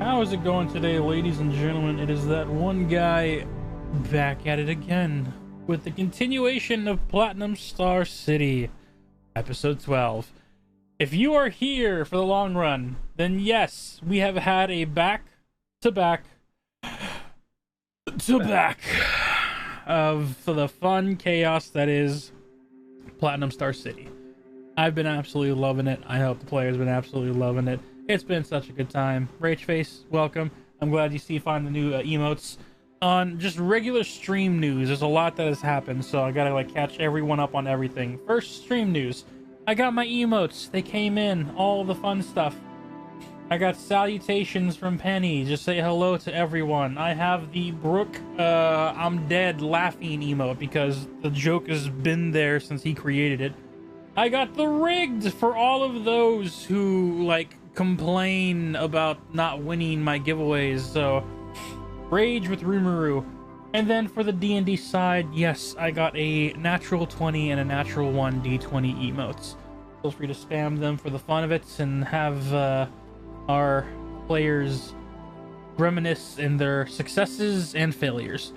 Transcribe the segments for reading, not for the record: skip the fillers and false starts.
How is it going today, ladies and gentlemen? It is that one guy back at it again with the continuation of Platinum Star City, episode 12. If you are here for the long run, then yes, we have had a back-to-back of the fun chaos that is Platinum Star City. I've been absolutely loving it. I hope the players been absolutely loving it. It's been such a good time. Rage Face, welcome. I'm glad you find the new emotes. On just regular stream news, there's a lot that has happened, so I gotta catch everyone up on everything. First, stream news. I got my emotes. They came in. All the fun stuff. I got salutations from Penny. Just say hello to everyone. I have the Brooke, I'm dead laughing emote because the joke has been there since he created it. I got the rigged for all of those who, complain about not winning my giveaways, so rage with Rumuru. And then for the D&D side, yes, I got a natural 20 and a natural 1 D20 emotes. Feel free to spam them for the fun of it and have our players reminisce in their successes and failures.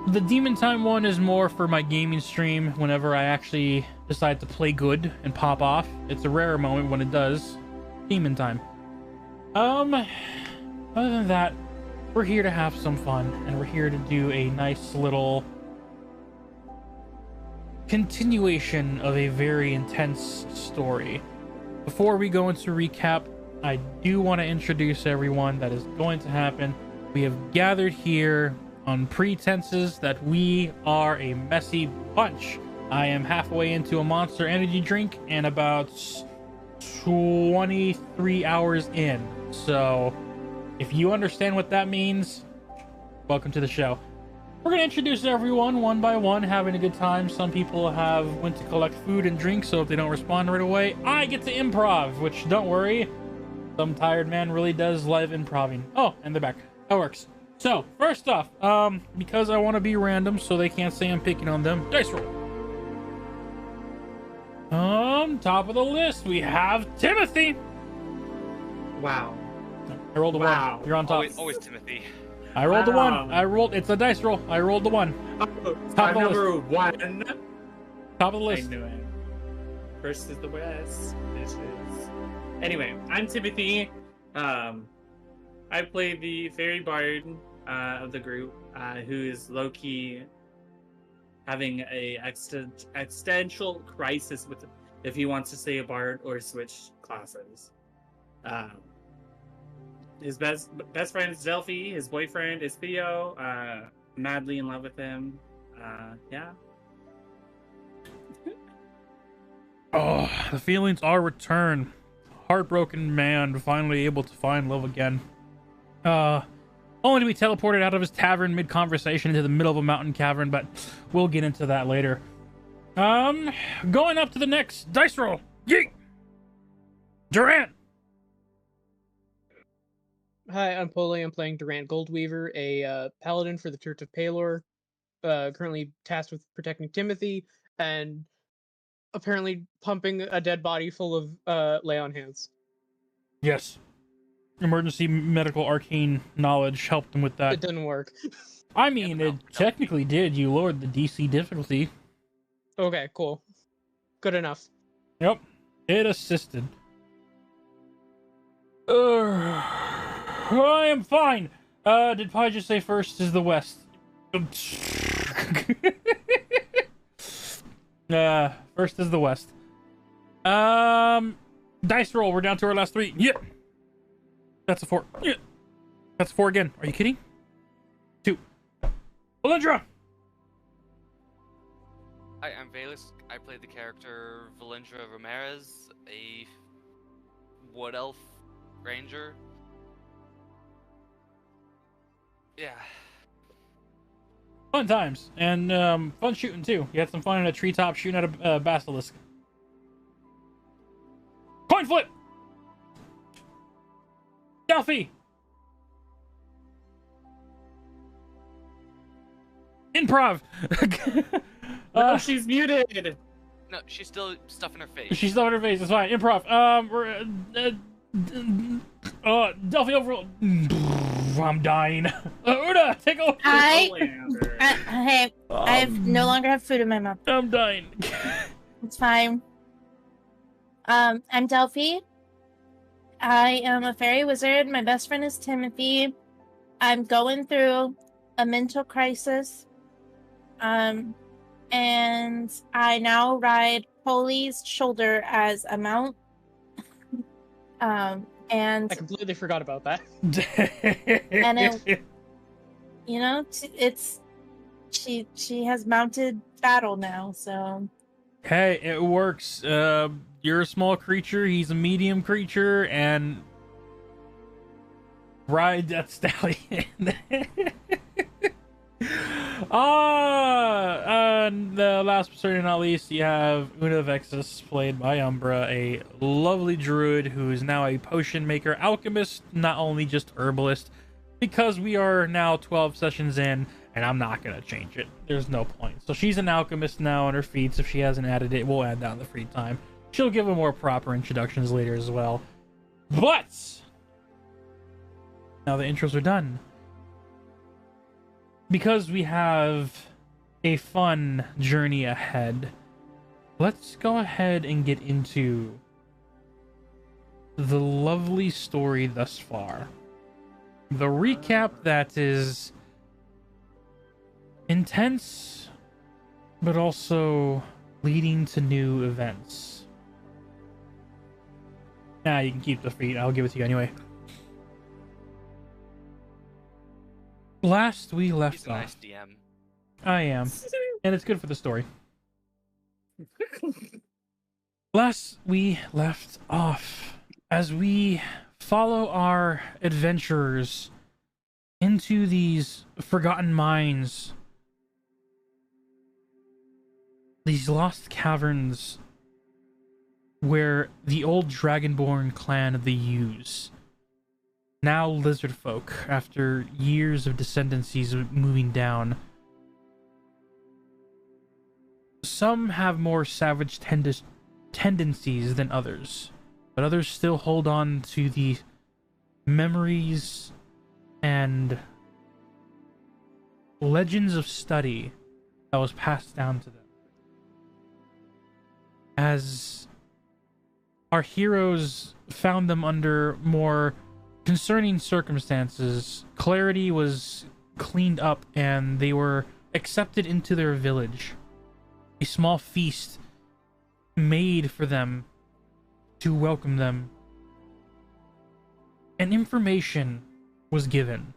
The Demon Time one is more for my gaming stream whenever I actually decide to play good and pop off. It's a rare moment when it does. Demon Time. Other than that, we're here to have some fun, and we're here to do a nice little continuation of a very intense story. Before we go into recap, I do want to introduce everyone that is going to happen. We have gathered here on pretenses that we are a messy bunch. I am halfway into a Monster Energy drink and about 23 hours in. So, if you understand what that means, welcome to the show. We're going to introduce everyone one by one, having a good time. Some people have went to collect food and drink, so if they don't respond right away, I get to improv, which, don't worry, some tired man really does live improving. Oh, and they're back. That works. So, first off, because I want to be random so they can't say I'm picking on them, dice roll. Top of the list, we have Timothy. Wow. I rolled a 1. You're on top. Always Timothy. I rolled a 1. It's a dice roll. I rolled the 1. Top of the list. 1. Top of the list. I knew it. First is the West. Anyway, I'm Timothy. I play the fairy bard of the group, who is low-key having a existential crisis with if he wants to stay a bard or switch classes. His best friend is Delphi. His boyfriend is Theo. Madly in love with him. Yeah. Oh, the feelings are returned. Heartbroken man finally able to find love again. Only to be teleported out of his tavern mid-conversation into the middle of a mountain cavern, but we'll get into that later. Going up to the next dice roll. Yeet! Durant! Hi, I'm Poli. I'm playing Durant Goldweaver, a paladin for the Church of Palor, currently tasked with protecting Timothy, and apparently pumping a dead body full of lay on hands. Yes. Emergency medical arcane knowledge helped him with that. It didn't work. I mean, it technically did. You lowered the DC difficulty. Okay, cool. Good enough. Yep. It assisted. I am fine. Did Pi just say first is the West? First is the West. Dice roll. We're down to our last 3. Yeah. That's a 4. Yeah. That's a 4 again. Are you kidding? 2. Valindra! Hi, I'm Valus. I played the character Valindra Ramirez, a wood elf ranger. Yeah. Fun times. And fun shooting too. You had some fun in a treetop shooting at a basilisk. Coin flip! Delphi! Improv! No, she's muted! No, she's still stuffing her face. She's stuffing her face. It's fine. Improv. Delphi overall. I'm dying. Una, take over. Oleander. Hey, I've no longer have food in my mouth. I'm dying. It's fine. I'm Delphi. I am a fairy wizard. My best friend is Timothy. I'm going through a mental crisis. And I now ride Polly's shoulder as a mount. And I completely forgot about that. And it, you know, it's she has mounted battle now, so Hey, it works. You're a small creature, he's a medium creature, and ride that stallion. And the last but certainly not least, you have Una Vexus, played by Umbra, a lovely druid who is now a potion maker, alchemist, not only just herbalist, because we are now 12 sessions in, and I'm not going to change it. There's no point. So she's an alchemist now on her feats. If she hasn't added it, we'll add that in the free time. She'll give her more proper introductions later as well. But now the intros are done. Because we have a fun journey ahead, let's go ahead and get into the lovely story thus far. The recap that is intense, but also leading to new events. Nah, you can keep the feet. I'll give it to you anyway. Last we left He's a off. nice DM. I am. And it's good for the story. Last we left off as we follow our adventurers into these forgotten mines, these lost caverns where the old dragonborn clan of the Yews, now lizard folk, after years of descendancies moving down, some have more savage tendencies than others, but others still hold on to the memories and legends of study that was passed down to them. As our heroes found them under more concerning circumstances, clarity was cleaned up and they were accepted into their village. A small feast made for them to welcome them, and information was given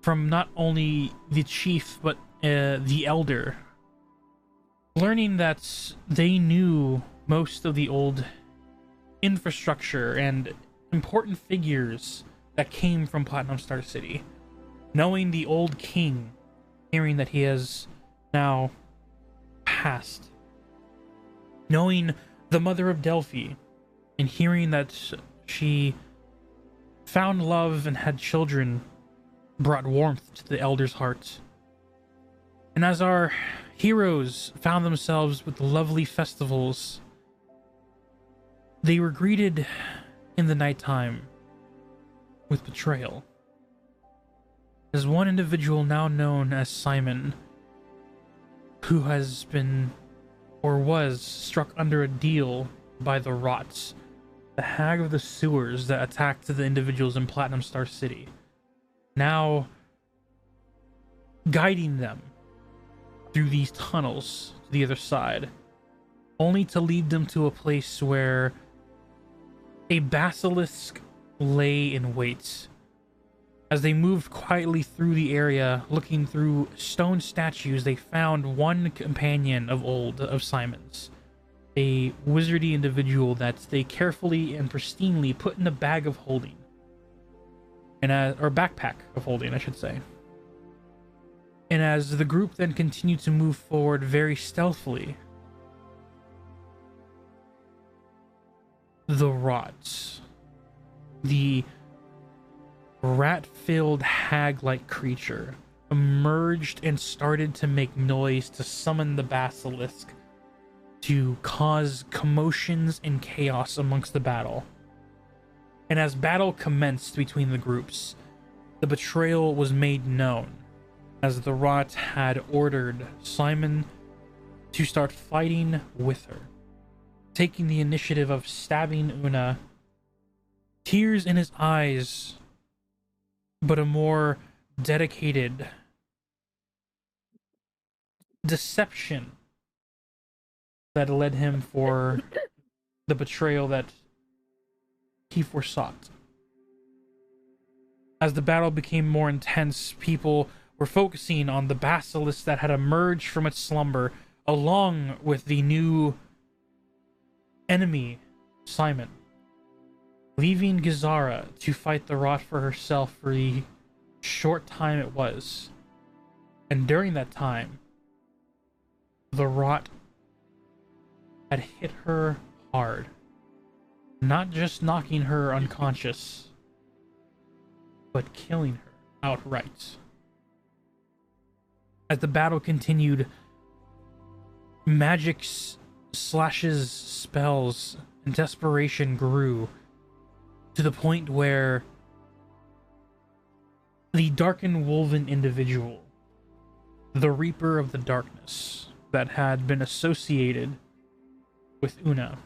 from not only the chief but the elder, learning that they knew most of the old infrastructure and important figures that came from Platinum Star City, knowing the old king, hearing that he has now passed, knowing the mother of Delphi and hearing that she found love and had children, brought warmth to the elder's heart. And as our heroes found themselves with lovely festivals, they were greeted in the nighttime with betrayal, as one individual now known as Simon, who has been or was struck under a deal by the Rots, the hag of the sewers that attacked the individuals in Platinum Star City, now guiding them through these tunnels to the other side, only to lead them to a place where a basilisk lay in wait. As they moved quietly through the area, looking through stone statues, they found one companion of old of Simon's, a wizardy individual that they carefully and pristinely put in a bag of holding, or backpack of holding, I should say. And as the group then continued to move forward very stealthily, the Rots, the rat-filled hag-like creature, emerged and started to make noise to summon the basilisk to cause commotions and chaos amongst the battle. And as battle commenced between the groups, the betrayal was made known, as the Rot had ordered Simon to start fighting with her, taking the initiative of stabbing Una, tears in his eyes, but a more dedicated deception that led him for the betrayal that he foresought. As the battle became more intense, people were focusing on the basilisk that had emerged from its slumber, along with the new enemy, Simon, leaving Gizara to fight the Rot for herself for the short time it was. And during that time, the Rot had hit her hard, not just knocking her unconscious, but killing her outright. As the battle continued, magic slashes, spells, and desperation grew to the point where the darkened woven individual, the Reaper of the Darkness, that had been associated with Una,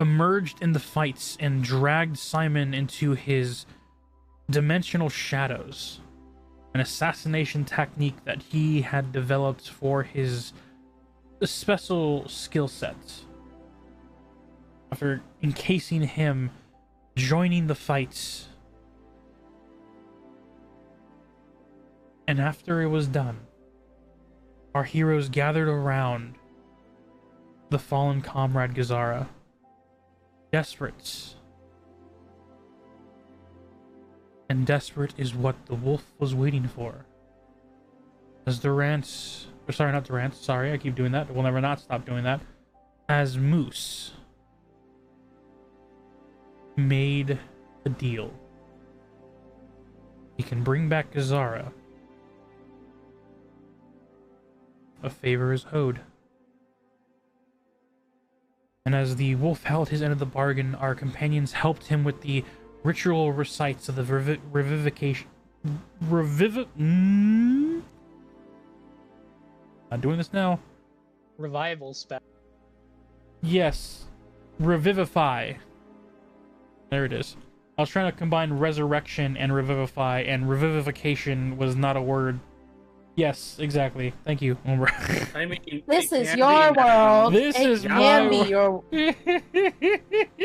emerged in the fights and dragged Simon into his dimensional shadows, an assassination technique that he had developed for his special skill set. After encasing him, joining the fights, and after it was done, our heroes gathered around the fallen comrade Gizara, desperate. And desperate is what the wolf was waiting for. As sorry, I keep doing that. We'll never not stop doing that. As Moose made a deal. He can bring back Gizara. A favor is owed. And as the wolf held his end of the bargain, our companions helped him with the ritual recites of the revivification. Not doing this now. Revival spell. Yes. Revivify. There it is. I was trying to combine resurrection and revivify, and revivification was not a word. Yes, exactly. Thank you. I mean, This it is can your be now. world. This It is can my be world. your You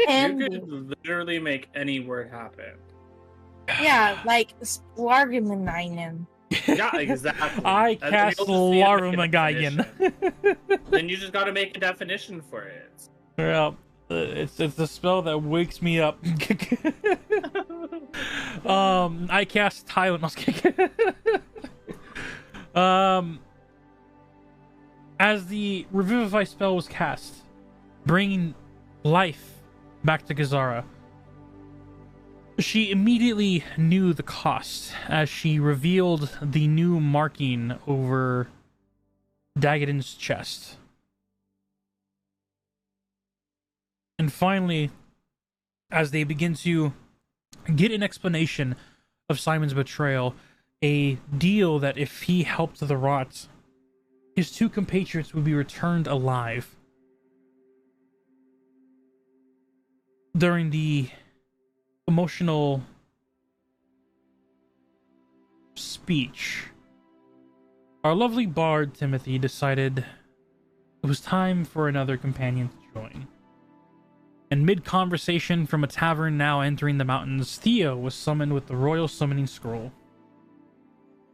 can be. could literally make any word happen. Yeah, like Slargameninen. Yeah, exactly. I cast you'll just need to make a Larvamagian. definition. Then you just got to make a definition for it. Well, it's a spell that wakes me up. I cast Thailand. As the Revivify spell was cast, bringing life back to Gizara, she immediately knew the cost as she revealed the new marking over Dagadin's chest. And finally, as they begin to get an explanation of Simon's betrayal, a deal that if he helped the Rot, his two compatriots would be returned alive. During the emotional speech, our lovely bard Timothy decided it was time for another companion to join. And mid-conversation from a tavern now entering the mountains, Theo was summoned with the royal summoning scroll.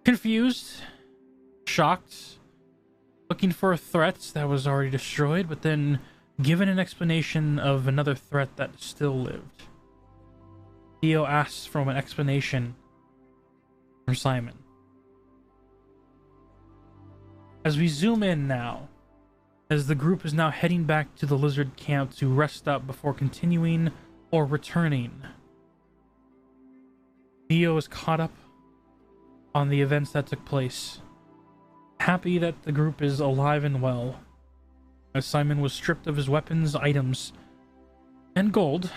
Confused, shocked, looking for a threat that was already destroyed, but then given an explanation of another threat that still lived. Theo asks for an explanation from Simon. As we zoom in now, as the group is now heading back to the lizard camp to rest up before continuing or returning, Theo is caught up on the events that took place, happy that the group is alive and well, as Simon was stripped of his weapons, items, and gold,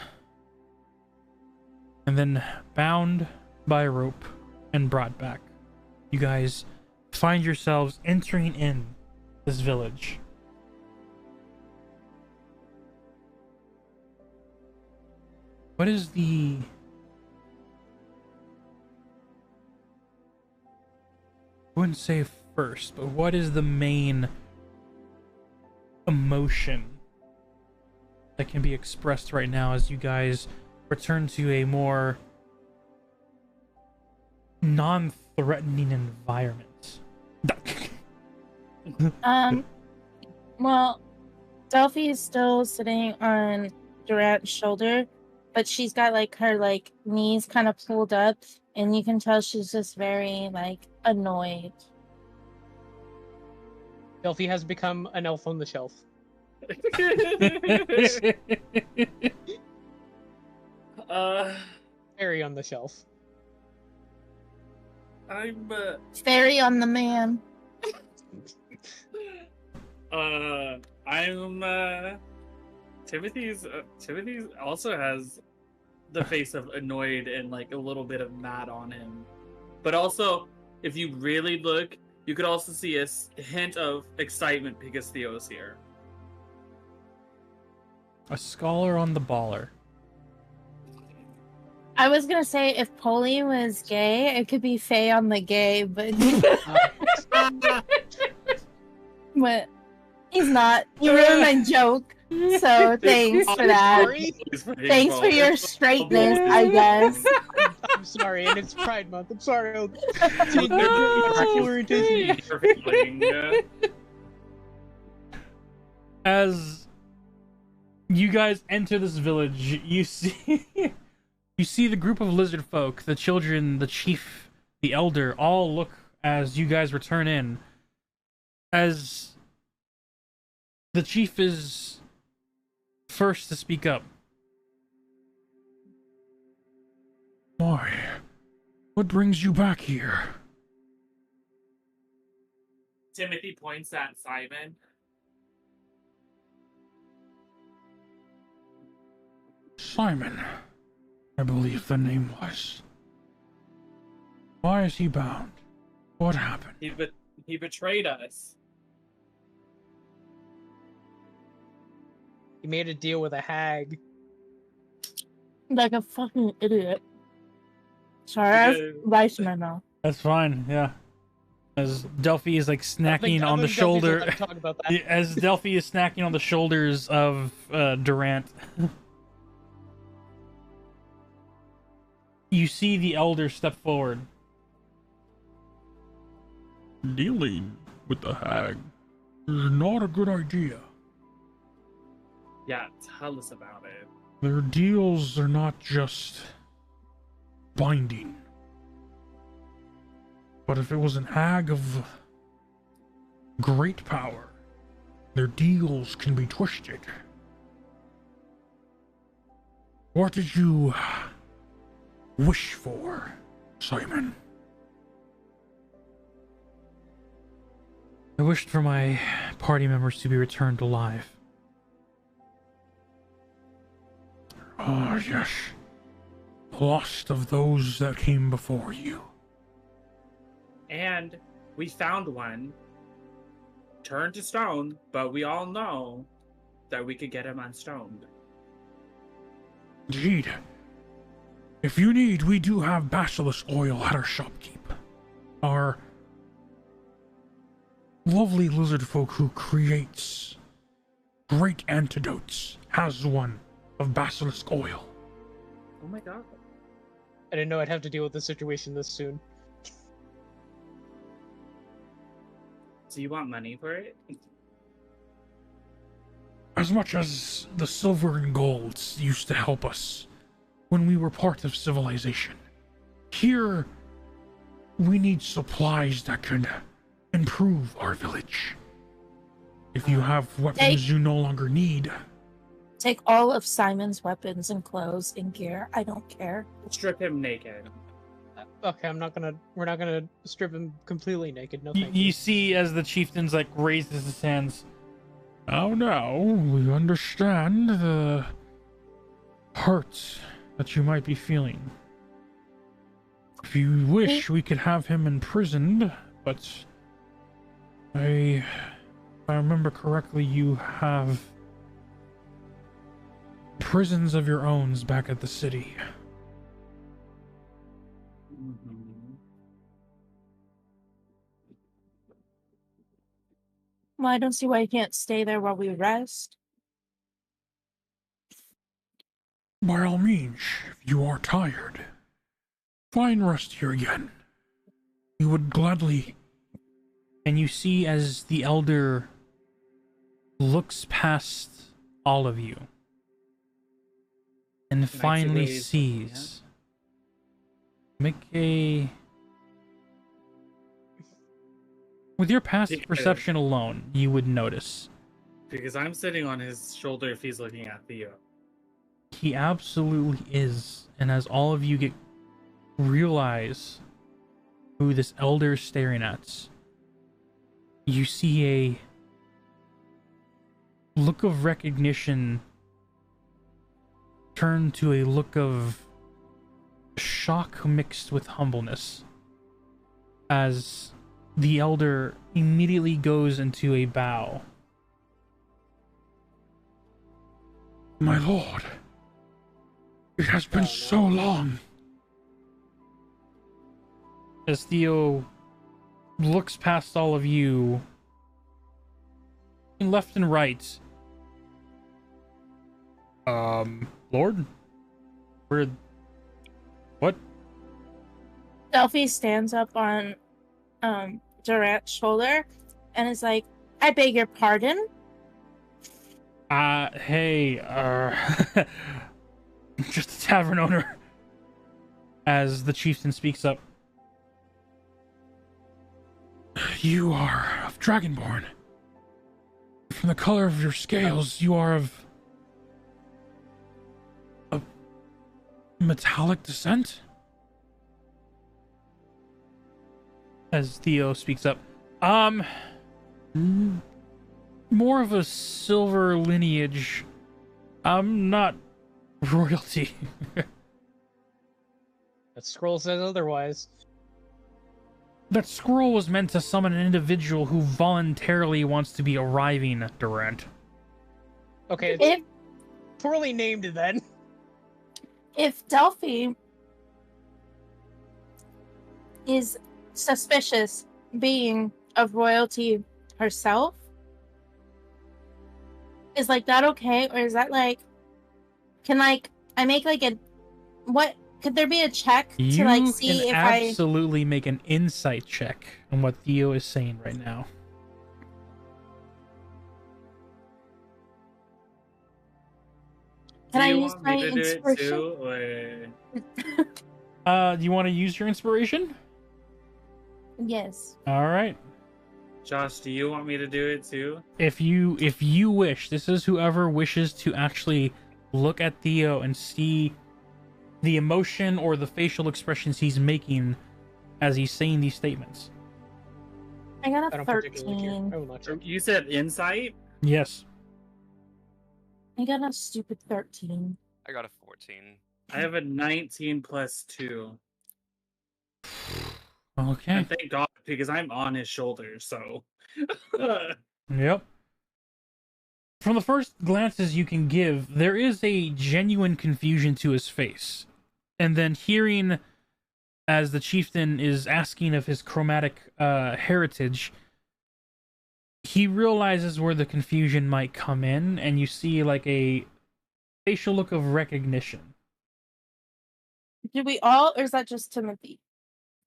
and then bound by a rope and brought back. You guys find yourselves entering in this village. What is the... I wouldn't say first, but what is the main emotion that can be expressed right now as you guys return to a more non-threatening environment? Well, Delphi is still sitting on Durant's shoulder, but she's got like her like knees kind of pulled up, and you can tell she's just very like annoyed. Delphi has become an elf on the shelf. Fairy on the shelf. I'm Fairy on the man. Timothy's also has the face of annoyed and like a little bit of mad on him. But also, if you really look, you could also see a hint of excitement because Theo's here. A scholar on the baller. I was gonna say if Polly was gay, it could be Faye on the gay, but but he's not. You ruined my joke. So thanks for that. Sorry? Thanks for your straightness, I guess. I'm sorry, and it's Pride Month. I'm sorry. I'll take no orientation. As you guys enter this village, you see you see the group of lizard folk, the children, the chief, the elder, all look as you guys return in. As the chief is first to speak up. Why? What brings you back here? Timothy points at Simon. Simon, I believe the name was. Why is he bound? What happened? He betrayed us. He made a deal with a hag. Like a fucking idiot. Sorry, I have rice in my mouth. That's fine, yeah. As Delphi is like snacking on the shoulder. Talk about that. As Delphi is snacking on the shoulders of Durant. You see the elder step forward. Dealing with the hag is not a good idea. Yeah, tell us about it. Their deals are not just binding. But if it was an hag of great power, their deals can be twisted. What did you wish for, Simon? I wished for my party members to be returned alive. Ah, yes. The lost of those that came before you. And we found one turned to stone, but we all know that we could get him unstoned. Indeed. If you need, we do have basilisk oil at our shopkeep. Our lovely lizard folk who creates great antidotes has one of basilisk oil. Oh my god. I didn't know I'd have to deal with this situation this soon. Do you want money for it? As much as the silver and gold used to help us when we were part of civilization. Here, we need supplies that could improve our village. If you have weapons you no longer need. Take all of Simon's weapons and clothes and gear. I don't care. Strip him naked. Okay, we're not gonna strip him completely naked. No, thank You you. see as the chieftain's like raises his hands. Oh no, we understand the hurt that you might be feeling. If you wish, we could have him imprisoned, but if I remember correctly, you have prisons of your own back at the city. Mhm. Well, I don't see why you can't stay there while we rest. By all means, if you are tired, find rest here again. We would gladly. And you see as the elder looks past all of you and Can I finally see what he's looking at? sees. Make a. With your passive Yeah. perception alone, you would notice. Because I'm sitting on his shoulder if he's looking at Theo. He absolutely is. And as all of you realize who this elder is staring at, you see a look of recognition turn to a look of shock mixed with humbleness as the elder immediately goes into a bow. My lord, it has been so long. As Theo looks past all of you, left and right. Lord? What? Delphi stands up on Durant's shoulder and is like, I beg your pardon? Hey, just a tavern owner. As the chieftain speaks up. You are of Dragonborn. From the color of your scales, you are of a metallic descent? As Theo speaks up. More of a silver lineage. I'm not royalty. That scroll says otherwise. That scroll was meant to summon an individual who voluntarily wants to be arriving at Durant. Okay, it's If poorly named then. if Delphi is suspicious being of royalty herself, is like that okay? Or is that like, can like I make like a what could there be a check to like see if I absolutely make an insight check on what Theo is saying right now. Can Do I you use want my me to do it inspiration? too, or Do you want to use your inspiration? Yes. All right. Josh? Do you want me to do it too? If you wish, this is whoever wishes to actually look at Theo and see the emotion or the facial expressions he's making as he's saying these statements. I got I a don't particularly care. 13. I will not check. You said insight. Yes. I got a stupid 13. I got a 14. I have a 19 plus 2. Okay. And thank God, because I'm on his shoulder, so. Yep. From the first glances you can give, there is a genuine confusion to his face. And then hearing as the chieftain is asking of his chromatic heritage, he realizes where the confusion might come in, and you see like a facial look of recognition. Did we all, or is that just Timothy?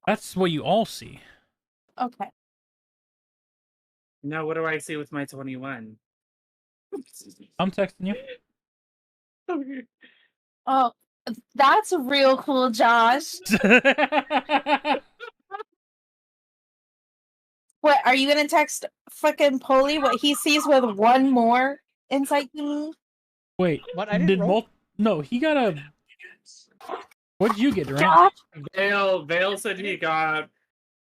That's what you all see. Okay. Now, what do I see with my 21? I'm texting Oh, that's real cool, Josh. you. What, are you gonna text fucking Polly what he sees with one more insight to me? Wait, What? I didn't roll? No, he got a... What'd you get, Durant? Josh? Vale said he got.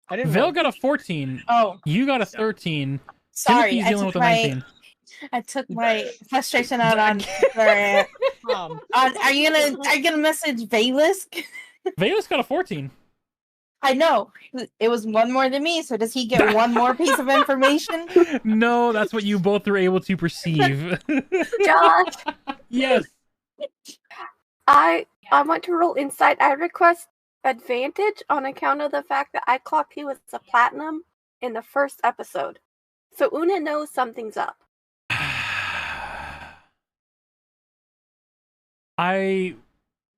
I didn't Vale roll. got a 14. Oh, You got a 13. sorry. Timothy's dealing with a 19. I took my frustration out on Durant. Um, Are you gonna message Valus? Valus got a 14. I know. It was one more than me, so does he get one more piece of information? No, that's what you both were able to perceive. Josh, Yes. I want to roll insight. I request advantage on account of the fact that I clocked he was a platinum in the first episode. So Una knows something's up. I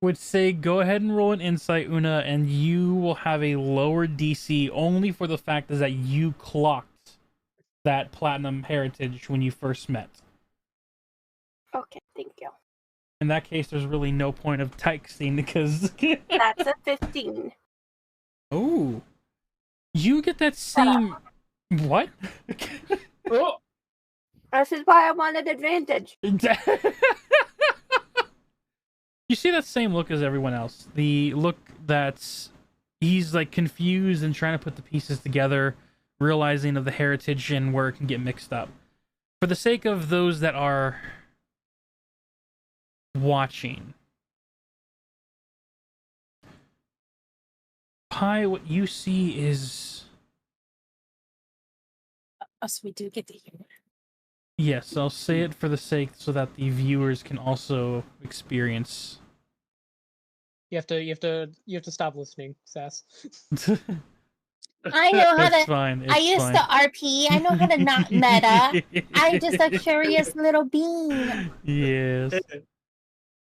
would say go ahead and roll an insight, Una, and you will have a lower DC only for the fact is that you clocked that platinum heritage when you first met. Okay, thank you. In that case, there's really no point of texting because... That's a 15. Oh. You get that same... What? Oh, This is why I wanted advantage. You see that same look as everyone else. The look that's... He's like confused and trying to put the pieces together, realizing of the heritage and where it can get mixed up. For the sake of those that are watching, Pi, what you see is... Oh, so we do get to hear it. Yes, I'll say it for the sake so that the viewers can also experience. You have to stop listening, Sass. I know how That's to. fine. I it's used fine. to RP. I know how to not meta. I'm just a curious little bean. Yes.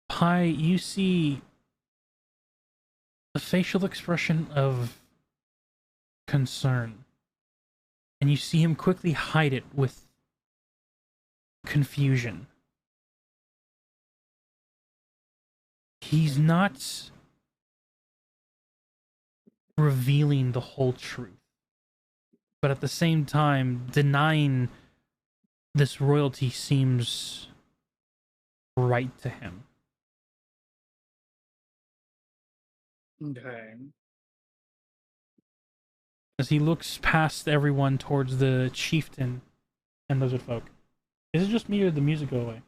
Pi, you see a facial expression of concern. And you see him quickly hide it with confusion. He's not revealing the whole truth, but at the same time, denying this royalty seems right to him. okay. As he looks past everyone towards the chieftain and lizard folk. Is it just me or did the music go away?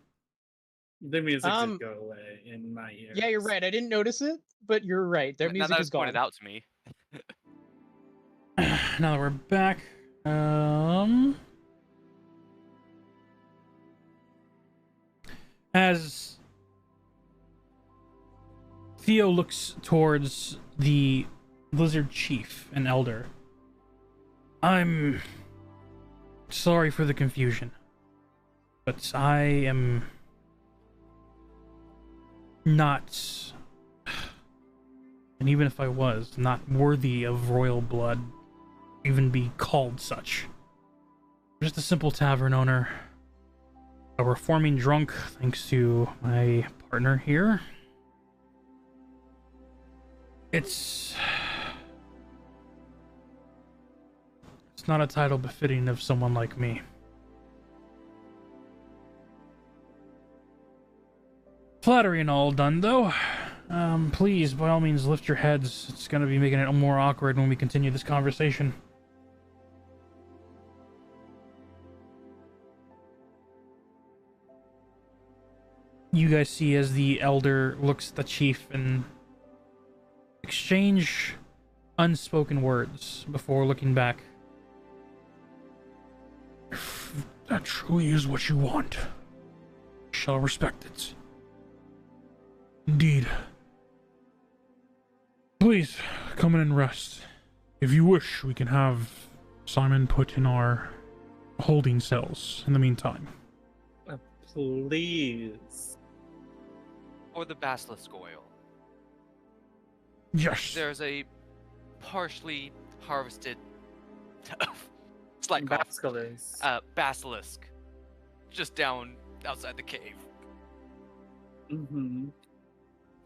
The music did go away in my ears. Yeah, you're right. I didn't notice it, but you're right. Their Now music that is was gone. pointed out to me. Now that we're back, as Theo looks towards the lizard chief and elder, I'm sorry for the confusion, but I am not, and even if I was, not worthy of royal blood, even be called such. Just a simple tavern owner, a reforming drunk thanks to my partner here. It's not a title befitting of someone like me. Flattery and all done, though. Please, by all means, lift your heads. It's gonna be making it more awkward when we continue this conversation. You guys see as the elder looks at the chief and exchange unspoken words before looking back. If that truly is what you want, I shall respect it. Indeed. Please, come in and rest. If you wish, we can have Simon put in our holding cells in the meantime. Please. Or the basilisk oil. Yes. There's a partially harvested slight cough, basilisk just down outside the cave. Mm-hmm.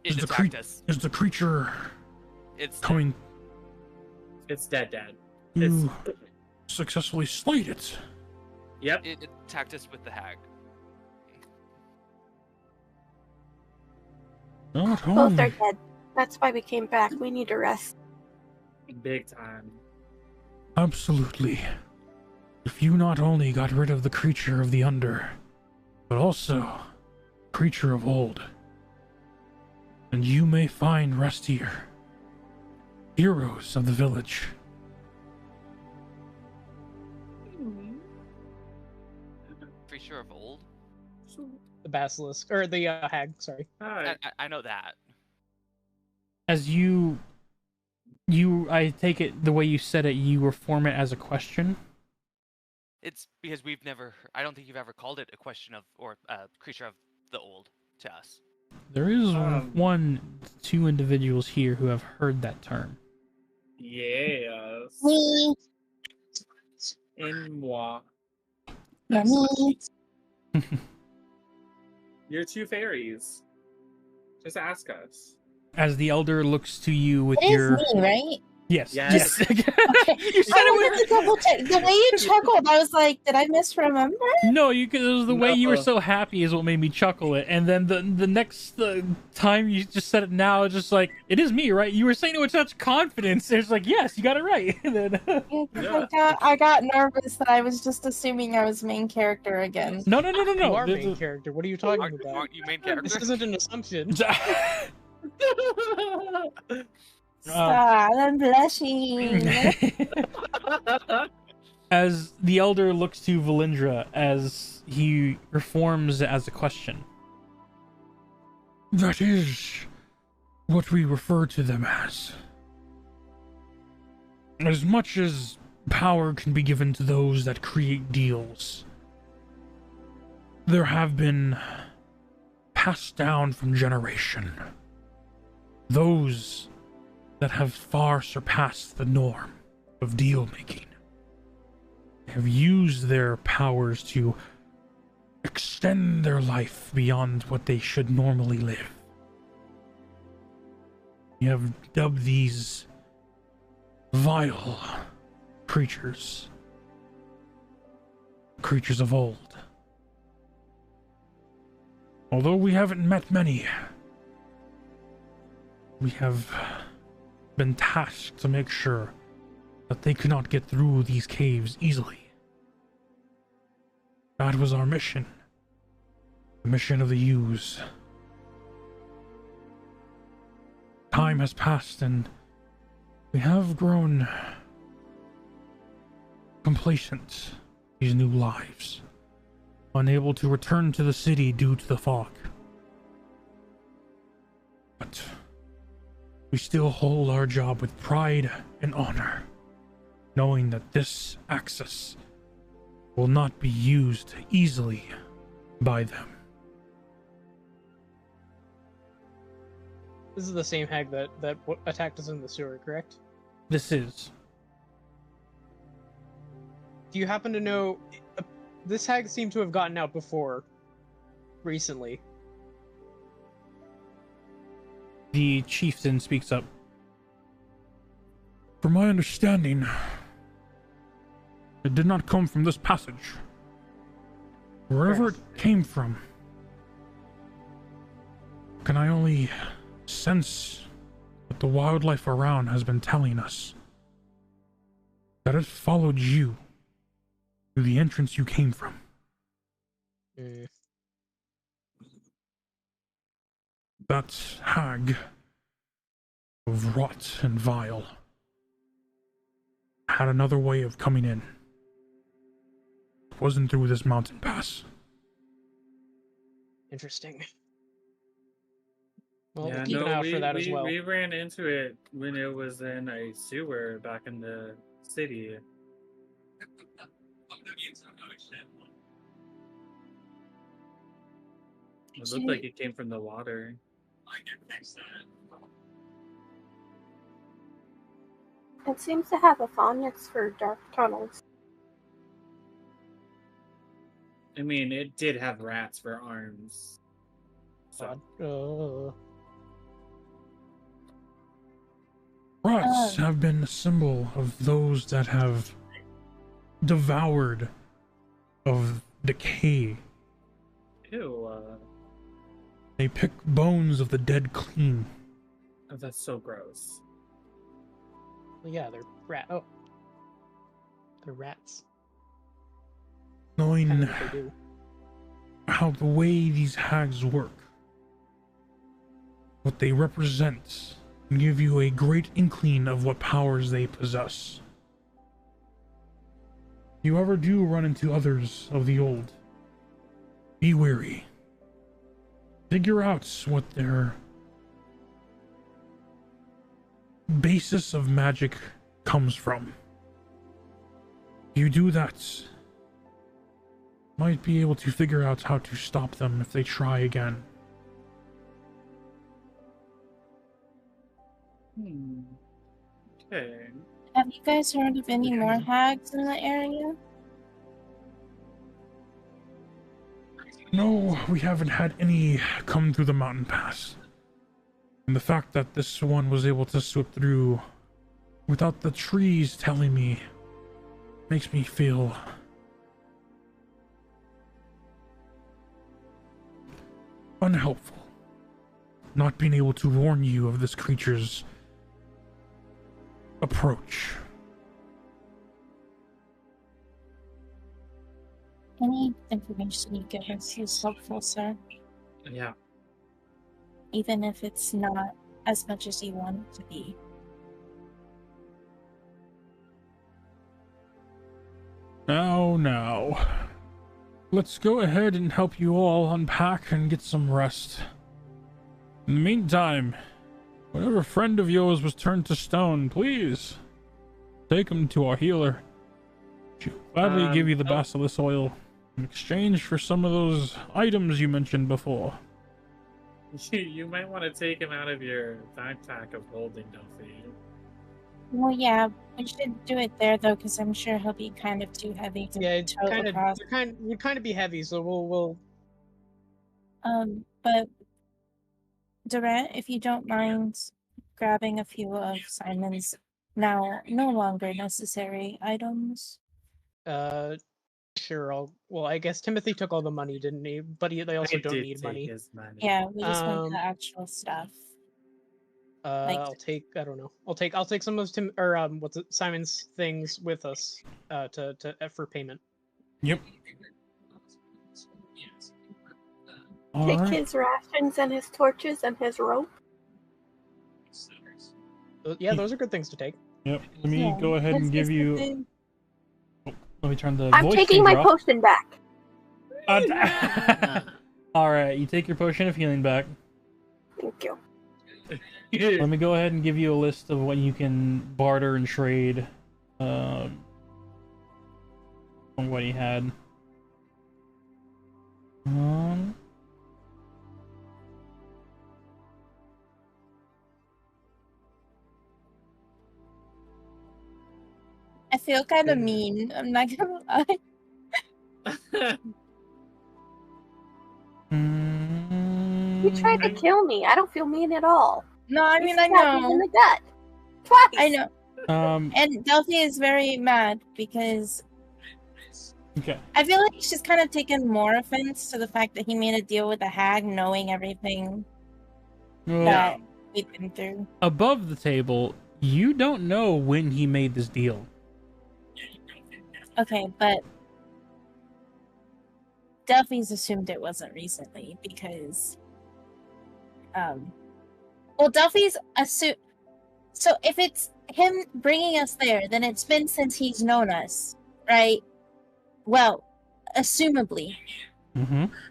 It attacked us. Is the creature It's coming? It's dead. You successfully slayed it. Yep. It attacked us with the hag. Not Both only. are dead. That's why we came back. We need to rest. Big time. Absolutely. If you not only got rid of the creature of the under, but also creature of old, and you may find rest here. heroes of the village. Creature of old. The basilisk, or the hag. Sorry. Hi. I know that. As I take it the way you said it, you reform it as a question. It's because we've never. I don't think you've ever called it a question of or creature of the old to us. There is two individuals here who have heard that term. Yes. Me. And moi. Yeah, me. You're two fairies. Just ask us. As the elder looks to you with It is your me, right? yes, Yes. yes. Okay. You said I it wanted with to double check. The way you chuckled, I was like, did I misremember? no. You could. It was the way you were No. so happy is what made me chuckle it. And then the next time you just said it now, it's just like it is me, right? You were saying it with such confidence. It's like yes, you got it right. And then Yeah, 'cause I got nervous that I was just assuming I was main character again. no. You are This main is- character. What are you talking Aren't, about? aren't you main This character? isn't an assumption. Stop, I'm blushing. As the elder looks to Valindra as he reforms as a question. That is what we refer to them as. As much as power can be given to those that create deals, there have been passed down from generation. Those that have far surpassed the norm of deal making have used their powers to extend their life beyond what they should normally live. You have dubbed these vile creatures of old. Although we haven't met many, we have been tasked to make sure that they cannot get through these caves easily. That was our mission. The mission of the U's. Time has passed and we have grown complacent these new lives, unable to return to the city due to the fog. But we still hold our job with pride and honor, knowing that this access will not be used easily by them. This is the same hag that attacked us in the sewer, correct? This is. Do you happen to know? This hag seemed to have gotten out before, recently. The chieftain speaks up. From my understanding, it did not come from this passage. Wherever it came from, can I only sense that the wildlife around has been telling us that it followed you to the entrance you came from. That hag of rot and vile had another way of coming in. It wasn't through this mountain pass. Interesting. Well, Yeah, we'll keep an eye out for that as well. We ran into it when it was in a sewer back in the city. It looked like it came from the water. It seems to have a fondness for dark tunnels. I mean, it did have rats for arms. So, Rats have been a symbol of those that have devoured of decay. ew. They pick bones of the dead clean. Oh, that's so gross. Yeah, they're they're rats. Knowing Kind of what they do. how the way these hags work, what they represent and give you a great inkling of what powers they possess. If you ever do run into others of the old, be wary. Figure out what their basis of magic comes from. If you do that, might be able to figure out how to stop them if they try again. Okay. Have you guys heard of any more hags in the area? No, we haven't had any come through the mountain pass. And the fact that this one was able to slip through without the trees telling me makes me feel unhelpful. Not being able to warn you of this creature's approach. Any information you give us is helpful, sir. Yeah. Even if it's not as much as you want it to be. Now. Let's go ahead and help you all unpack and get some rest. In the meantime, whatever friend of yours was turned to stone, please take him to our healer. She'll gladly give you the basilisk oil in exchange for some of those items you mentioned before. You might want to take him out of your backpack of holding, Delphi. Well, yeah, we should do it there though, because I'm sure he'll be kind of too heavy to Yeah, it's tow across. would kind of be heavy, so we'll. But Durant, if you don't mind grabbing a few of Simon's now no longer necessary items. Sure. Well, I guess Timothy took all the money, didn't he? But they also don't did need take money. his money. Yeah, we just want the actual stuff. I'll take. I don't know. I'll take some of Simon's things with us. For payment. Yep. Take Alright. his rations and his torches and his rope. Yeah, those are good things to take. Yep. Let me go ahead and give you. Let me turn the I'm voice taking my changer off. potion back. Alright, you take your potion of healing back. Thank you. Let me go ahead and give you a list of what you can barter and trade on what he had. I feel kind of mean. I'm not gonna lie. You tried to kill me. I don't feel mean at all. No, I mean, I stabbed me in know. the gut. Twice. I know. And Delphi is very mad because Okay. I feel like she's kind of taken more offense to the fact that he made a deal with a hag, knowing everything that we've been through. Above the table, you don't know when he made this deal. Okay, but Delphi's assumed it wasn't recently because, well, Delphi's assumed. So if it's him bringing us there, then it's been since he's known us, right? Well, assumably.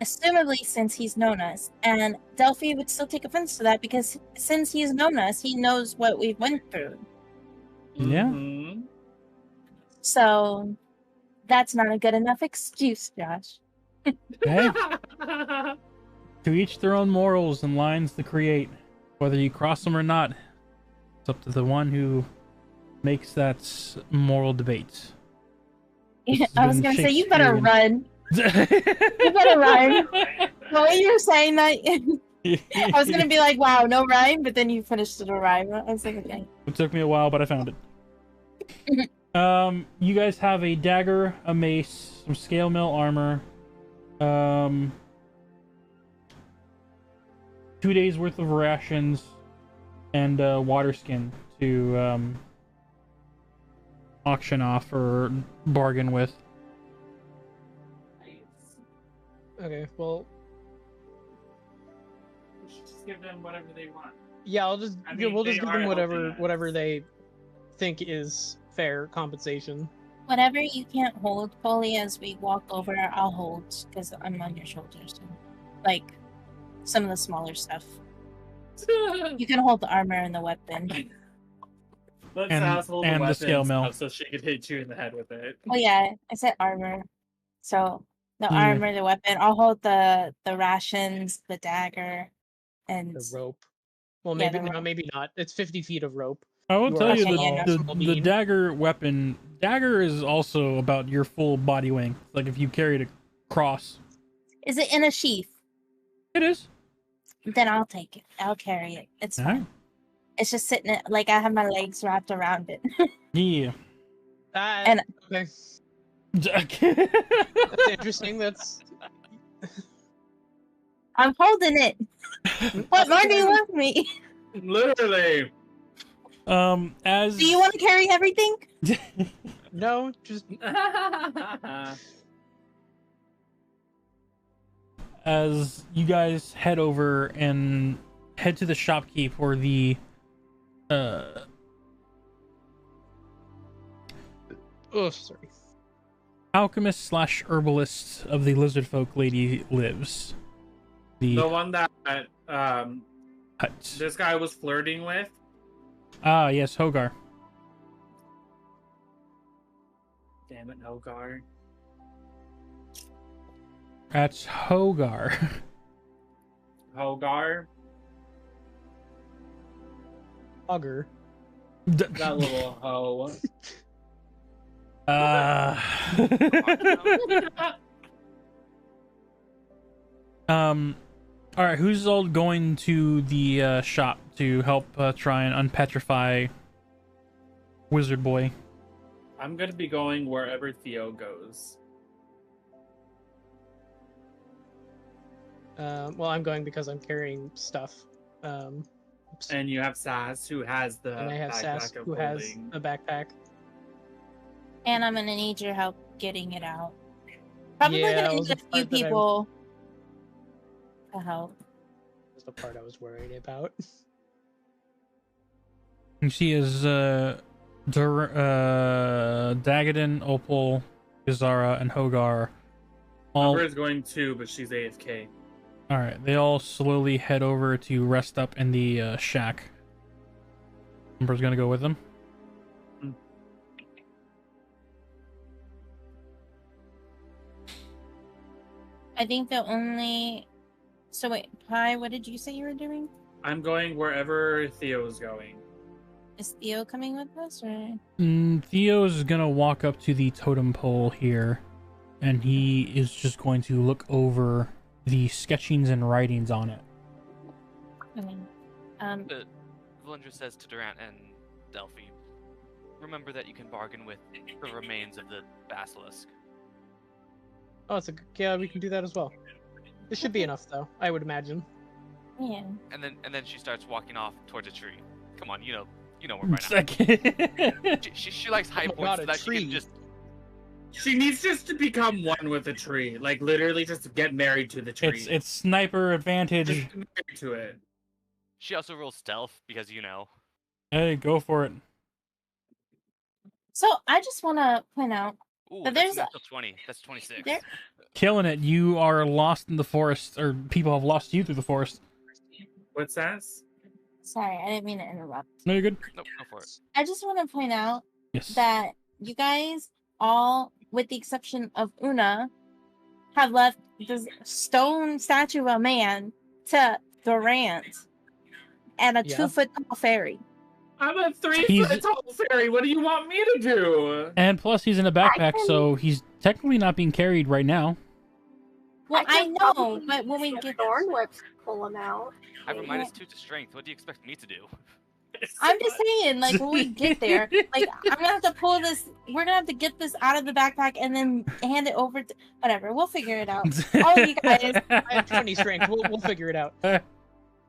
Assumably since he's known us. And Delphi would still take offense to that because since he's known us, he knows what we went through. Yeah. So that's not a good enough excuse, Josh. Okay. To each their own morals and lines to create. Whether you cross them or not, it's up to the one who makes that moral debate. I was gonna say, you better run. You better run. The way you were saying that, I was gonna be like, wow, no rhyme, but then you finished it a rhyme. I was like, okay. It took me a while, but I found it. You guys have a dagger, a mace, some scale mail armor, 2 days worth of rations, and water skin to auction off or bargain with. Okay, well, just give them whatever they want. Yeah, I mean, we'll they just give are them helping us. whatever they think is fair compensation. Whatever you can't hold fully as we walk over, I'll hold because I'm on your shoulders. So, like some of the smaller stuff. You can hold the armor and the weapon. Let's And- hold and the the weapon scale mill. stuff so she could hit you in the head with it. Oh yeah, I said armor. So the Yeah. armor, the weapon. I'll hold the rations, the dagger, and The rope. Well, Yeah, maybe the rope. maybe not. It's 50 feet of rope. I will You tell are you Okay, yeah, small, no. small the bean. dagger weapon. Dagger is also about your full body length. Like if you carried a cross, is it in a sheath? it is. Then I'll take it. I'll carry it. It's fine. Alright. It's just sitting like I have my legs wrapped around it. Yeah. And- Okay, That's that's interesting. That's I'm holding it. What more do you want me? Literally. As Do you want to carry everything? no, just as you guys head over and head to the shopkeep or the oh, sorry. alchemist slash herbalist of the lizard folk lady lives. The The one that hut. this guy was flirting with. Ah, yes, Hogar. Damn it, Hogar. That's Hogar. Hogar. Auger. That little hoe. All right, who's all going to the shop to help try and unpetrify Wizard Boy? I'm gonna be going wherever Theo goes. Well, I'm going because I'm carrying stuff. Oops. And you have Sass, who has the And I have backpack Sass, of who has holding. a backpack. And I'm gonna need your help getting it out. Probably Yeah, that gonna was need the a few part that I- people to help. That's the part I was worried about. You see is Dagadin, Opal, Gazara, and Hogar. All Umber is going too, but she's AFK. all right. They all slowly head over to rest up in the shack. Umber's gonna go with them. I think the only. So wait, Pi, what did you say you were doing? I'm going wherever Theo's going. Is Theo coming with us, or? Theo's gonna walk up to the totem pole here, and he is just going to look over the sketchings and writings on it. Okay. Valindra says to Durant and Delphi, remember that you can bargain with the remains of the basilisk. Oh, yeah, we can do that as well. This should be enough, though. I would imagine. Yeah. And then she starts walking off towards a tree. Come on, you know where right now. Second. She likes high Oh my points God, so a that she tree. can just. She needs just to become one with the tree. Like, literally just get married to the tree. It's sniper advantage. Just get married to it. She also rolls stealth because Hey, go for it. So I just want to point out Ooh, But that's there's a a- natural 20. That's 26. there. Killing it. You are lost in the forest, or people have lost you through the forest. What's that? Sorry, I didn't mean to interrupt. No, you're good. Nope, go for it. I just want to point out Yes. that you guys all, with the exception of Una, have left this stone statue of a man to Durant and a Yeah. 2-foot tall fairy. I'm a 3 He's- foot tall fairy. What do you want me to do? And plus, he's in a backpack, can- so he's technically not being carried right now. Well, I can know, probably but when we use get, thorn whips, pull them out. I have a -2 to strength. What do you expect me to do? I'm just saying, like when we get there, like I'm gonna have to pull this. We're gonna have to get this out of the backpack and then hand it over to whatever. We'll figure it out. All you guys. I have 20 strength. We'll figure it out.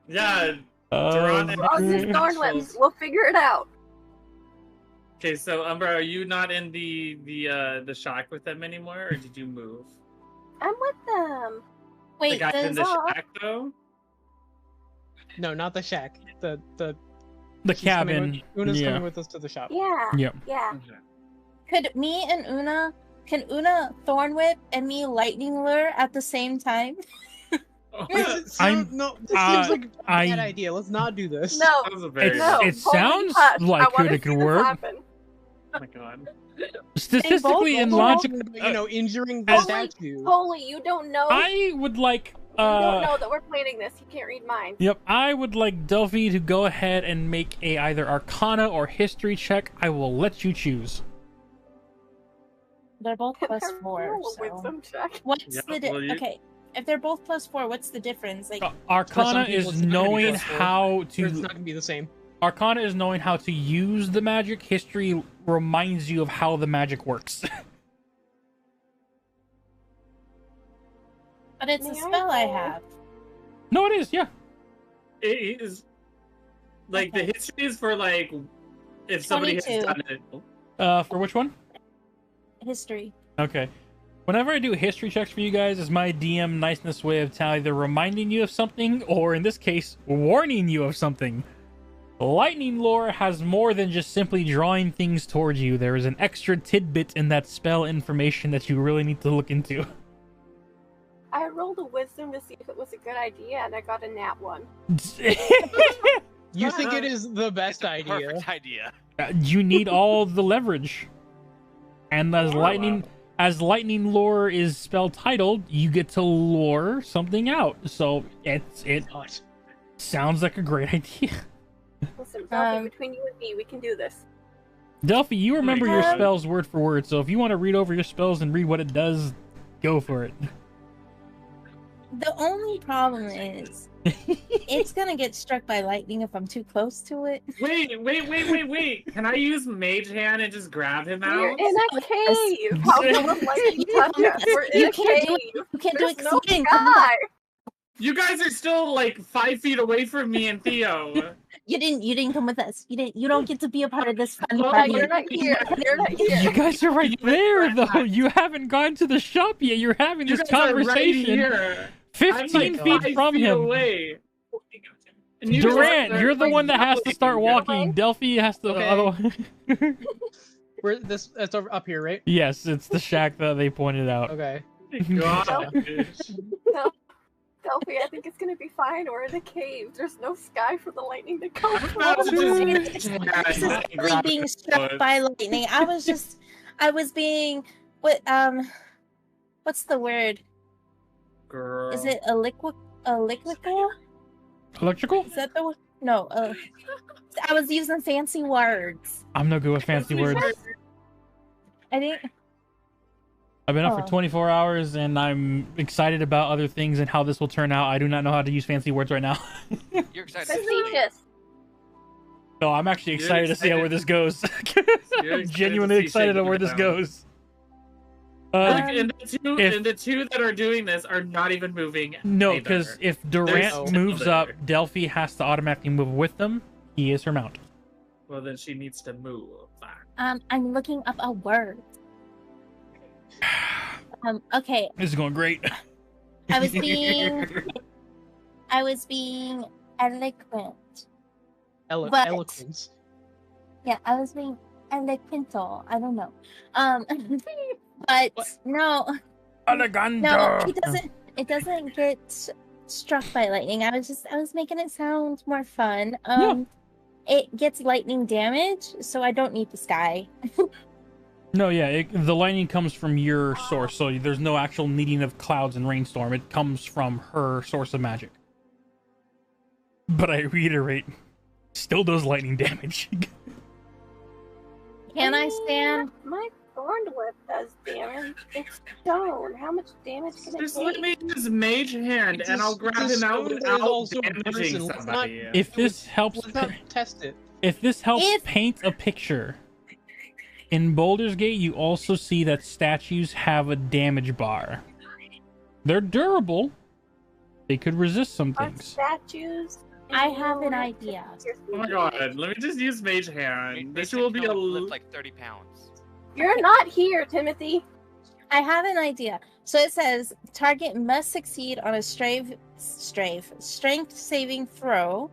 Yeah. Oh, Durant and- I'll use thorn whips. We'll figure it out. Okay, so Umber, are you not in the shack with them anymore, or did you move? I'm with them. The Wait, guy in the does shack, though. No, not the shack. The she's coming cabin. Una's yeah. coming with us to the shop. Yeah. Yep. Yeah. Could me and Una, can Una Thorn Whip and me Lightning Lure at the same time? This I'm- seems like a I- bad idea. Let's not do this. No. That was a very No. It Holy sounds hush. like I wanna it could see this work. happen. Oh my god. Statistically and both- logic, Injuring the as- statue. Holy, you don't know. I would like. You don't know that we're planning this. You can't read minds. Yep, I would like Delphi to go ahead and make a either Arcana or History check. I will let you choose. They're both plus four. Roll a So. wisdom check. What's Yeah, the well, you- okay? If they're both plus four, what's the difference? Like, Arcana people, is it's not gonna be knowing plus four. how Or it's to. not gonna be the same. Arcana is knowing how to use the magic. History reminds you of how the magic works. but it's a May I spell I roll? have. No, it is. Yeah. It is like the Okay. history is for like if somebody has 22. done it. For which one? History. Okay. Whenever I do history checks for you guys, is my DM niceness way of either reminding you of something, or in this case, warning you of something. Lightning lore has more than just simply drawing things towards you. There is an extra tidbit in that spell information that you really need to look into. I rolled a wisdom to see if it was a good idea, and I got a nat 1. You think it is the best It's a idea? Perfect idea. You need all the leverage. And as Yeah. lightning lore is spell titled, you get to lure something out. So it sounds like a great idea. Listen, Delphi, Um, between you and me, we can do this. Delphi, you remember your God. spells word for word, so if you want to read over your spells and read what it does, go for it. The only problem is it's gonna get struck by lightning if I'm too close to it. Wait. Can I use Mage Hand and just grab him We're out? in a cave. How can the lightning touch us? We're in You a can't do cave. You can't do There's it no 'cause you didn't come with sky. You guys are still like 5 feet away from me and Theo. You didn't come with us. You don't get to be a part of this fun Well, Yeah, party. you're not here. You're not You here. guys are right there, though. You haven't gone to the shop yet. You're having You this guys are right conversation here. 15 I'm like feet 5 from feet him. away. And you guys Durant, are, you're the like, one that has to start yelling. walking. Delphi has to. Okay. It's over up here, right? Yes, it's the shack that they pointed out. Okay. God. Delphi, I think it's gonna be fine. We're in a cave. There's no sky for the lightning to come I'm about to from. just This Yeah, is I really grabbed being it. struck by lightning. I was being what's the word? Girl. Is it electrical? Electrical? Is that the word? No, I was using fancy words. I'm no good with fancy words. I didn't. I've been up for Oh. 24 hours and I'm excited about other things and how this will turn out. I do not know how to use fancy words right now. You're excited. Facetious. No, I'm actually You're excited to see where this goes. You're I'm excited genuinely to see excited shit on where go this down. goes. Look, Um, and the two that are doing this are not even moving. No, either. because if Durant There's moves still up, there. Delphi has to automatically move with them. He is her mount. Well, then she needs to move. I'm looking up a word. Okay. This is going great. I was being eloquent. But- Eloquence. Yeah, I was being eloquental. I don't know. But What? no, Elegando. it doesn't get struck by lightning. I was making it sound more fun. Yeah. It gets lightning damage, so I don't need the sky. No, yeah, the lightning comes from your source, so there's no actual needing of clouds and rainstorm. It comes from her source of magic. But I reiterate, still does lightning damage. Can I stand? My thorn whip does damage. It's stone. How much damage can it Just take? let me use Mage Hand, It's and a- I'll grab it's a him out stone that is without also a damaging person. Let's not- somebody. If this helps, Let's not test it. if this helps If- paint a picture, in Baldur's Gate, you also see that statues have a damage bar. They're durable. They could resist some Are things. statues? I have an idea. Oh my god, let me just use Mage Hand. This will be a. lift like 30 pounds. You're not here, Timothy. I have an idea. So it says target must succeed on a strength saving throw,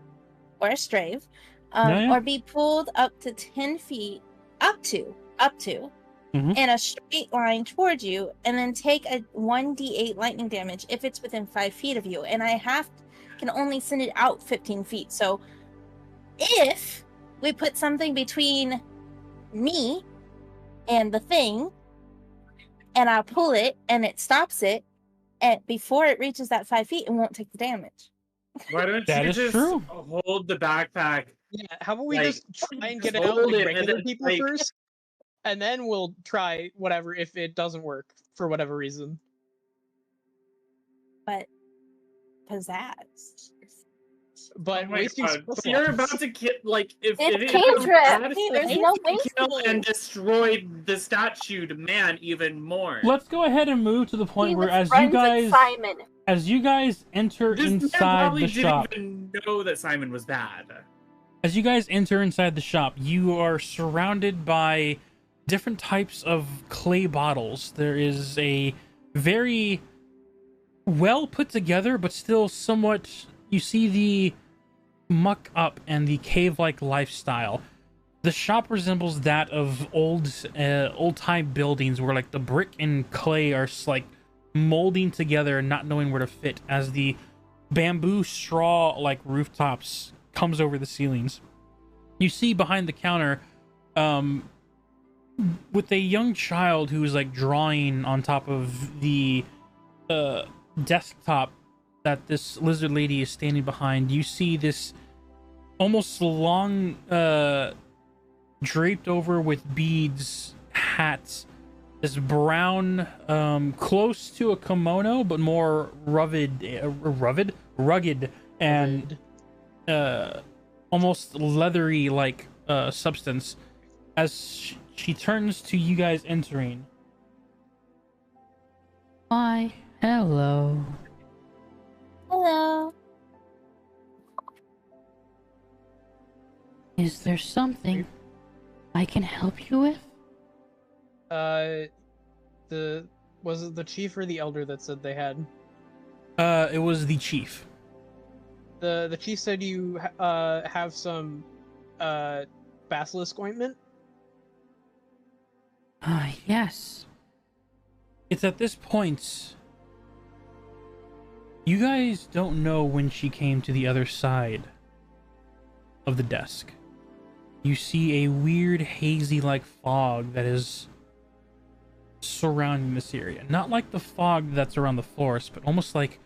or a strave, Yeah. or be pulled up to 10 feet, up to, Mhm. in a straight line towards you, and then take a 1d8 lightning damage if it's within 5 feet of you. And I can only send it out 15 feet. So if we put something between me and the thing, and I pull it and it stops it, and before it reaches that 5 feet, it won't take the damage. Why don't That you is just true. hold the backpack? Yeah, how about we Like, just try and just get it out hold like it and regular then, people like- first, and then we'll try whatever if it doesn't work for whatever reason. But pizzazz. But Oh my wasting God, spell but you're slots. about to kill, like, if It's it was bad, cantrip. Hey, there's you no could kill wasting. and destroyed the statued man even more. Let's go ahead and move to the He point where, was as friends you with guys Simon. enter This man inside probably the shop. didn't even know that Simon was bad. As you guys enter inside the shop, you are surrounded by different types of clay bottles. There is a very well put together, but still somewhat, you see the muck up and the cave-like lifestyle. The shop resembles that of old-time buildings where like the brick and clay are like molding together and not knowing where to fit, as the bamboo straw like rooftops comes over the ceilings. You see behind the counter with a young child who is like drawing on top of the desktop that this lizard lady is standing behind. You see this almost long draped over with beads hat, this brown close to a kimono but more rugged and almost leathery like substance, as she turns to you guys entering. Why, hello. Hello. Is there something I can help you with? Was it the chief or the elder that said they had? It was the chief. The chief said you have some basilisk ointment. Yes. It's at this point you guys don't know when she came to the other side of the desk. You see a weird hazy like fog that is surrounding this area. Not like the fog that's around the forest, but almost like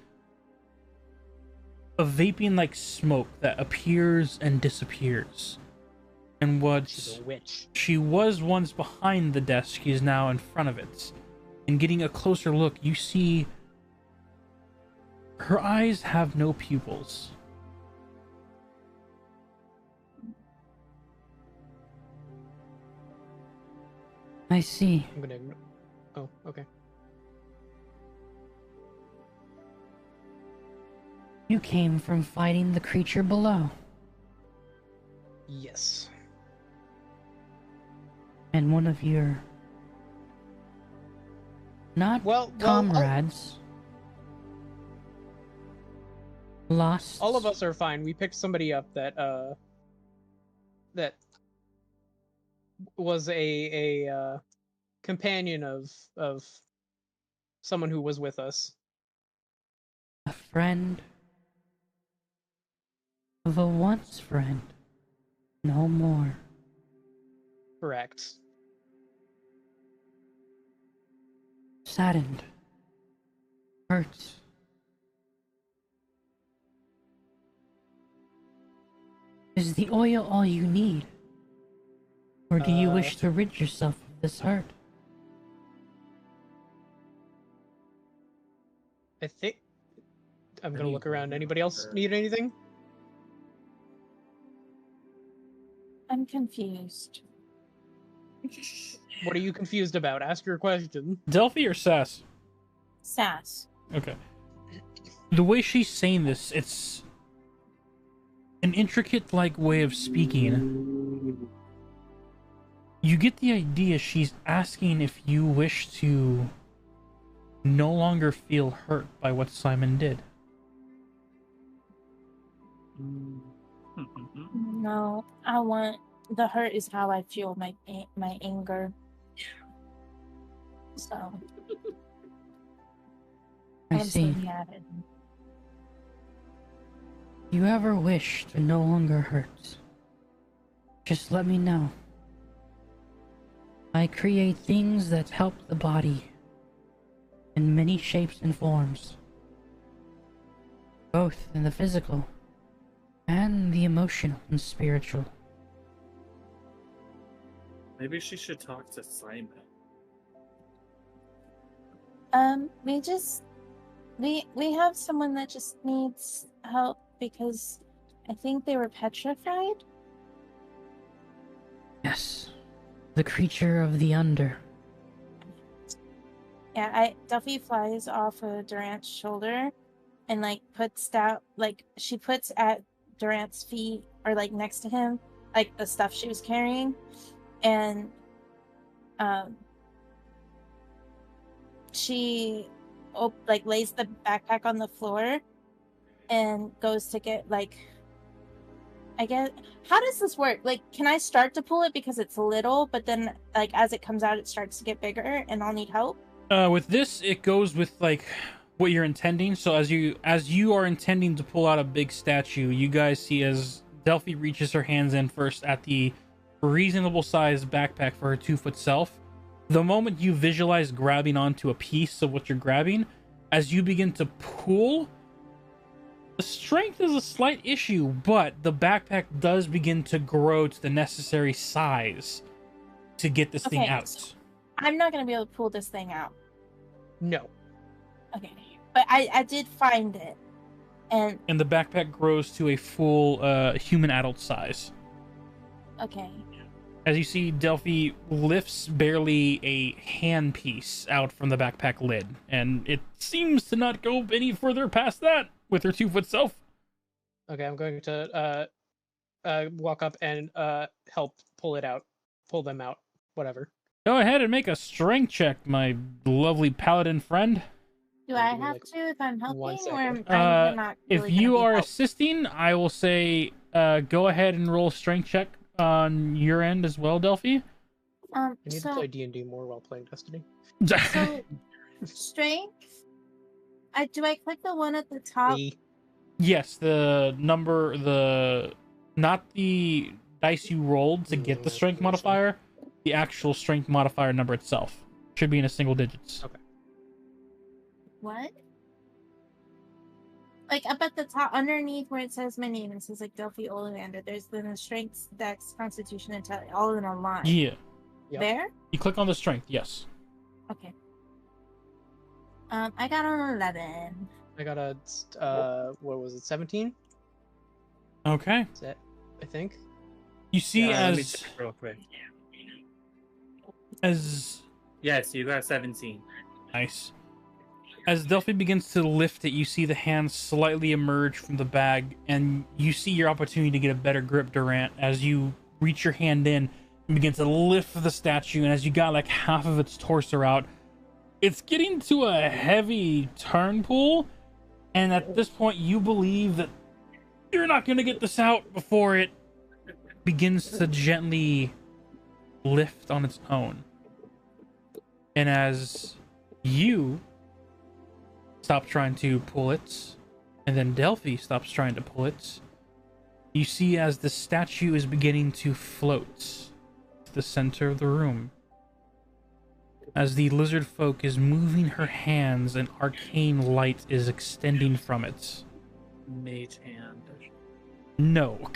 a vaping like smoke that appears and disappears. And what She's a witch. she was once behind the desk is now in front of it. And getting a closer look, you see her eyes have no pupils. I see. I'm gonna. Oh, okay. You came from fighting the creature below. Yes. And one of your... not Well, comrades... lost... all of us are fine. We picked somebody up that that was a companion of someone who was with us. a friend of a once friend. No more. Correct. Saddened. Hurt. Is the oil all you need? Or do you wish to rid yourself of this hurt? I think I'm gonna look around. Anybody else need anything? I'm confused. What are you confused about? Ask your question. Delphi or Sass? Sass. Okay. The way she's saying this, it's an intricate like way of speaking. You get the idea she's asking if you wish to no longer feel hurt by what Simon did. No, I want the hurt is how I feel my anger. So I I'm so see. mad at him. You ever wish to no longer hurt? Just let me know. I create things that help the body in many shapes and forms, both in the physical and the emotional and spiritual. Maybe she should talk to Simon. We have someone that just needs help because I think they were petrified. Yes, the creature of the under. Yeah, Duffy flies off of Durant's shoulder and like puts down she puts at Durant's feet or like next to him, like the stuff she was carrying, and she lays the backpack on the floor and goes to get I guess, how does this work? Like, can I start to pull it because it's little, but then like as it comes out it starts to get bigger and I'll need help? With this, it goes with like what you're intending. So as you are intending to pull out a big statue, you guys see as Delphi reaches her hands in first at the reasonable sized backpack for her 2-foot self. The moment you visualize grabbing onto a piece of what you're grabbing, as you begin to pull, the strength is a slight issue, but the backpack does begin to grow to the necessary size to get this thing out. So I'm not going to be able to pull this thing out. No. Okay. But I did find it. And the backpack grows to a full human adult size. Okay. As you see, Delphi lifts barely a handpiece out from the backpack lid, and it seems to not go any further past that with her 2-foot self. Okay, I'm going to walk up and help pull them out, whatever. Go ahead and make a strength check, my lovely paladin friend. Do I have to if I'm helping, or I'm not if really you are help? assisting, I will say go ahead and roll a strength check on your end as well, Delphi. I need to play D&D more while playing Destiny. So strength. Do I click the one at the top? Yes, the number, not the dice you rolled to get the strength modifier, the actual strength modifier number itself should be in a single digits. Okay. What? Like up at the top, underneath where it says my name, it says like Delphi Ollivander. There's the strength, dex, constitution, and all in a line. Yeah. Yep. There? You click on the strength, yes. Okay. I got an 11. I got a, what was it, 17? Okay. Is that, I think? You see let me check real quick. Yes, you got 17. Nice. As Delphi begins to lift it, you see the hand slightly emerge from the bag, and you see your opportunity to get a better grip, Durant, as you reach your hand in and begin to lift the statue, and as you got like half of its torso out, it's getting to a heavy turn pull, and at this point you believe that you're not going to get this out before it begins to gently lift on its own. And as you stop trying to pull it, and then Delphi stops trying to pull it, you see as the statue is beginning to float to the center of the room. As the lizard folk is moving her hands, an arcane light is extending from it. Mage hand. No.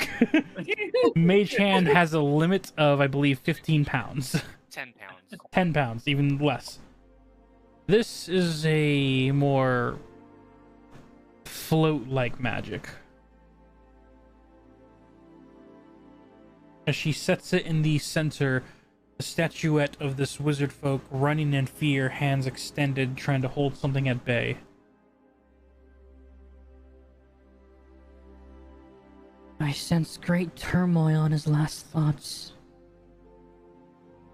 Mage hand has a limit of, I believe, 15 pounds. 10 pounds. 10 pounds, even less. This is a more float-like magic. As she sets it in the center, the statuette of this wizard folk running in fear, hands extended, trying to hold something at bay. I sense great turmoil in his last thoughts.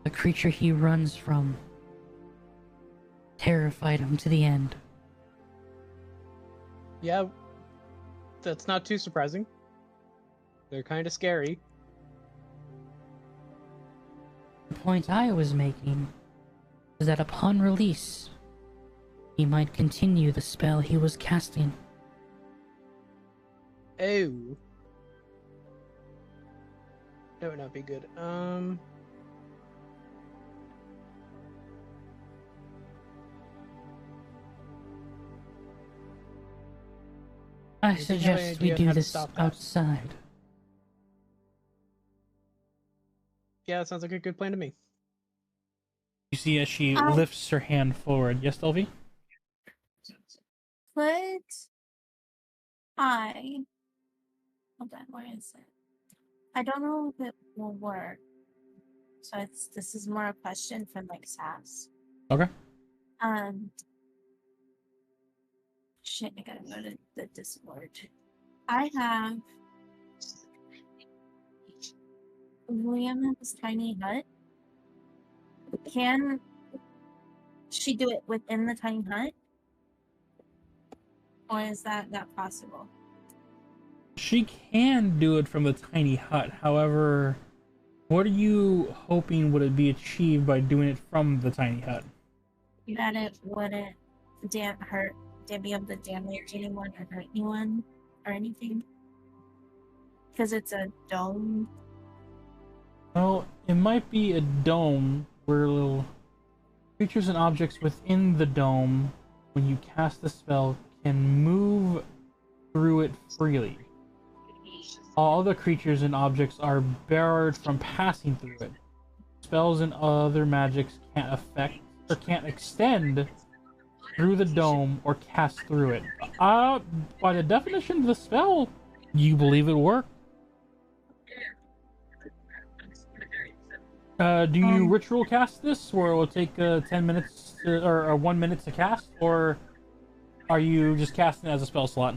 The creature he runs from terrified him to the end. Yeah, that's not too surprising. They're kind of scary. The point I was making is that upon release, he might continue the spell he was casting. Oh. That would not be good. I Do you have any suggest we idea do how to this stop that? outside. Yeah, that sounds like a good plan to me. You see as she lifts her hand forward. Yes, Delvey? Could I? Hold on, where is it? I don't know if it will work. So this is more a question from like SAS. Okay. Shit, I gotta go to the Discord. I have William has this tiny hut. Can she do it within the tiny hut? Or is that not possible? She can do it from the tiny hut. However, what are you hoping would it be achieved by doing it from the tiny hut? That it wouldn't be able to damage anyone or hurt anyone or anything. Because it's a dome. Well, it might be a dome where little creatures and objects within the dome, when you cast the spell, can move through it freely. All other creatures and objects are barred from passing through it. Spells and other magics can't affect or can't extend through the dome or cast through it. By the definition of the spell, you believe it worked. Do you ritual cast this, where it will take 10 minutes or 1 minute to cast, or are you just casting it as a spell slot?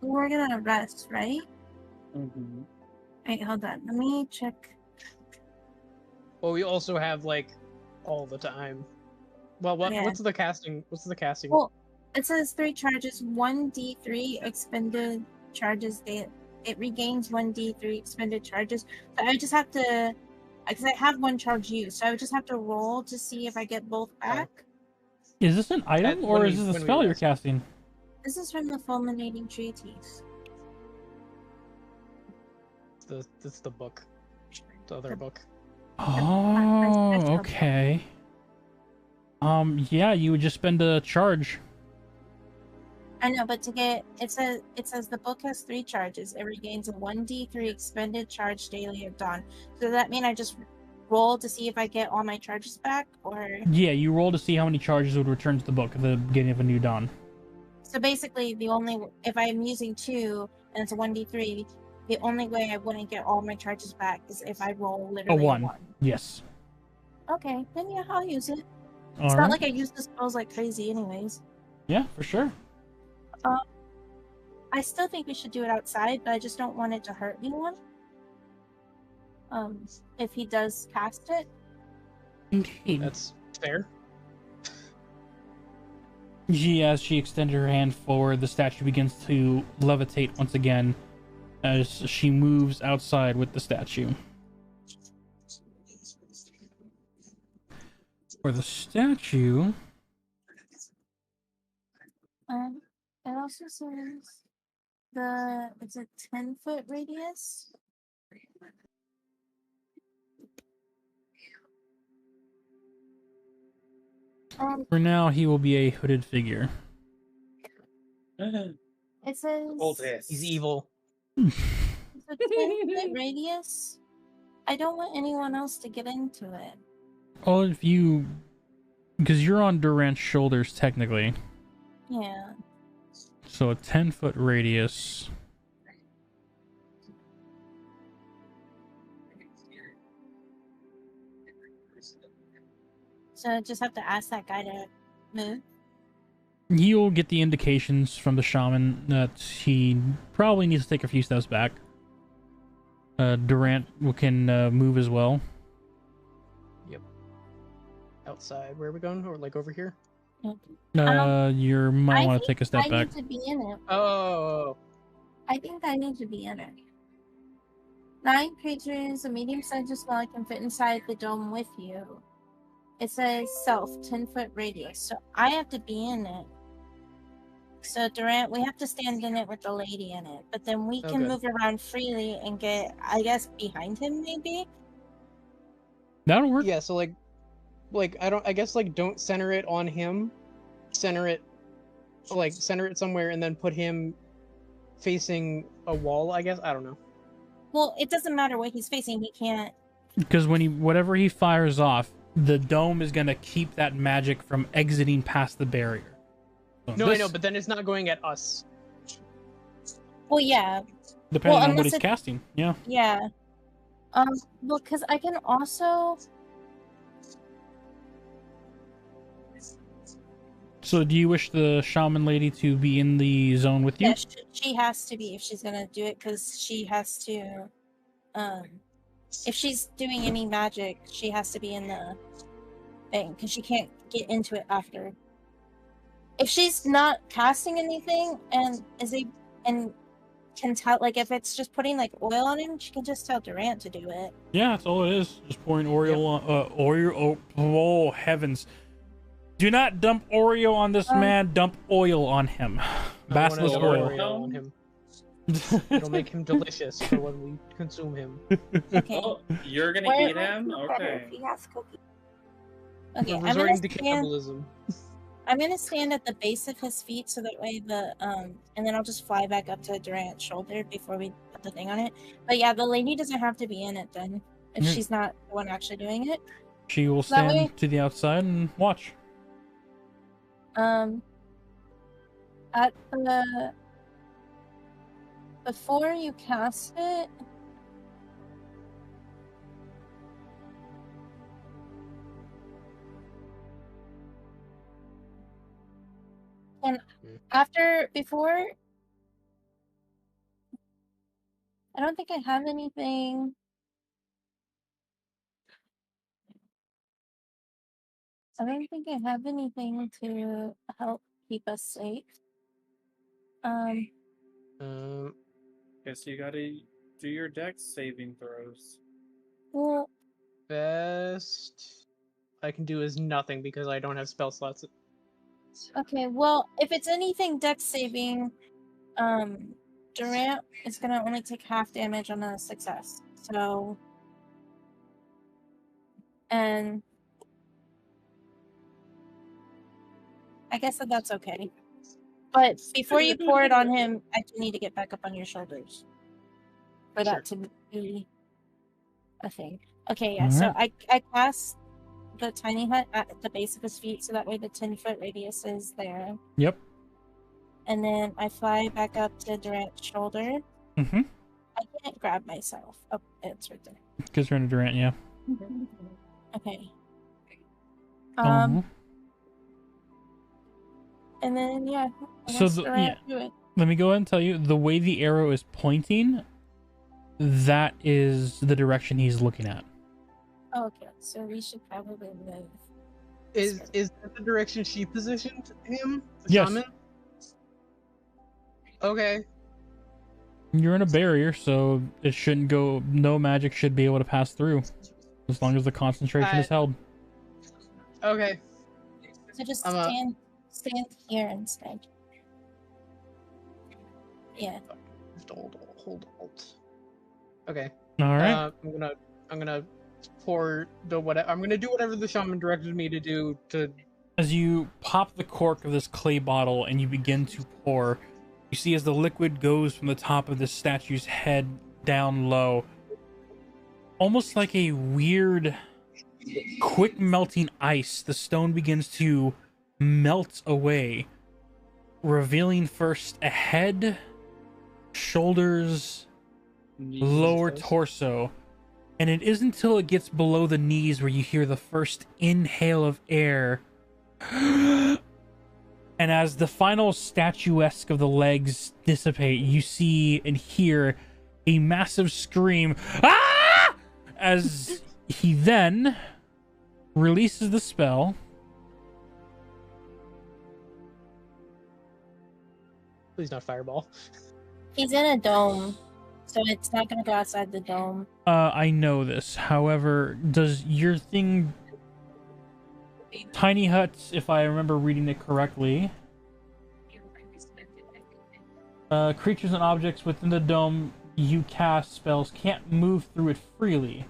We're gonna rest, right? Mm-hmm. Wait, hold on. Let me check. Well, we also have like all the time. Well, Yeah. what's the casting? What's the casting? Well, it says 3 charges, 1d3 expended charges. It regains 1d3 expended charges. So I just have to, because I have 1 charge used, so I would just have to roll to see if I get both back. Is this an item, or is this a spell you're casting? This is from the Fulminating Treatise. It's the book. The other book. Oh, okay. Yeah, you would just spend a charge. I know, but to get it says the book has 3 charges. It regains a 1d3 expended charge daily at dawn. So does that mean I just roll to see if I get all my charges back, or? Yeah, you roll to see how many charges would return to the book at the beginning of a new dawn. So basically, if I'm using 2 and it's a 1d3, the only way I wouldn't get all my charges back is if I roll literally A a 1. 1. Yes. Okay, then yeah, I'll use it. It's All not right. like I use the spells like crazy, anyways. Yeah, for sure. I still think we should do it outside, but I just don't want it to hurt anyone. If he does cast it. Indeed. That's fair. As she extended her hand forward, the statue begins to levitate once again as she moves outside with the statue. For the statue, It also says it's a 10-foot radius. for now, he will be a hooded figure. It says He's evil. it's a 10-foot radius. I don't want anyone else to get into it. Oh, because you're on Durant's shoulders technically, Yeah. so a 10-foot radius. So I just have to ask that guy to move. You'll get the indications from the shaman that he probably needs to take a few steps back. Durant can move as well. outside. Where are we going? Or like over here? You might I want to think take a step I back. need to be in it. Oh. I think I need to be in it. 9 creatures, a medium-sized or small, can fit inside the dome with you. It says self, 10-foot radius. So I have to be in it. So Durant, we have to stand in it with the lady in it. But then we can Okay. move around freely and get, I guess, behind him maybe? That'll work. Yeah, so like I guess like don't center it on him. Center it somewhere and then put him facing a wall, I guess. I don't know. Well, it doesn't matter what he's facing. He can't. Because whatever he fires off, the dome is gonna keep that magic from exiting past the barrier. So No, I know, but then it's not going at us. Well, yeah. depending on what unless he's it- casting, yeah. Yeah. Well, because I can also. So do you wish the shaman lady to be in the zone with you? Yeah, she has to be if she's gonna do it, because she has to. If she's doing any magic, she has to be in the thing, because she can't get into it after. If she's not casting anything and can tell, like if it's just putting like oil on him, she can just tell Durant to do it. Yeah, that's all it is. Just pouring Oreo on Oreo. Oh heavens! Do not dump Oreo on this man. Dump oil on him. Basilisk I wanna oil. Oreo on him. It'll make him delicious for when we consume him. Okay. Oh, you're gonna Where- eat him? Feel better Okay. if he has cookies. Okay, We're I'm gonna resorting to stand. cannibalism. I'm gonna stand at the base of his feet so that way and then I'll just fly back up to Durant's shoulder before we put the thing on it. But yeah, the lady doesn't have to be in it then if Yeah. she's not the one actually doing it. She will That way- stand to the outside and watch. At the before you cast it. And before, I don't think I have anything. I don't think I have anything to help keep us safe. Guess you gotta do your dex saving throws. Well, Best I can do is nothing because I don't have spell slots. okay, well, if it's anything dex saving, Durant is gonna only take half damage on a success. So, and I guess that's okay. But before you pour it on him, I do need to get back up on your shoulders for that to be a thing. Okay, yeah. So I cast the tiny hut at the base of his feet, so that way the 10-foot radius is there. Yep. And then I fly back up to Durant's shoulder. Mm-hmm. I can't grab myself. Oh, it's right there. Because you're in a Durant, yeah. Okay. Oh. And then yeah. I So guess the- Durant do it. Let me go ahead and tell you, the way the arrow is pointing, that is the direction he's looking at. Oh, okay, so we should probably move. Is that the direction she positioned him? The Yes. shaman? Okay. You're in a barrier, so it shouldn't go. No magic should be able to pass through, as long as the concentration is held. Okay. So just I'm stand here instead. Yeah. Hold alt. Okay. All right. I'm gonna pour the whatever. I'm gonna do whatever the shaman directed me to do to. As you pop the cork of this clay bottle and you begin to pour, you see as the liquid goes from the top of this statue's head down low, almost like a weird, quick melting ice, the stone begins to melt away, revealing first a head, shoulders, lower torso. And it isn't until it gets below the knees where you hear the first inhale of air. And as the final statuesque of the legs dissipate, you see and hear a massive scream. Ah! As he then releases the spell. Please not fireball. He's in a dome, so it's not gonna go outside the dome. I know this. However, does your thing... Tiny huts, if I remember reading it correctly... creatures and objects within the dome you cast spells can't move through it freely.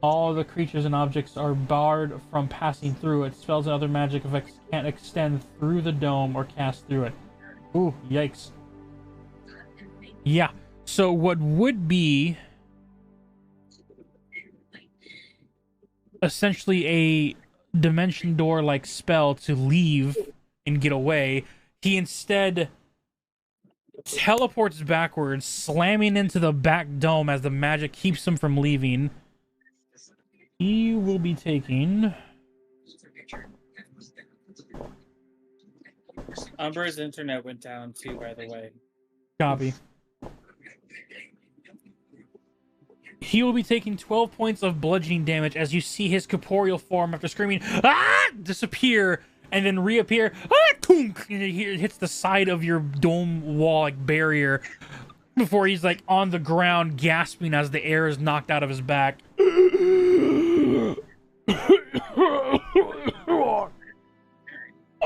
All the creatures and objects are barred from passing through it. Spells and other magic effects can't extend through the dome or cast through it. Ooh, yikes. Yeah, so what would be essentially a dimension door like spell to leave and get away, he instead teleports backwards, slamming into the back dome as the magic keeps him from leaving. He will be taking... Umber's internet went down too, by the way. Copy. He will be taking 12 points of bludgeoning damage as you see his corporeal form, after screaming, "Ah!" disappear and then reappear. "Ah!" Tunk! And it hits the side of your dome wall like barrier before he's like on the ground gasping as the air is knocked out of his back.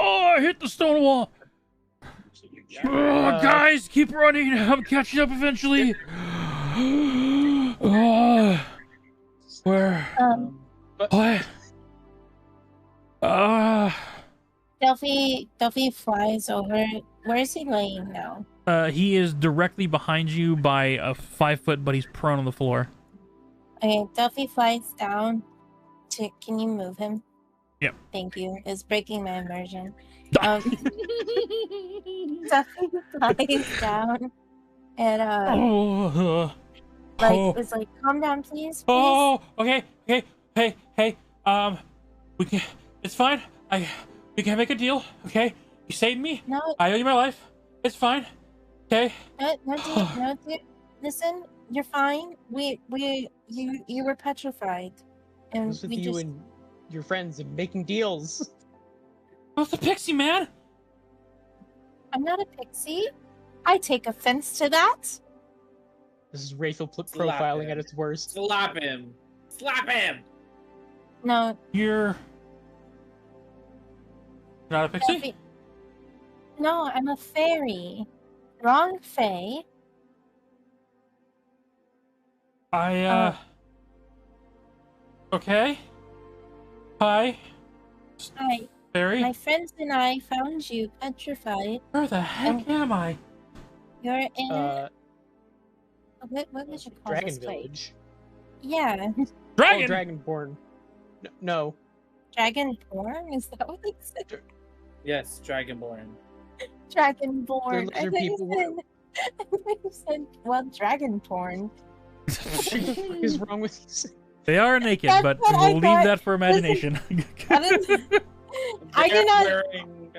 Oh, I hit the stone wall. Oh, guys, keep running. I'm catching up eventually. Oh, where? What? Delphi flies over. Where is he laying now? He is directly behind you by a 5 foot, but he's prone on the floor. Okay, Delphi flies down to. Can you move him? Yep. Thank you. It's breaking my immersion. Delphi flies down and was like, calm down, please. Oh, okay. Hey, we can. It's fine. We can make a deal. Okay, you saved me. No, I owe you my life. It's fine. Okay. No, dude. Listen, you're fine. You were petrified, and What's with we you just. and your friends and making deals? What's the pixie, man? I'm not a pixie. I take offense to that. This is racial profiling him. at its worst. Slap him! Slap him! No. You're not a pixie? Delphi. No, I'm a fairy. Wrong fae. Okay. Hi. Hi. Barry? My friends and I found you petrified. Where the heck am I? You're in. What would you call Dragon this place? Village. Yeah. Dragon! Oh, Dragonborn. No. Dragonborn? Is that what they said? Yes, Dragonborn. Dragonborn. They're lizard people. I thought you said, well, dragon porn. What the fuck is wrong with you? They are naked, That's but what I we'll leave thought. that for imagination. I did not. Wearing...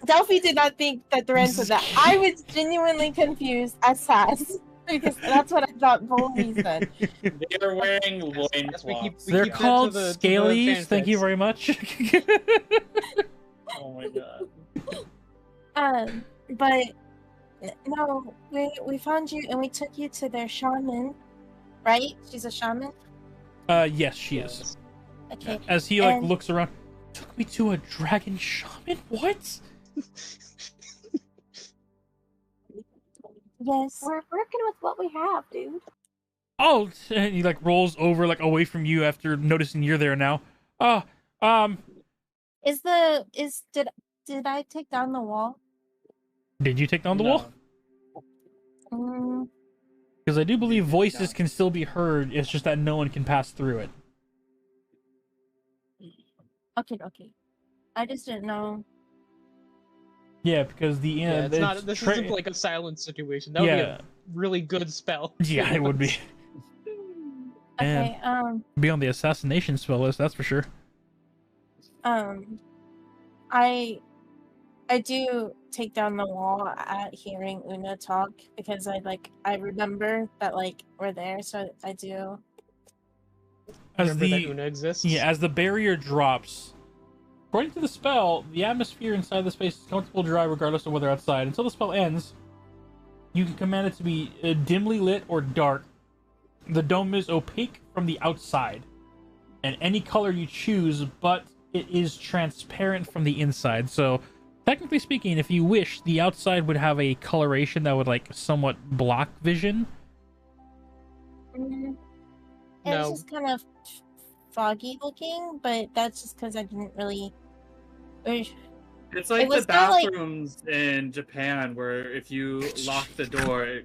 Delphi did not think that the rest of that. I was genuinely confused as sass because that's what I thought Boldy said. They are wearing loincloths. They're keep that called to the scalies. fan Thank you fest. very much. Oh my god. But no, we found you and we took you to their shaman, right? She's a shaman. Yes, she is. Okay. As he like looks around, took me to a dragon shaman. What? Yes. We're working with what we have, dude. Oh, and he like rolls over like away from you after noticing you're there now. Did I take down the wall? Did you take down the wall? Because I do believe voices can still be heard. It's just that no one can pass through it. Okay. I just didn't know. Yeah, because the it's not. This isn't like a silent situation. That would be a really good spell. Yeah, it would be. Okay. Be on the assassination spell list, that's for sure. I do take down the wall at hearing Una talk because I remember that like we're there, so I do. Remember that Una exists? as the barrier drops, according to the spell, the atmosphere inside the space is comfortable dry regardless of whether outside. Until the spell ends, you can command it to be dimly lit or dark. The dome is opaque from the outside, and any color you choose, but it is transparent from the inside. So, technically speaking, if you wish, the outside would have a coloration that would like somewhat block vision. It No. was just kind of foggy looking, but that's just because I didn't really. It's like It was the kinda like- bathrooms in Japan where if you lock the door,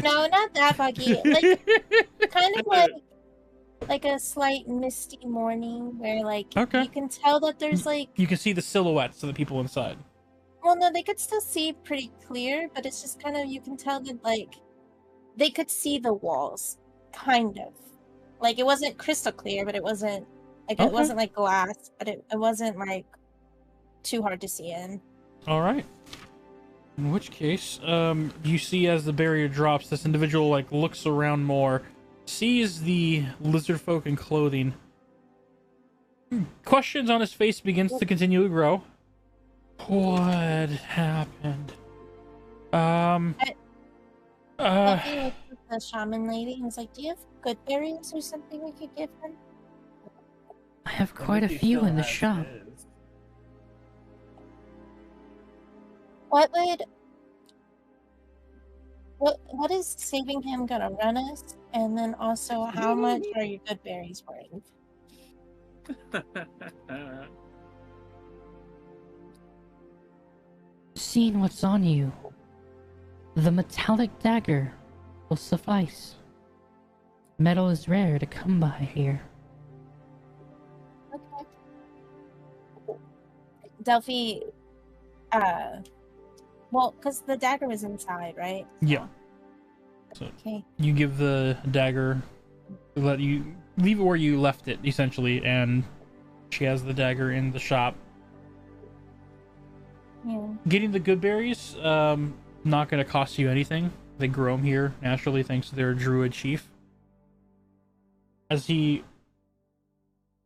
No, not that foggy. Like kind of like a slight misty morning where like Okay. you can tell that there's like You can see the silhouettes of the people inside. well no they could still see pretty clear, but it's just kind of you can tell that like they could see the walls kind of like it wasn't crystal clear, but it wasn't like Okay. it wasn't like glass, but it wasn't like too hard to see in. All right. In which case, you see as the barrier drops, this individual like looks around more, sees the lizard folk in clothing. Questions on his face begins to continue to grow. What happened? Buffy looked at the shaman lady and was like, "Do you have good berries or something we could give him?" I have quite a few in the shop. What is saving him gonna run us? And then also, how much are your good berries worth? Seeing what's on you, the metallic dagger will suffice. Metal is rare to come by here. Okay. Delphi, well, because the dagger was inside, right? Yeah. So Okay. you give the dagger, let you leave it where you left it, essentially, and she has the dagger in the shop. Yeah. Getting the good berries, not going to cost you anything. They grow them here naturally thanks to their druid chief. As he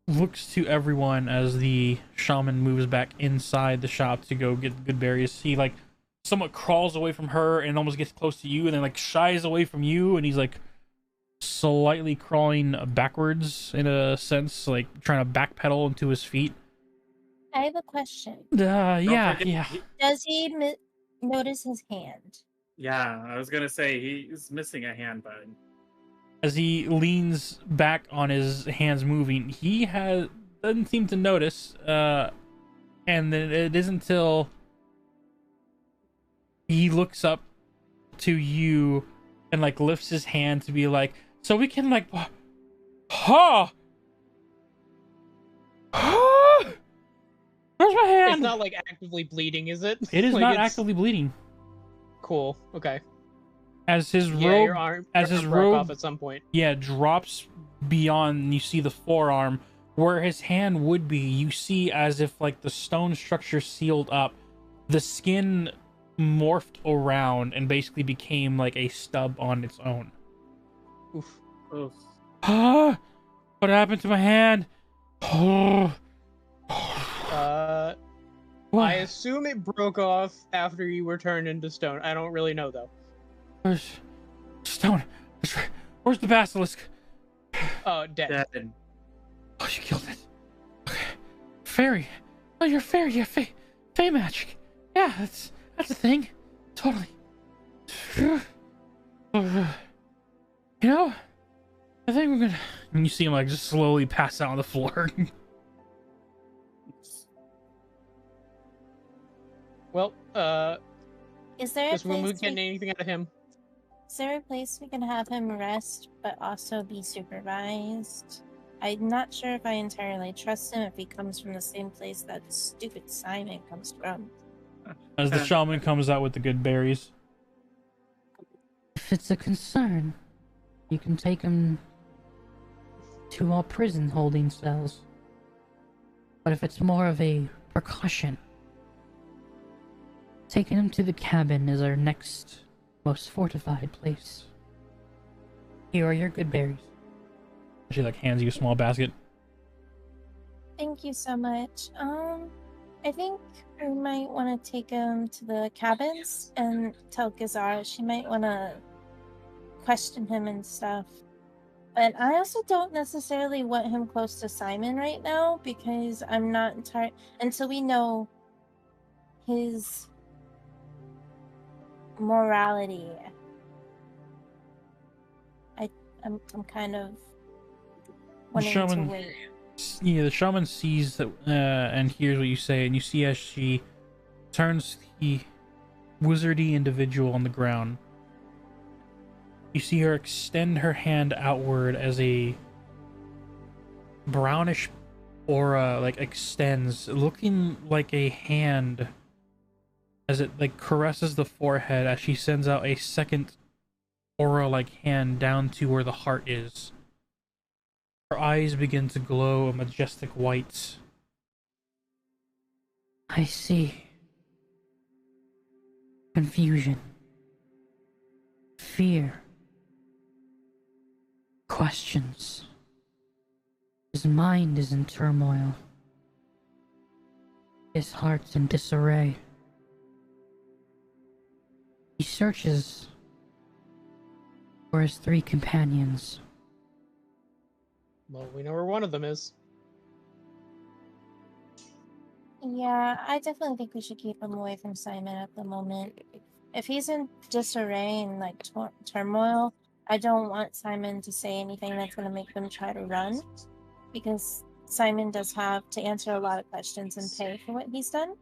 looks to everyone as the shaman moves back inside the shop to go get good berries, he like somewhat crawls away from her and almost gets close to you and then like shies away from you, and he's like slightly crawling backwards in a sense, like trying to backpedal into his feet. I have a question. Yeah. Does he notice his hand? Yeah, I was gonna say he's missing a hand button. As he leans back on his hands moving, he doesn't seem to notice, and then it isn't until he looks up to you and like lifts his hand to be like, so we can like, ha, where's my hand? It's not like actively bleeding, is it? It is Like, not it's- actively bleeding. Cool. Okay. As his Yeah, robe, your arm broke broke off at some point. yeah, drops beyond, and you see the forearm where his hand would be. You see as if like the stone structure sealed up, the skin morphed around and basically became like a stub on its own. Oof. Oof. What happened to my hand? What? I assume it broke off after you were turned into stone. I don't really know though. Where's stone? Where's the basilisk? Oh, dead. Dead. Oh, you killed it. Okay. Fairy. Oh, you're a fairy. You're fey magic. Yeah, that's a thing. Totally. You know, I think we're gonna. And you see him like just slowly pass out on the floor. Well, Is there a guess when we place get anything out of him. is there a place we can have him rest, but also be supervised? I'm not sure if I entirely trust him if he comes from the same place that stupid Simon comes from. As the shaman comes out with the good berries. If it's a concern, you can take him to our prison holding cells. But if it's more of a precaution, taking him to the cabin is our next most fortified place. Here are your good berries. She like hands you a small basket. Thank you so much. I think we might want to take him to the cabins and tell Gazara. She might want to question him and stuff. But I also don't necessarily want him close to Simon right now because I'm not entirely until we know his morality. I'm kind of wanting to wait. Yeah, the shaman sees that and hears what you say, and you see as she turns the wizardy individual on the ground. You see her extend her hand outward as a brownish aura like extends, looking like a hand as it like caresses the forehead as she sends out a second aura like hand down to where the heart is. Her eyes begin to glow a majestic white. I see. Confusion. Fear. Questions. His mind is in turmoil. His heart's in disarray. He searches for his 3 companions. Well, we know where one of them is. Yeah, I definitely think we should keep him away from Simon at the moment. If he's in disarray and like turmoil, I don't want Simon to say anything that's going to make them try to run, because Simon does have to answer a lot of questions and pay for what he's done.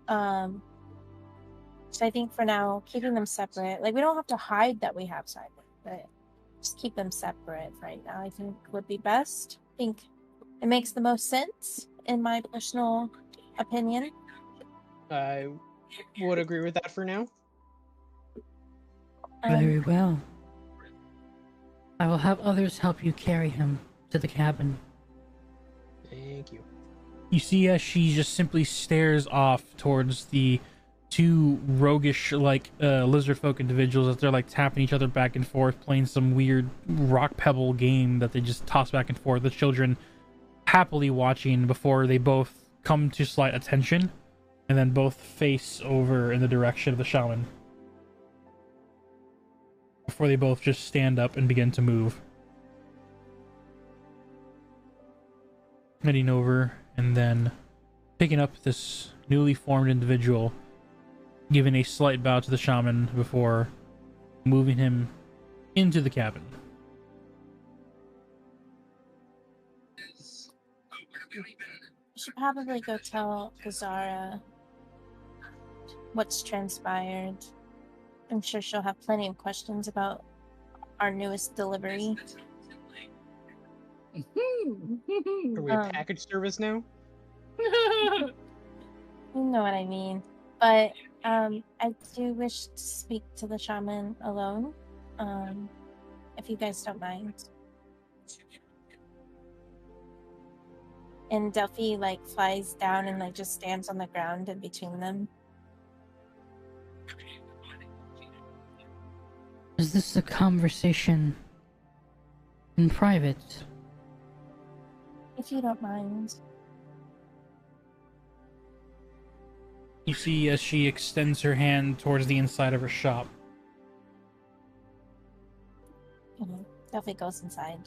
So I think for now, keeping them separate, like we don't have to hide that we have Simon, but just keep them separate right now, I think would be best. I think it makes the most sense in my personal opinion. I would agree with that for now. Very well. I will have others help you carry him to the cabin. Thank you. You see as she just simply stares off towards the 2 roguish like lizard folk individuals as they're like tapping each other back and forth, playing some weird rock pebble game that they just toss back and forth, the children happily watching before they both come to slight attention and then both face over in the direction of the shaman before they both just stand up and begin to move, heading over and then picking up this newly formed individual, giving a slight bow to the shaman before moving him into the cabin. We should probably go tell Gazara what's transpired. I'm sure she'll have plenty of questions about our newest delivery. Are we a package service now? You know what I mean. But I do wish to speak to the shaman alone, if you guys don't mind. And Delphi like flies down and like just stands on the ground in between them. Is this a conversation in private? If you don't mind. You see as she extends her hand towards the inside of her shop. Delphi goes inside.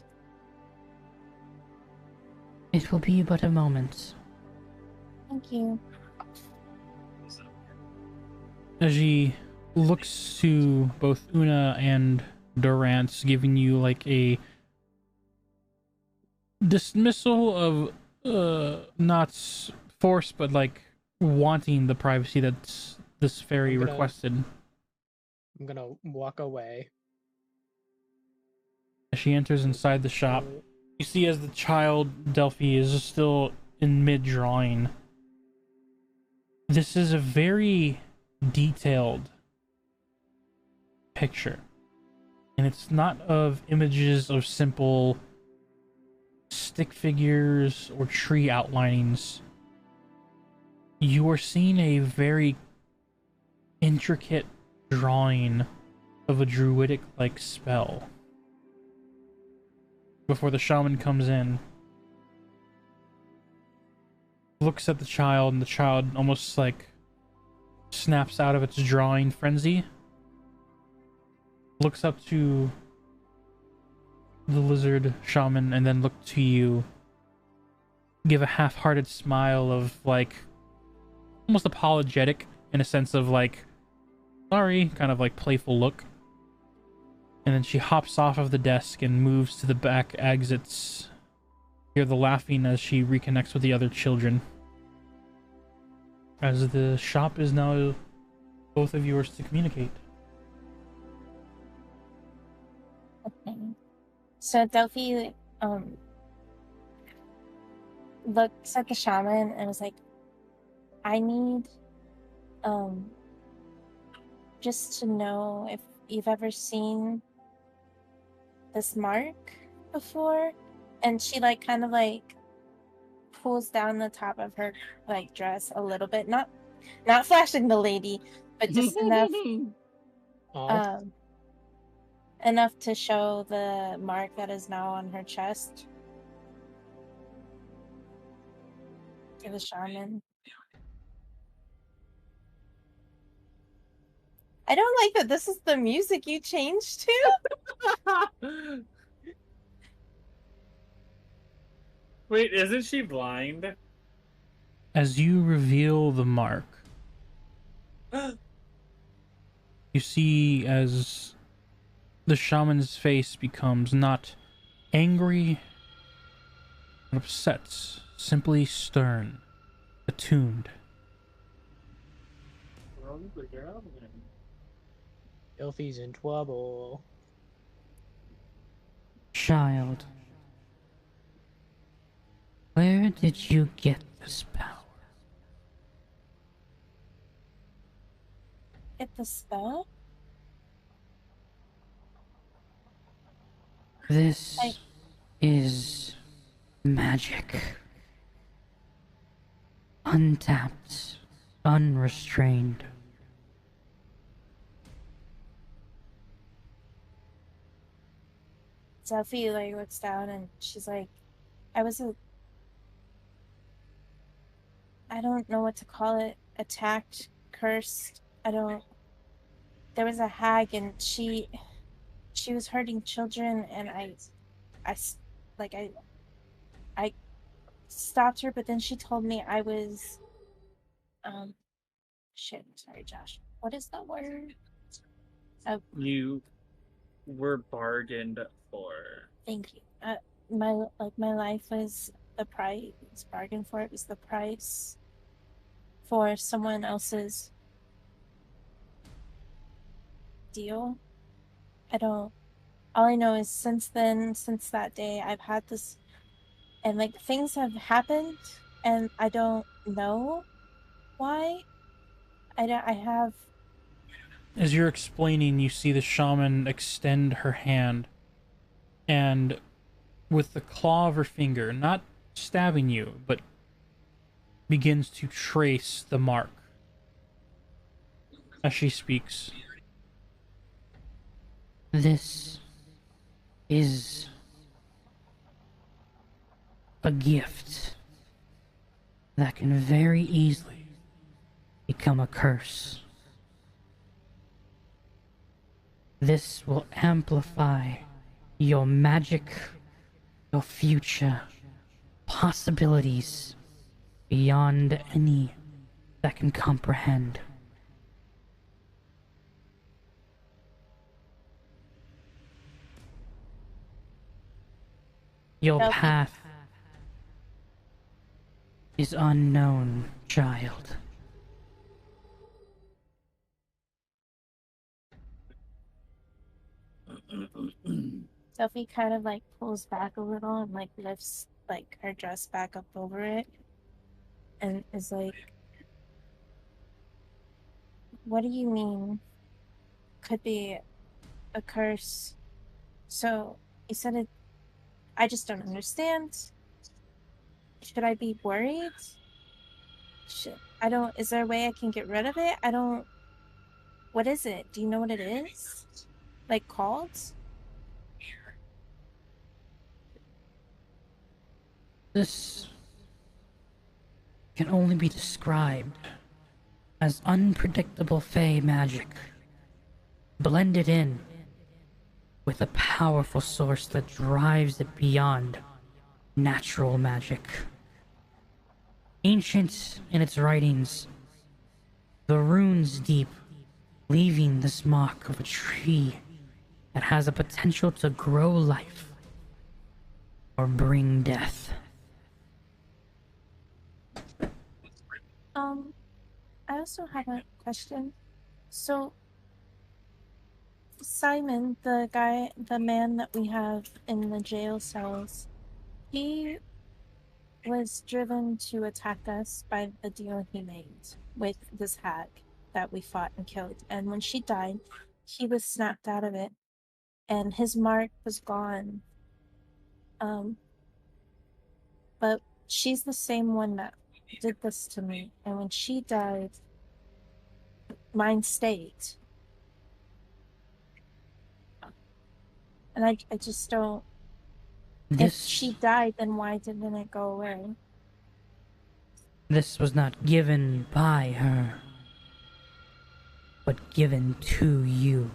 It will be but a moment. Thank you. As she looks to both Una and Durant, giving you like a dismissal of not force but like wanting the privacy that this fairy requested. I'm gonna walk away. As she enters inside the shop, you see as the child Delphi is still in mid-drawing. This is a very detailed picture. And it's not of images of simple stick figures or tree outlinings. You are seeing a very intricate drawing of a druidic-like spell. before the shaman comes in, looks at the child, and the child almost like snaps out of its drawing frenzy, looks up to the lizard shaman, and then look to you, give a half-hearted smile of like almost apologetic in a sense of like sorry, kind of like playful look. And then she hops off of the desk and moves to the back exits. Hear the laughing as she reconnects with the other children. As the shop is now both of yours to communicate. Okay. So Delphi looks at the shaman and was like, I need just to know if you've ever seen this mark before. And she like kind of like pulls down the top of her like dress a little bit, not flashing the lady, but just enough enough to show the mark that is now on her chest to the shaman. I don't like that this is the music you changed to. Wait, isn't she blind? As you reveal the mark, you see as the shaman's face becomes not angry, not upset, simply stern, attuned. Delphi's in trouble. Child, where did you get this power? Get the spell? This is magic. Untapped, unrestrained. Delphi like looks down and she's like, I don't know what to call it. Attacked, cursed. There was a hag and she was hurting children and I stopped her, but then she told me I was, sorry, Josh. What is that word? You were bargained for. Thank you. My life was the price bargained for. It was the price for someone else's deal. All I know is since that day, I've had this, and like things have happened, and I don't know why. I have. As you're explaining, you see the shaman extend her hand, and with the claw of her finger, not stabbing you, but begins to trace the mark as she speaks. This is a gift that can very easily become a curse. This will amplify your magic, your future possibilities beyond any that can comprehend. Your path is unknown, child. Sophie kind of like pulls back a little and like lifts like her dress back up over it and is like, what do you mean could be a curse? So you said it, I just don't understand. Should I be worried? Is there a way I can get rid of it? What is it? Do you know what it is? Like called? This can only be described as unpredictable fey magic, blended in with a powerful source that drives it beyond natural magic. Ancient in its writings, the runes deep, leaving this mark of a tree that has a potential to grow life or bring death. I also have a question. So, Simon, the man that we have in the jail cells, he was driven to attack us by the deal he made with this hag that we fought and killed. And when she died, he was snapped out of it, and his mark was gone. But she's the same one that did this to me, and when she died, mine stayed. And I just don't. If she died, then why didn't it go away? This was not given by her, but given to you.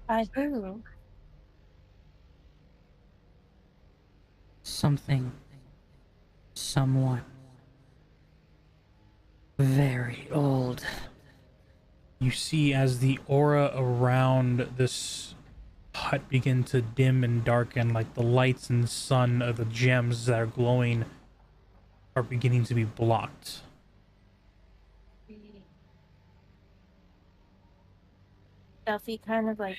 By who? Something, someone, very old. You see as the aura around this hut begin to dim and darken, like the lights and sun of the gems that are glowing are beginning to be blocked. Duffy kind of like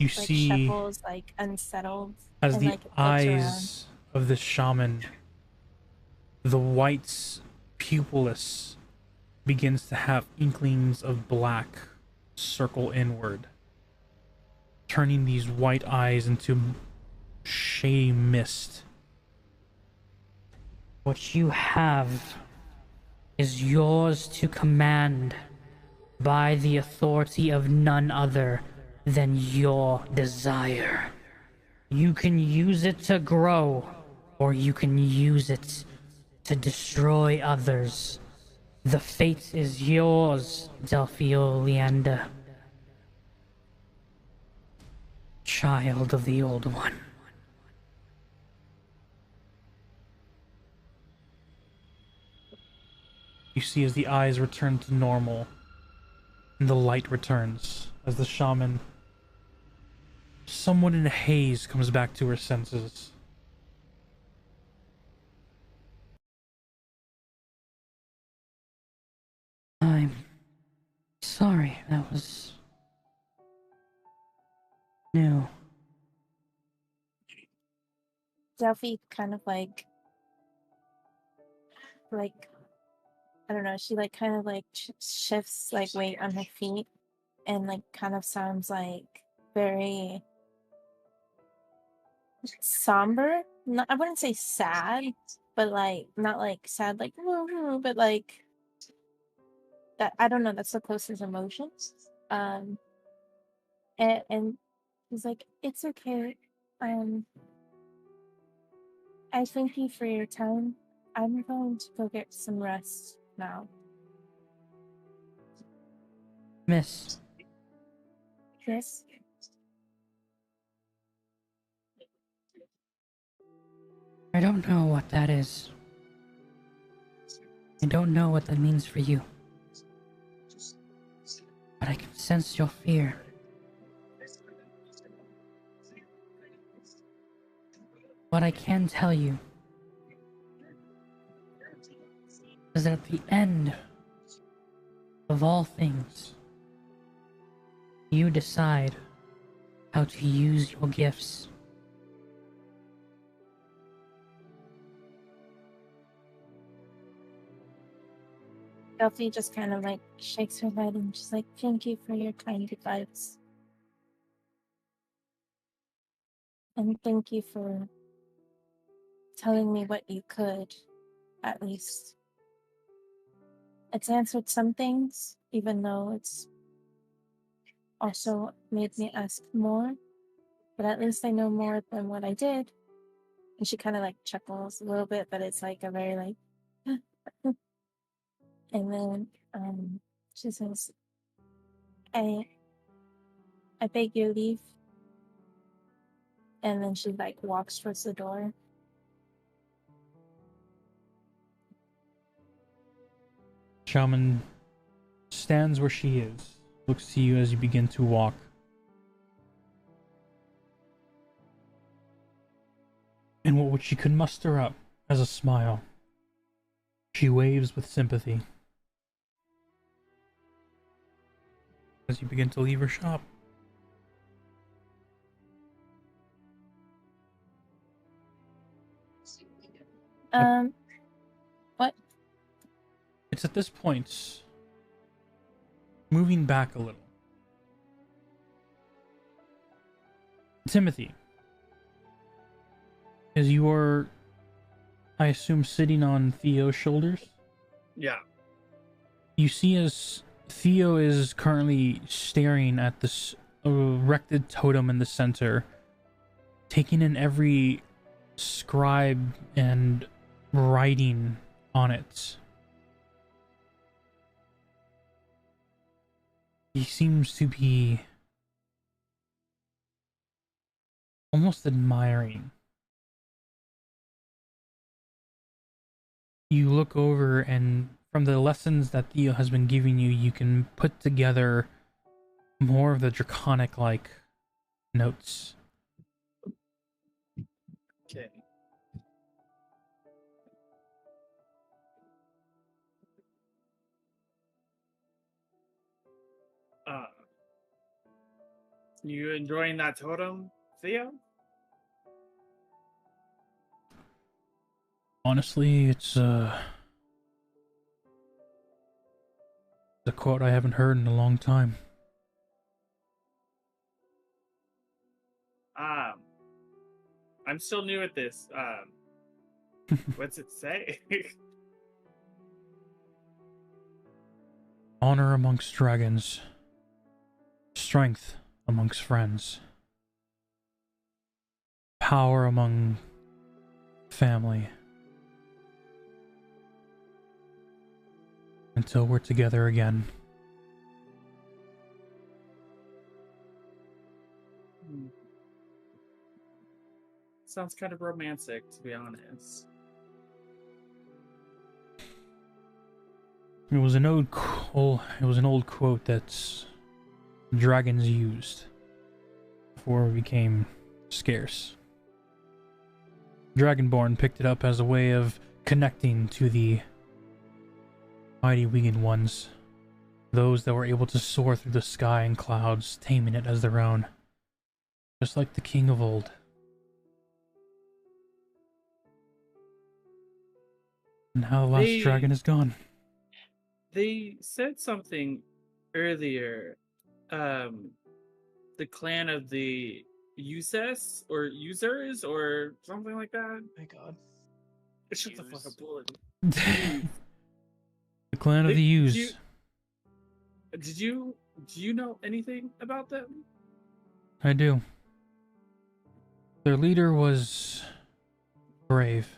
See shuffles, like unsettled, as and the like looks eyes around. of the shaman, the white's pupilless begins to have inklings of black circle inward, turning these white eyes into shady mist. What you have is yours to command by the authority of none other than your desire. You can use it to grow, or you can use it to destroy others. The fate is yours, Delphio Leander, child of the Old One. You see as the eyes return to normal, and the light returns as the shaman, someone in a haze, comes back to her senses. I'm sorry, that was new. Delphi kind of like I don't know, she like kind of like shifts like weight on her feet, and like kind of sounds like very somber. Not, I wouldn't say sad, but like not like sad like woo-hoo, but like that. I don't know, that's the closest emotions. And he's like, it's okay. I thank you for your time. I'm going to go get some rest now. Miss, Yes? I don't know what that is. I don't know what that means for you. But I can sense your fear. What I can tell you is that at the end of all things, you decide how to use your gifts. Delphi just kind of like shakes her head and she's like, thank you for your kind advice. And thank you for telling me what you could, at least. It's answered some things, even though it's also made me ask more. but at least I know more than what I did. And she kind of like chuckles a little bit, but it's like a very like, and then she says, I beg your leave. And then she like walks towards the door. Shaman stands where she is, looks to you as you begin to walk. And what she could muster up as a smile, she waves with sympathy as you begin to leave her shop. What? It's at this point, moving back a little. Timothy, as you are, I assume, sitting on Theo's shoulders, Yeah. you see as Theo is currently staring at this erected totem in the center, taking in every scribe and writing on it. He seems to be almost admiring. You look over, and from the lessons that Theo has been giving you, you can put together more of the draconic-like notes. Okay. You enjoying that totem, Theo? Honestly, it's a quote I haven't heard in a long time. I'm still new at this. What's it say? Honor amongst dragons. Strength amongst friends. Power among family. Until we're together again. Sounds kind of romantic, to be honest. It was an old quote that dragons used before it became scarce. Dragonborn picked it up as a way of connecting to the mighty winged ones, those that were able to soar through the sky and clouds, taming it as their own, just like the king of old. And how the last dragon is gone. They said something earlier. The clan of the Uses or users or something like that. My God. Shut the fuck up, bullet. The clan of the Use. Do you know anything about them? I do. Their leader was brave.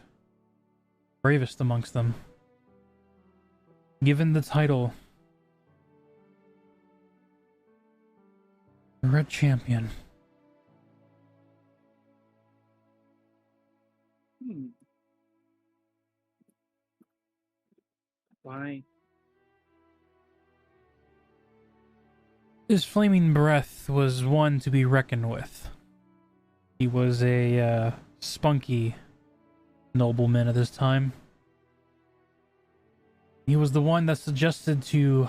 Bravest amongst them. Given the title Red Champion. Why? His flaming breath was one to be reckoned with. He was a spunky nobleman at this time. He was the one that suggested to...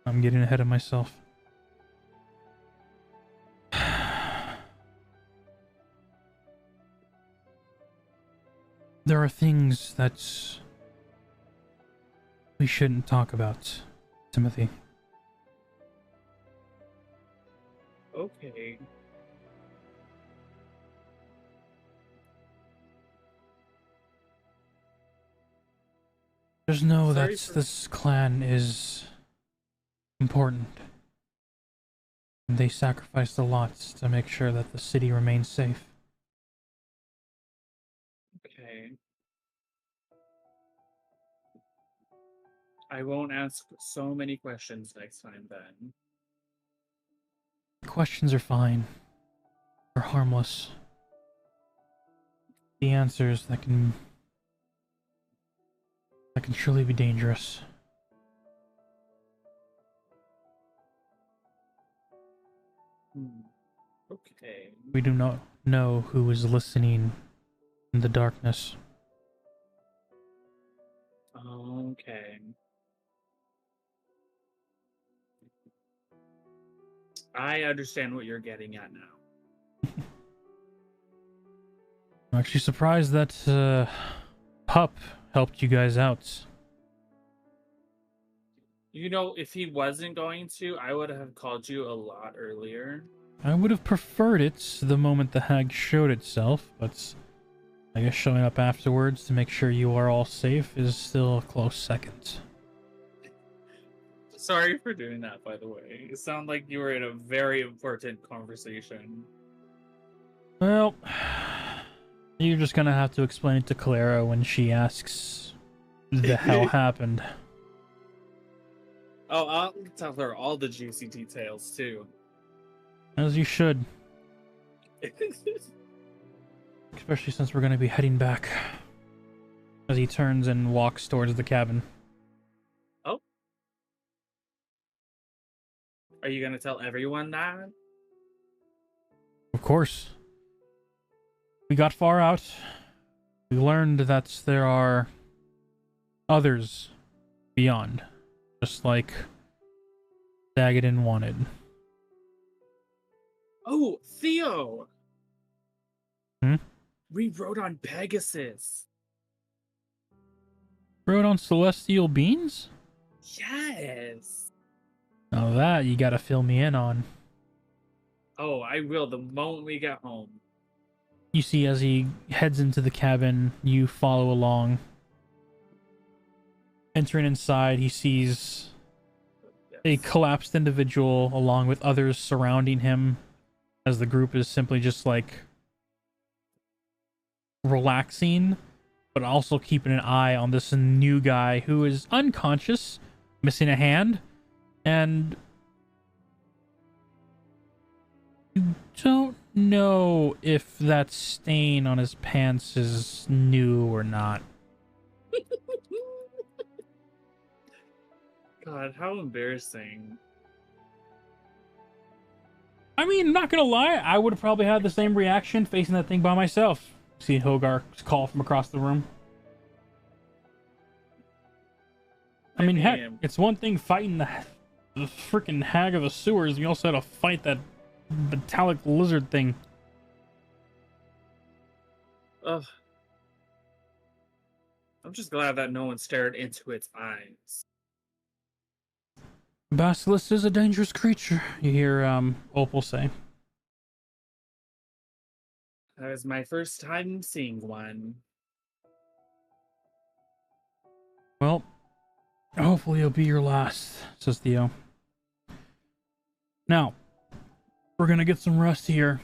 I'm getting ahead of myself. There are things that we shouldn't talk about, Timothy. Okay. Just know that this clan is important. They sacrificed a lot to make sure that the city remains safe. Okay. I won't ask so many questions next time then. Questions are fine. They're harmless. The answers that can truly be dangerous. Okay. We do not know who is listening in the darkness. Okay. I understand what you're getting at now. I'm actually surprised that Pup helped you guys out. You know, if he wasn't going to, I would have called you a lot earlier. I would have preferred it the moment the hag showed itself, but I guess showing up afterwards to make sure you are all safe is still a close second. Sorry for doing that, by the way. It sounded like you were in a very important conversation. Well, you're just gonna have to explain it to Clara when she asks the hell happened. Oh, I'll tell her all the juicy details, too. As you should. Especially since we're gonna be heading back. As he turns and walks towards the cabin. Oh? Are you gonna tell everyone that? Of course. We got far out. We learned that there are others beyond. Just like Dagadin wanted. Oh, Theo! Hmm? We rode on Pegasus. Rode on celestial beings? Yes! Now that you gotta fill me in on. Oh, I will the moment we get home. You see, as he heads into the cabin, you follow along. Entering inside, he sees a collapsed individual along with others surrounding him, as the group is simply just like relaxing, but also keeping an eye on this new guy who is unconscious, missing a hand, and you don't know if that stain on his pants is new or not. God, how embarrassing. I mean, not gonna lie, I would have probably had the same reaction facing that thing by myself. Seeing Hogarth's call from across the room. I mean, heck, it's one thing fighting the freaking hag of the sewers. You also had to fight that metallic lizard thing. Ugh. I'm just glad that no one stared into its eyes. Basilisk is a dangerous creature, you hear Opal say. That was my first time seeing one. Well, hopefully it'll be your last, says Theo. Now, we're gonna get some rest here.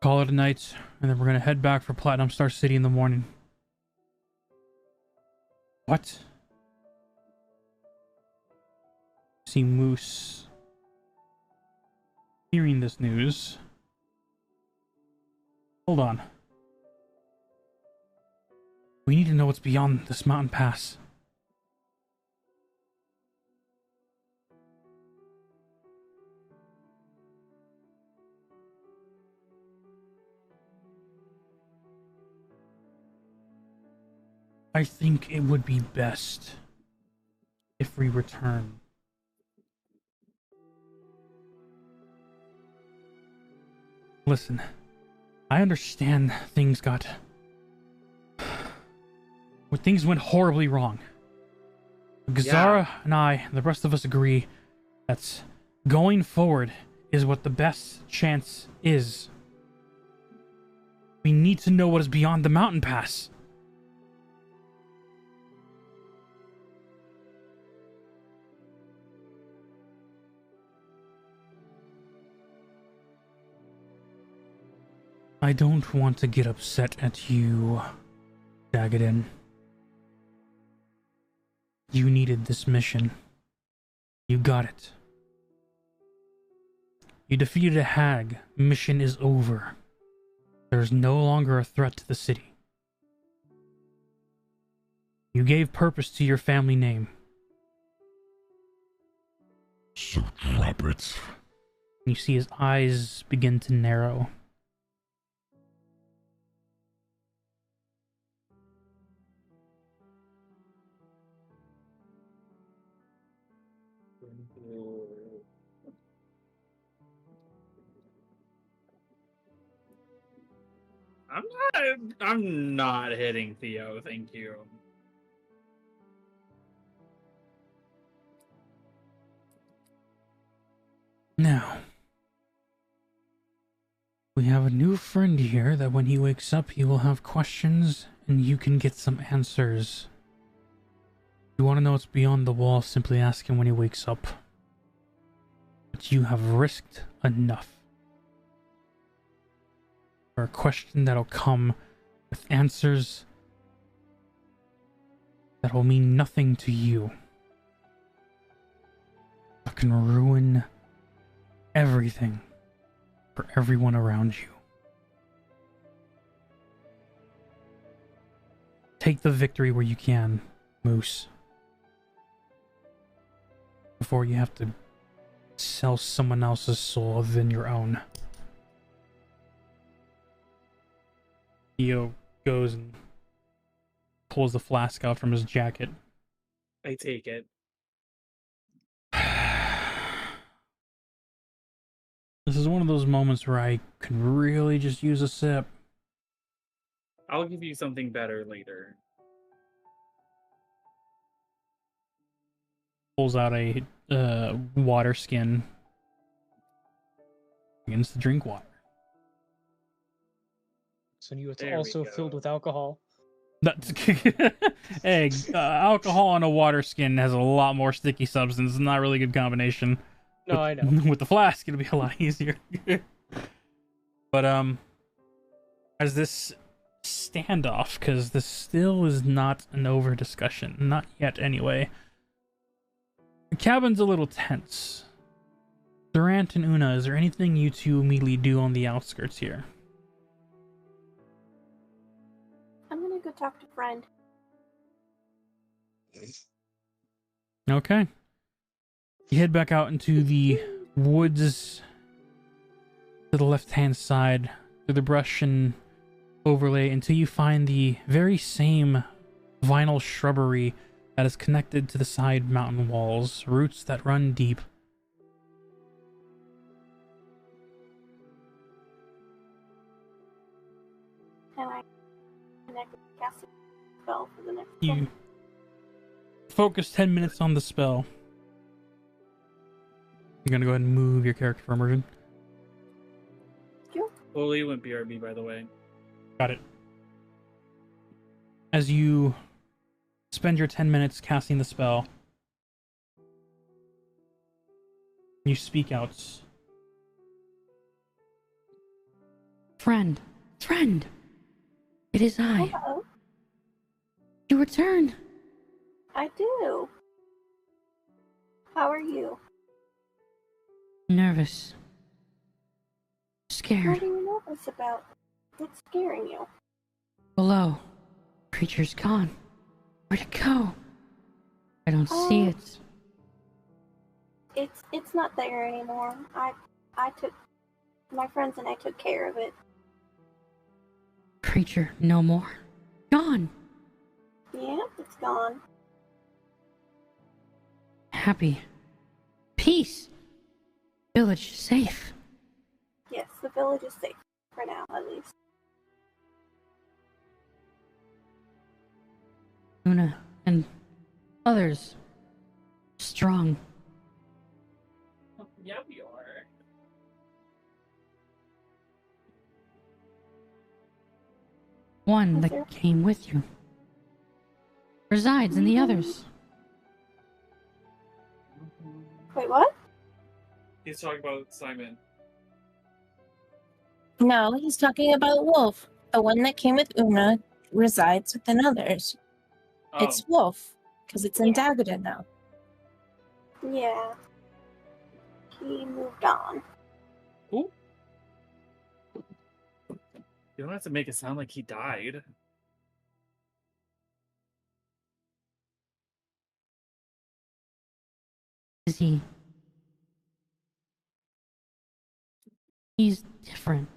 Call it a night, and then we're gonna head back for Platinum Star City in the morning. What? See Moose hearing this news. Hold on. We need to know what's beyond this mountain pass. I think it would be best if we return. Listen, I understand things went horribly wrong. Gazara and I, and the rest of us agree that going forward is what the best chance is. We need to know what is beyond the mountain pass. I don't want to get upset at you, Dagadin. You needed this mission. You got it. You defeated a hag. Mission is over. There is no longer a threat to the city. You gave purpose to your family name. So drop it. You see his eyes begin to narrow. I'm not hitting Theo, thank you. Now, we have a new friend here that when he wakes up, he will have questions and you can get some answers. If you want to know what's beyond the wall, simply ask him when he wakes up. But you have risked enough for a question that'll come with answers that will mean nothing to you. That can ruin everything for everyone around you. Take the victory where you can, Moose. Before you have to sell someone else's soul other than your own. Theo goes and pulls the flask out from his jacket. I take it. This is one of those moments where I could really just use a sip. I'll give you something better later. Pulls out a water skin. Begins to drink water. So it's There we also go. filled with alcohol. That's hey, alcohol and a water skin has a lot more sticky substance. It's not a really good combination. No, I know. With the flask, it'll be a lot easier. But as this standoff, because this still is not an over discussion, not yet anyway. The cabin's a little tense. Durant and Una, is there anything you two immediately do on the outskirts here? I'm gonna go talk to friend. Okay. You head back out into the woods to the left-hand side, through the brush and overlay, until you find the very same vinyl shrubbery that is connected to the side mountain walls, roots that run deep. Can I connect with casting spell for the next You one? focus 10 minutes on the spell. You're gonna go ahead and move your character for immersion. Holy went BRB, by the way. Got it. As you spend your 10 minutes casting the spell, you speak out. Friend, friend, it is I. Hello. You return. I do. How are you? Nervous. What Scared. are you nervous about? What's scaring you? Below. Creature's gone. Where'd it go? I don't see it. It's not there anymore. I took my friends and I took care of it. Creature no more. Gone. Yeah, it's gone. Happy. Peace. Village safe. Yes, the village is safe for now, at least. Una and others. Strong. Yeah, we are. One Is that there- came with you. Resides in the others. Wait, what? He's talking about Simon. No, he's talking about Wolf. The one that came with Una resides within others. Oh, It's Wolf, because it's in Yeah. Dagada now. Yeah. He moved on. ooh. You don't have to make it sound like he died. Is he? He's different.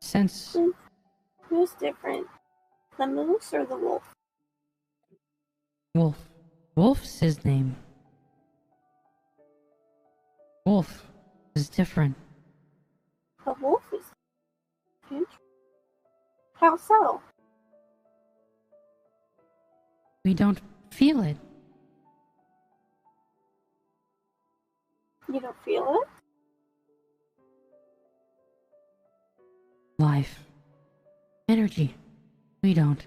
Since Who's different? The moose or the wolf? Wolf. Wolf's his name. Wolf is different. The wolf is interesting. How so? We don't feel it. You don't feel it? Life. Energy. We don't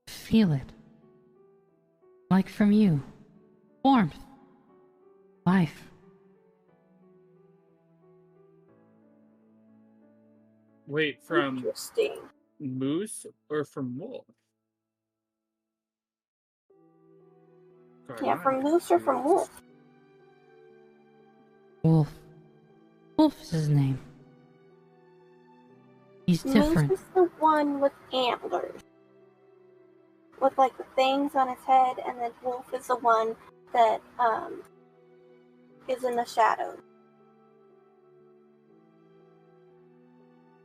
feel it. Like from you. Warmth. Life. Wait, from Interesting. moose or from wolf? Sorry, Yeah, I'm from moose or from confused. wolf? Wolf. Wolf is his name. He's different. Moose is the one with antlers. With like the things on his head, and then wolf is the one that is in the shadows.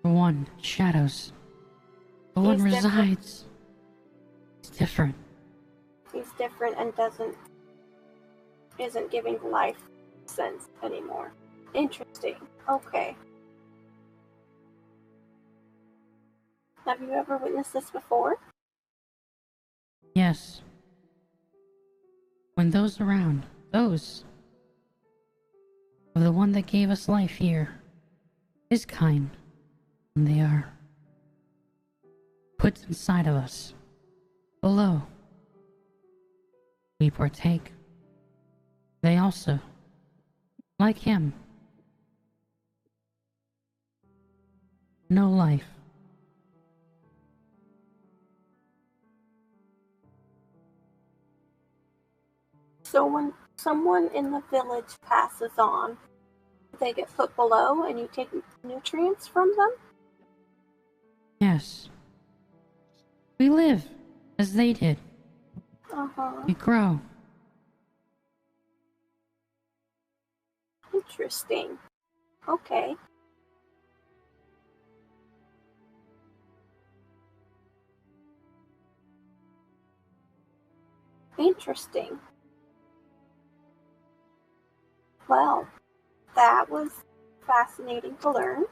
The one, shadows. The one He's different. resides. It's different. He's different and isn't giving life sense anymore. Interesting. Okay. Have you ever witnessed this before? Yes. When those around, those of the one that gave us life here, his kind, when they are put inside of us, below, we partake. They also, like him, no life. So when someone in the village passes on, they get put below and you take nutrients from them? Yes. We live as they did. Uh-huh. We grow. Interesting. Okay. Interesting. Well, that was fascinating to learn.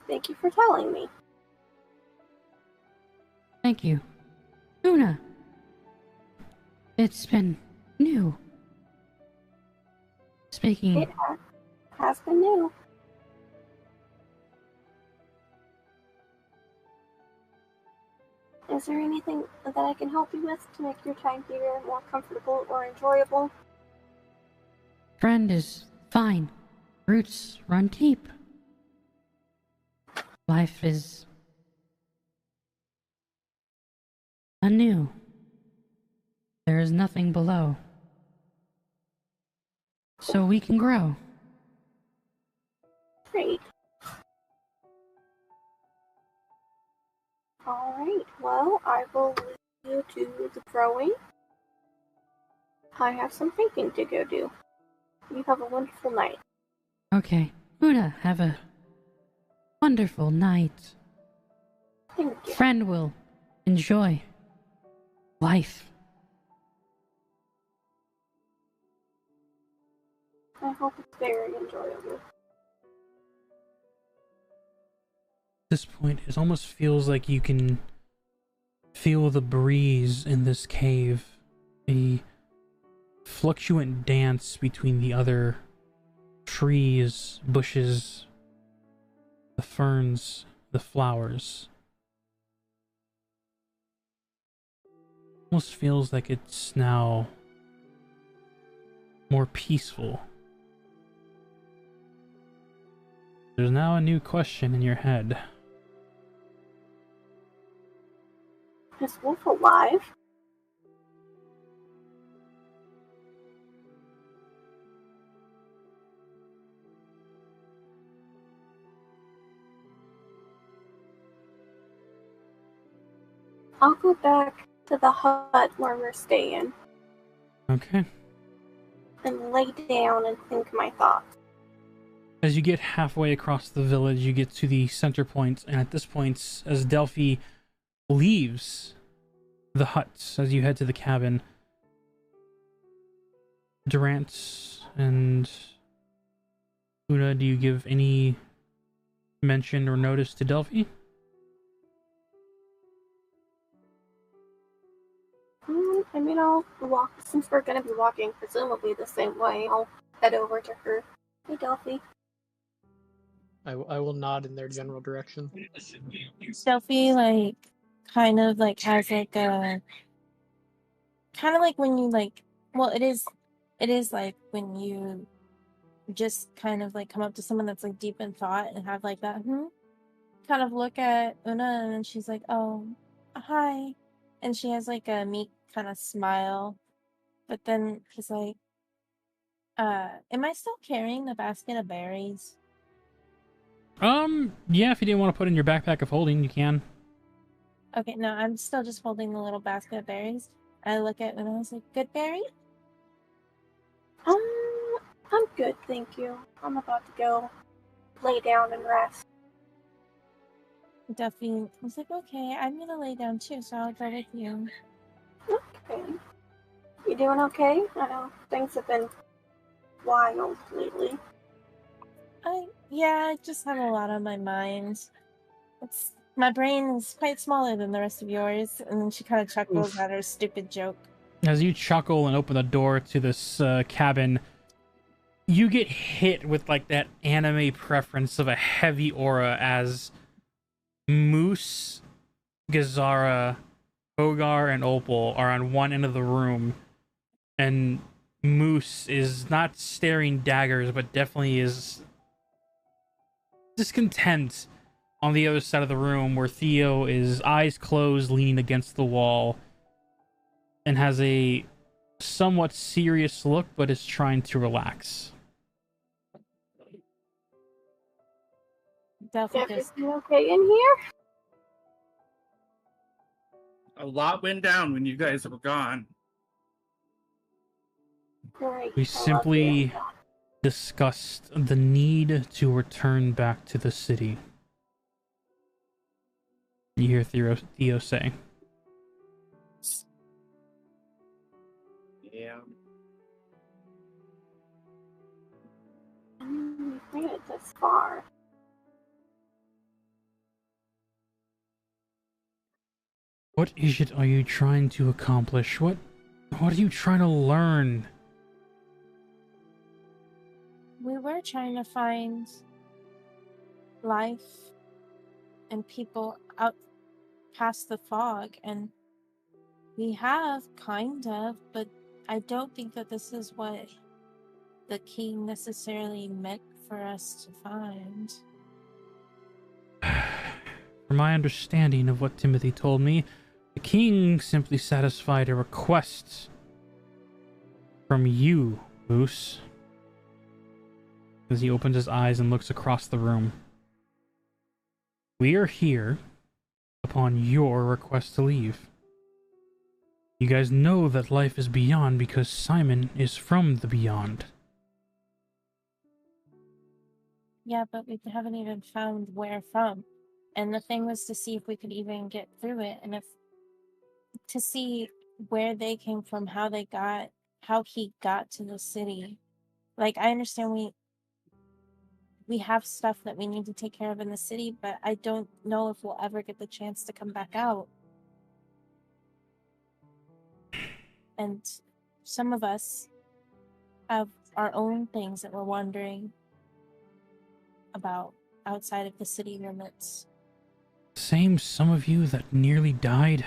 Thank you for telling me. Thank you. Una. It's been new. Speaking, It has been new. Is there anything that I can help you with to make your time here more comfortable or enjoyable? friend is fine. Roots run deep. Life is anew. There is nothing below. So we can grow. Great. Alright, well, I will leave you to the growing. I have some thinking to go do. You have a wonderful night. Okay. Una, have a wonderful night. Thank you. Friend will enjoy life. I hope it's very enjoyable. At this point, it almost feels like you can feel the breeze in this cave. A fluctuant dance between the other trees, bushes, the ferns, the flowers. Almost feels like it's now more peaceful. There's now a new question in your head. Is Wolf alive? I'll go back to the hut where we're staying Okay. and lay down and think my thoughts. As you get halfway across the village, you get to the center point, and at this point, as Delphi leaves the hut, as you head to the cabin, Durant and Una, do you give any mention or notice to Delphi? I mean, I'll walk, since we're gonna be walking presumably the same way, I'll head over to her. Hey, Delphi. I will nod in their general direction. Sophie, like, kind of like has like a kind of like when you like, well, it is like when you just kind of like come up to someone that's like deep in thought and have like that kind of look at Una, and she's like, oh, hi, and she has like a meek kind of smile, but then she's like, am I still carrying the basket of berries? Yeah, if you didn't want to put in your backpack of holding, you can. Okay, no, I'm still just holding the little basket of berries. I look at Una and I was like, good berry? I'm good, thank you. I'm about to go lay down and rest. Duffy was like, okay, I'm gonna lay down too, so I'll go with you. Okay. You doing okay? I know things have been wild lately. Yeah, I just have a lot on my mind. My brain is quite smaller than the rest of yours. And then she kind of chuckles at her stupid joke. As you chuckle and open the door to this cabin, you get hit with like that anime preference of a heavy aura as Moose, Gazara, Hogar, and Opal are on one end of the room, and Moose is not staring daggers, but definitely is discontent on the other side of the room, where Theo is eyes closed, leaning against the wall, and has a somewhat serious look, but is trying to relax. Definitely. Everything okay in here? A lot went down when you guys were gone. Great. We simply discussed the need to return back to the city. You hear Theo say. Yeah. We've made it this far. What is it are you trying to accomplish? What are you trying to learn? We were trying to find life and people out past the fog, and we have, kind of, but I don't think that this is what the king necessarily meant for us to find. From my understanding of what Timothy told me, the king simply satisfied a request from you, Moose. As he opens his eyes and looks across the room. We are here upon your request to leave. You guys know that life is beyond because Simon is from the beyond. Yeah, but we haven't even found where from. And the thing was to see if we could even get through it, and to see where they came from, how he got to the city. Like, I understand we have stuff that we need to take care of in the city, but I don't know if we'll ever get the chance to come back out. And some of us have our own things that we're wondering about outside of the city limits. Same some of you that nearly died.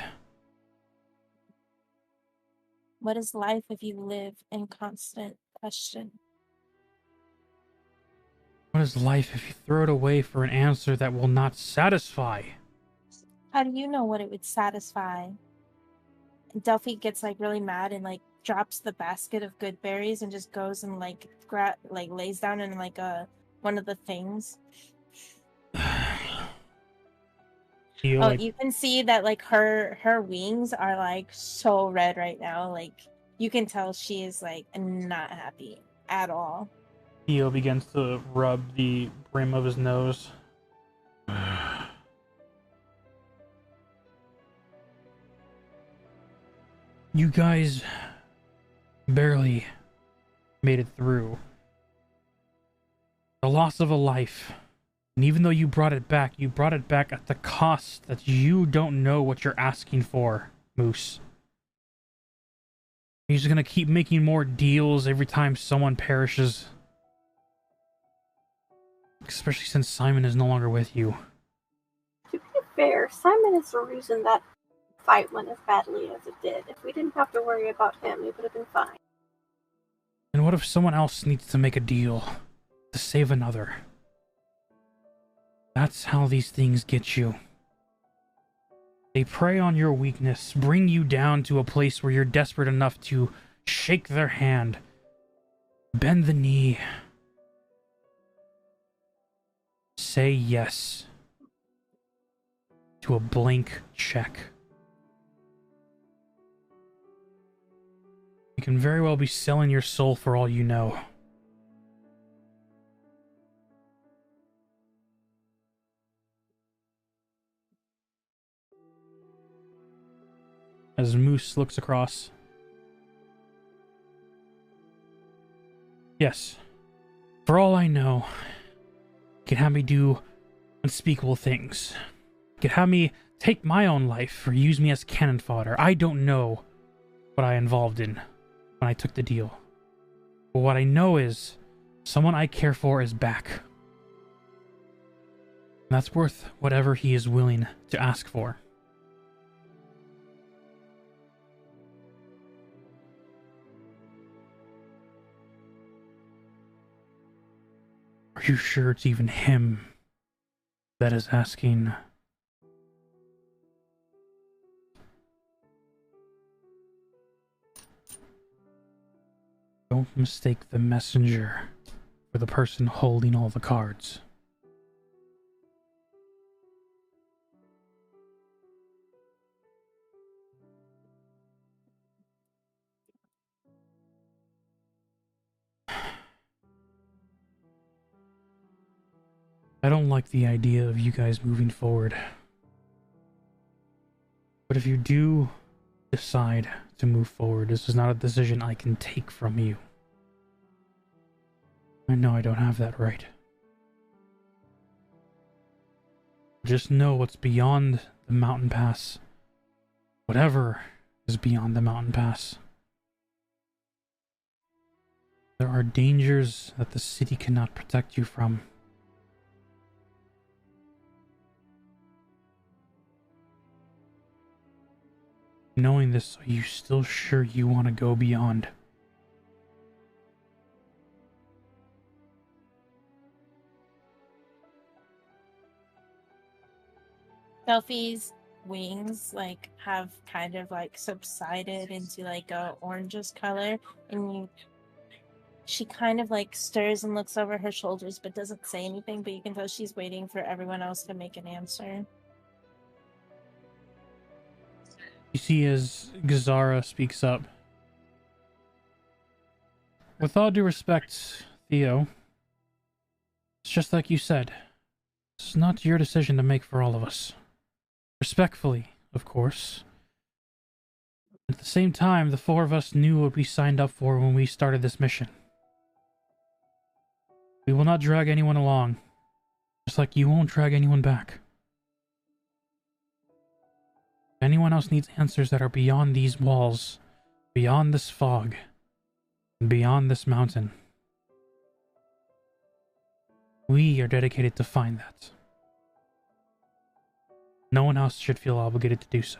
What is life if you live in constant question? What is life if you throw it away for an answer that will not satisfy? How do you know what it would satisfy? And Delphi gets like really mad and like drops the basket of good berries and just goes and like lays down in like one of the things. You can see that like her wings are like so red right now. Like you can tell she is like not happy at all. Theo begins to rub the brim of his nose. You guys barely made it through. The loss of a life. And even though you brought it back at the cost that you don't know what you're asking for, Moose. You're just gonna keep making more deals every time someone perishes. Especially since Simon is no longer with you. To be fair, Simon is the reason that fight went as badly as it did. If we didn't have to worry about him, we would have been fine. And what if someone else needs to make a deal to save another? That's how these things get you. They prey on your weakness, bring you down to a place where you're desperate enough to shake their hand, bend the knee, say yes to a blank check. You can very well be selling your soul for all you know. As Moose looks across. Yes. For all I know, you can have me do unspeakable things. You can have me take my own life or use me as cannon fodder. I don't know what I involved in when I took the deal. But what I know is someone I care for is back. And that's worth whatever he is willing to ask for. Are you sure it's even him that is asking? Don't mistake the messenger for the person holding all the cards. I don't like the idea of you guys moving forward. But if you do decide to move forward, this is not a decision I can take from you. I know I don't have that right. Just know what's beyond the mountain pass. Whatever is beyond the mountain pass. There are dangers that the city cannot protect you from. Knowing this, are you still sure you want to go beyond? Delphi's wings like have kind of like subsided into like a orangish color, and she kind of like stirs and looks over her shoulders but doesn't say anything, but you can tell she's waiting for everyone else to make an answer. You see as Gazara speaks up. With all due respect, Theo, it's just like you said. It's not your decision to make for all of us. Respectfully, of course. At the same time, the four of us knew what we signed up for when we started this mission. We will not drag anyone along, just like you won't drag anyone back. If anyone else needs answers that are beyond these walls, beyond this fog, and beyond this mountain, we are dedicated to find that. No one else should feel obligated to do so.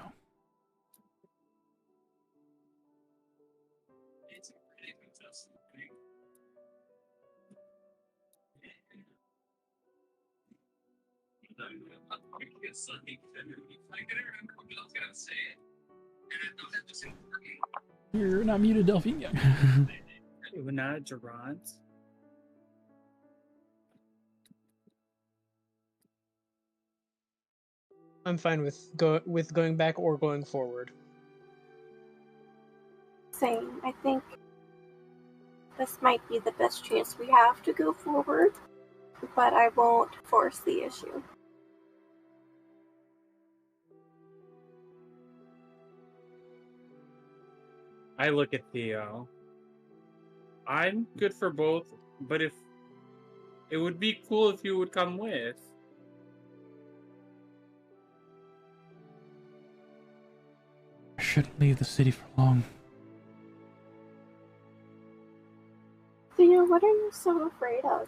You're not muted, Delphine. Una Durant. I'm fine with going back or going forward. Same. I think this might be the best chance we have to go forward, but I won't force the issue. I look at Theo. I'm good for both, but if it would be cool if you would come with. I shouldn't leave the city for long. Theo, what are you so afraid of?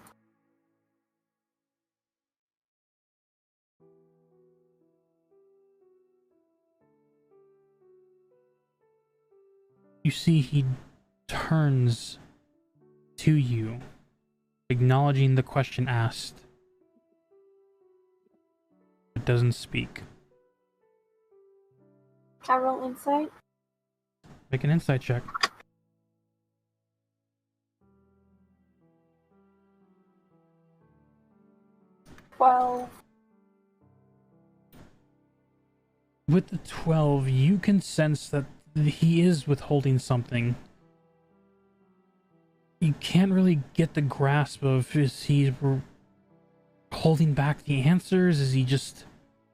You see, he turns to you, acknowledging the question asked, but doesn't speak. I roll insight. Make an insight check. Well, With the 12, you can sense that he is withholding something. You can't really get the grasp of, is he holding back the answers? Is he just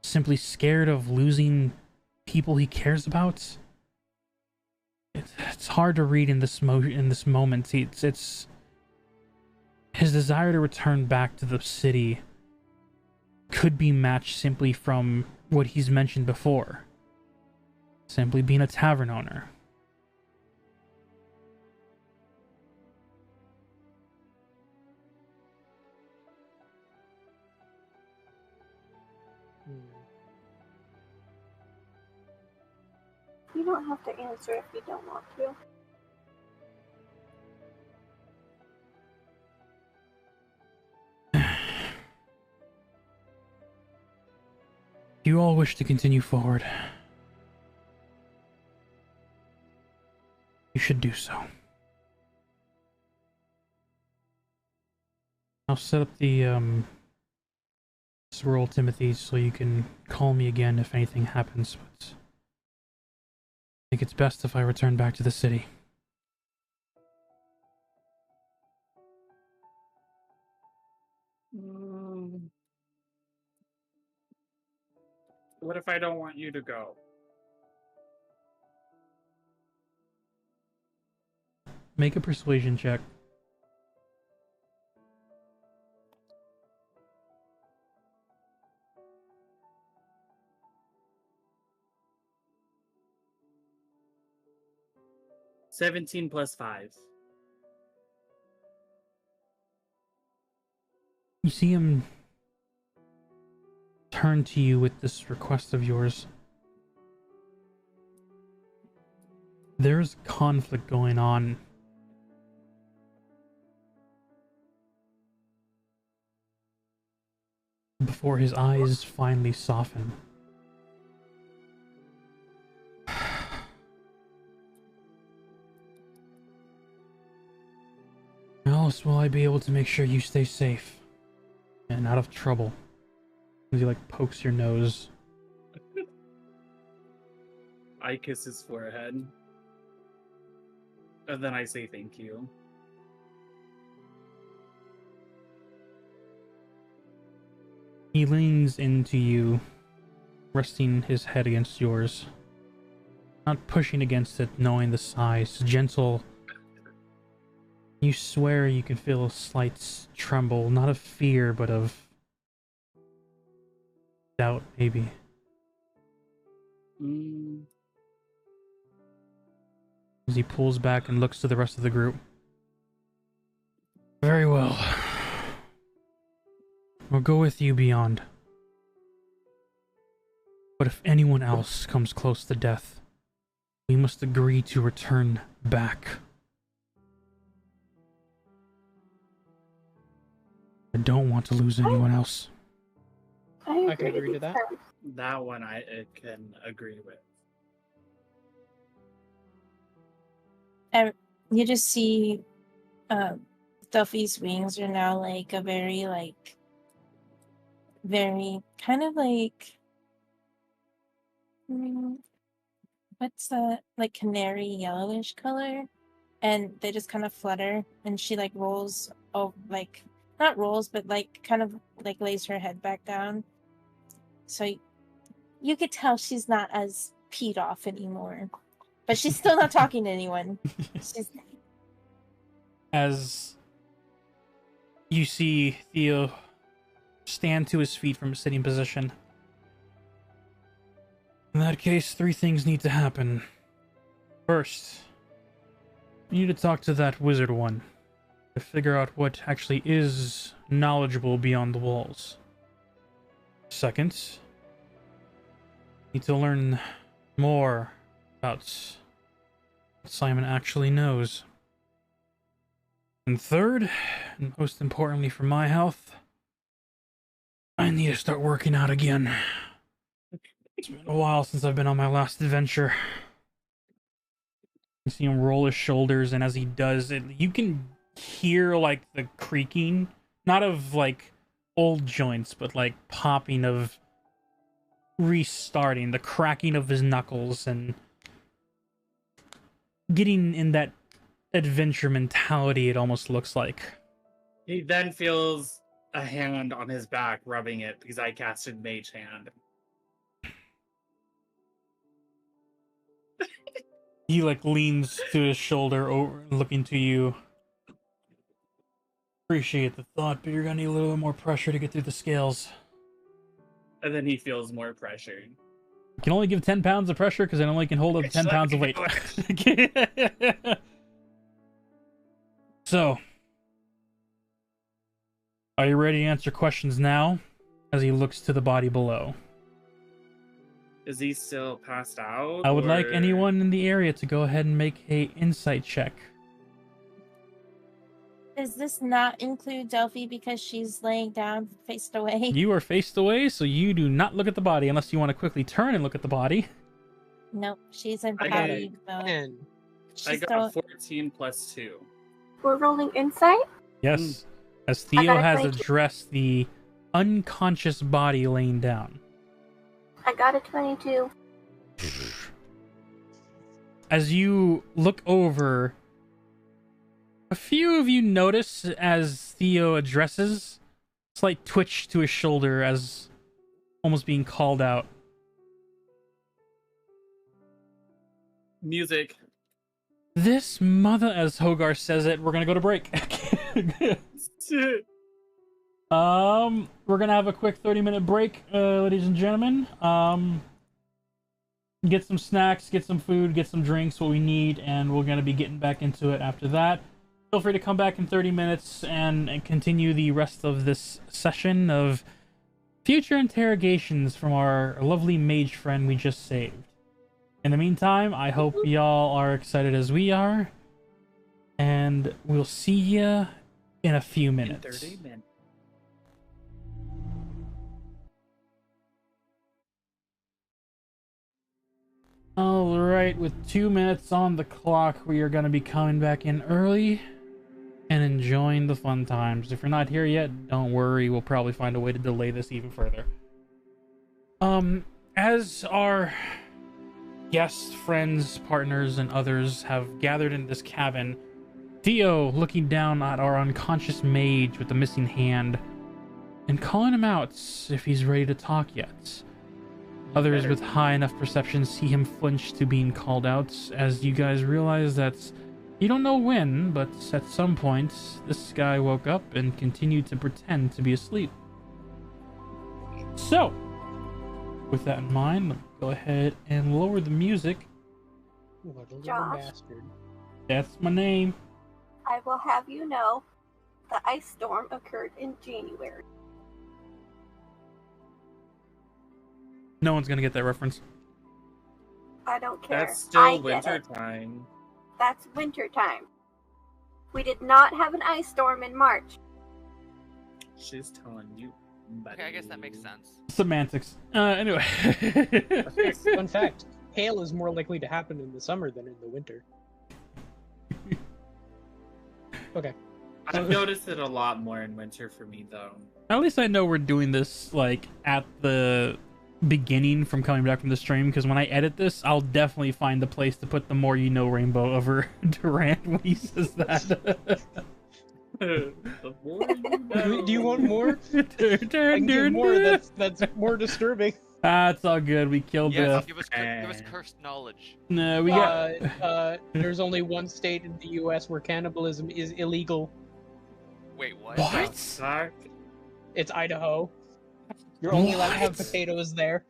simply scared of losing people he cares about? It's hard to read in this moment. It's his desire to return back to the city could be matched simply from what he's mentioned before. Simply being a tavern owner. you don't have to answer if you don't want to. You all wish to continue forward. You should do so. I'll set up the swirl, Timothy, so you can call me again if anything happens, but I think it's best if I return back to the city. What if I don't want you to go? Make a persuasion check. $17 plus 5. You see him turn to you with this request of yours. There's conflict going on. Before his eyes finally soften. How else will I be able to make sure you stay safe and out of trouble? As he like pokes your nose. I kiss his forehead. And then I say thank you. He leans into you, resting his head against yours. Not pushing against it, knowing the size. Gentle. You swear you can feel a slight tremble, not of fear, but of doubt, maybe. As he pulls back and looks to the rest of the group. Very well. I'll go with you beyond. But if anyone else comes close to death, we must agree to return back. I don't want to lose anyone else. I I can agree agree to these that. terms. That one I can agree with. And you just see Duffy's wings are now like a very kind of like what's that, like canary yellowish color, and they just kind of flutter, and she like rolls, like not rolls, but like kind of like lays her head back down. So you could tell she's not as peed off anymore, but she's still not talking to anyone. She's... As you see Theo stand to his feet from a sitting position. In that case, 3 things need to happen. First, you need to talk to that wizard one to figure out what actually is knowledgeable beyond the walls. Second, you need to learn more about what Simon actually knows. And third, and most importantly for my health, I need to start working out again. It's been a while since I've been on my last adventure. You see him roll his shoulders, and as he does it, you can hear like the creaking, not of like old joints, but like popping of restarting, the cracking of his knuckles, and getting in that adventure mentality, it almost looks like. He then feels a hand on his back rubbing it because I casted Mage Hand. He like leans to his shoulder, over, looking to you. Appreciate the thought, but you're gonna need a little bit more pressure to get through the scales. And then he feels more pressured. You can only give 10 pounds of pressure because it only can hold up 10 pounds of weight. So, are you ready to answer questions now? As he looks to the body below. Is he still passed out? I would like anyone in the area to go ahead and make a insight check. Does this not include Delphi because she's laying down faced away? You are faced away, so you do not look at the body unless you want to quickly turn and look at the body. Nope, she's in I body got mode. 10. I got 14 plus 2. We're rolling insight? Yes, as I Theo got a has 22. addressed the unconscious body laying down. I got a 22. As you look over, a few of you notice as Theo addresses, slight twitch to his shoulder as almost being called out. Music. This mother, as Hogar says it, we're gonna go to break. We're gonna have a quick 30-minute break, ladies and gentlemen. Get some snacks, get some food, get some drinks, what we need, and we're gonna be getting back into it after that. Feel free to come back in 30 minutes and continue the rest of this session of future interrogations from our lovely mage friend we just saved. In the meantime, I hope y'all are excited as we are, and we'll see ya in a few minutes. In 30 minutes. Alright, with 2 minutes on the clock, we are going to be coming back in early and enjoying the fun times. If you're not here yet, don't worry, we'll probably find a way to delay this even further. As our guests, friends, partners, and others have gathered in this cabin, Theo looking down at our unconscious mage with the missing hand and calling him out if he's ready to talk yet. Others with high enough perception see him flinch to being called out, as you guys realize that you don't know when, but at some point, this guy woke up and continued to pretend to be asleep. So, with that in mind, let me go ahead and lower the music. What a little Josh. bastard. That's my name. I will have you know the ice storm occurred in January. No one's gonna get that reference. I don't care. That's I still get winter it. time. That's winter time. We did not have an ice storm in March. She's telling you. But Okay, I guess that makes sense. Semantics. Anyway. Fun fact: hail is more likely to happen in the summer than in the winter. Okay. I've noticed it a lot more in winter for me, though. At least I know we're doing this like at the beginning from coming back from the stream, because when I edit this, I'll definitely find the place to put the more you know rainbow over Durant when he says that. The more you know. Do you want more? I can give more. That's more disturbing. It's all good. We killed Yes, the. give us cursed knowledge. No, we got. There's only one state in the U.S. where cannibalism is illegal. Wait, what? What? Fuck. It's Idaho. You're only allowed to have What? potatoes there.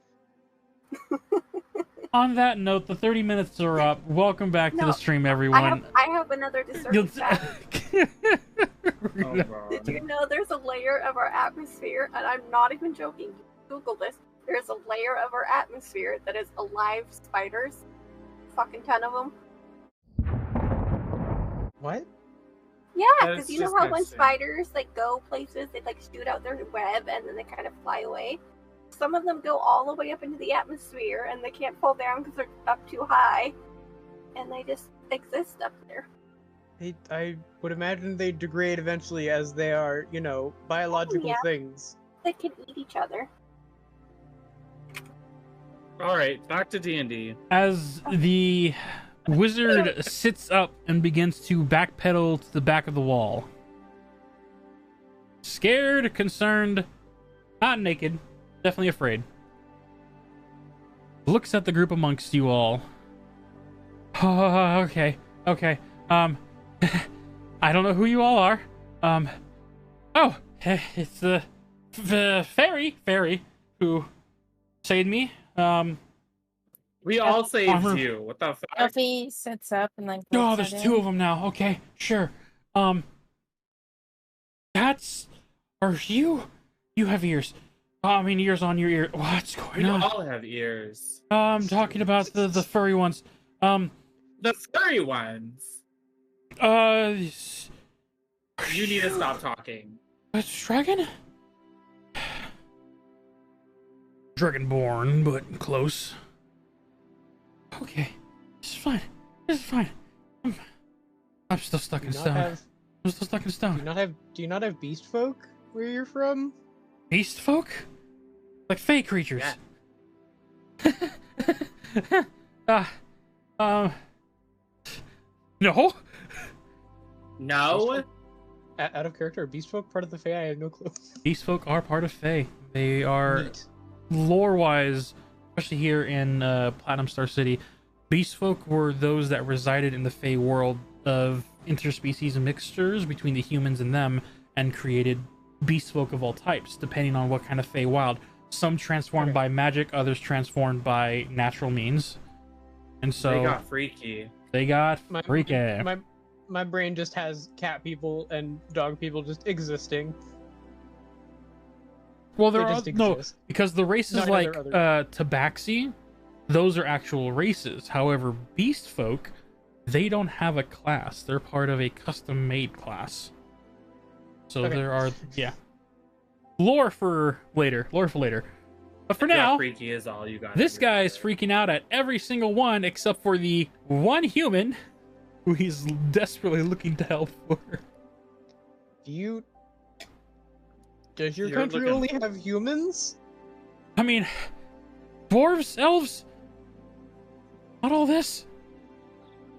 On that note, the 30 minutes are up. Welcome back to No, the stream, everyone. I have another disturbing fact. Oh, God. Did you know there's a layer of our atmosphere, and I'm not even joking, Google this, there's a layer of our atmosphere that is alive spiders. Fucking 10 of them. What? Yeah, That's because you know just how when insane. spiders like go places, they like shoot out their web and then they kind of fly away? Some of them go all the way up into the atmosphere and they can't fall down because they're up too high. And they just exist up there. I would imagine they degrade eventually as they are, biological Yeah. things. They can eat each other. All right, back to D&D. As the wizard sits up and begins to backpedal to the back of the wall. Scared, concerned, not naked, definitely afraid. Looks at the group amongst you all. Oh, okay. I don't know who you all are. It's the fairy who saved me. We all saved armor. you. What the fuck? Sophie sits up and like. Oh, looks there's at two him. of them now. Okay, sure. Are you? You have ears. Ears on your ear. What's going We on? all have ears. I'm talking about the furry ones. The furry ones. You You need to stop talking. Dragon? Dragonborn, but close. Okay, this is fine. I'm still stuck in stone. I'm still stuck in Do stone. you not have beast folk where you're from? Beast folk? Like fey creatures? No? No? Out of character, are beast folk part of the Fae? I have no clue. Beast folk are part of Fae. They are, Neat. lore-wise, especially here in Platinum Star City, beast folk were those that resided in the Fae world of interspecies mixtures between the humans and them, and created beast folk of all types, depending on what kind of Fae wild. Some transformed by magic, others transformed by natural means. And so They got freaky. freaky. My brain just has cat people and dog people just existing. Well, They there are just no, exist. because the races No, I know like there are Tabaxi, those are actual races. However, beast folk, they don't have a class. They're part of a custom-made class. So Okay. there are, lore for later. But for Yeah, now, freaky is all you got. this guy's freaking out at every single one except for the one human who he's desperately looking to help for. Does your You're country looking- only have humans? I mean, dwarves, elves, not all this.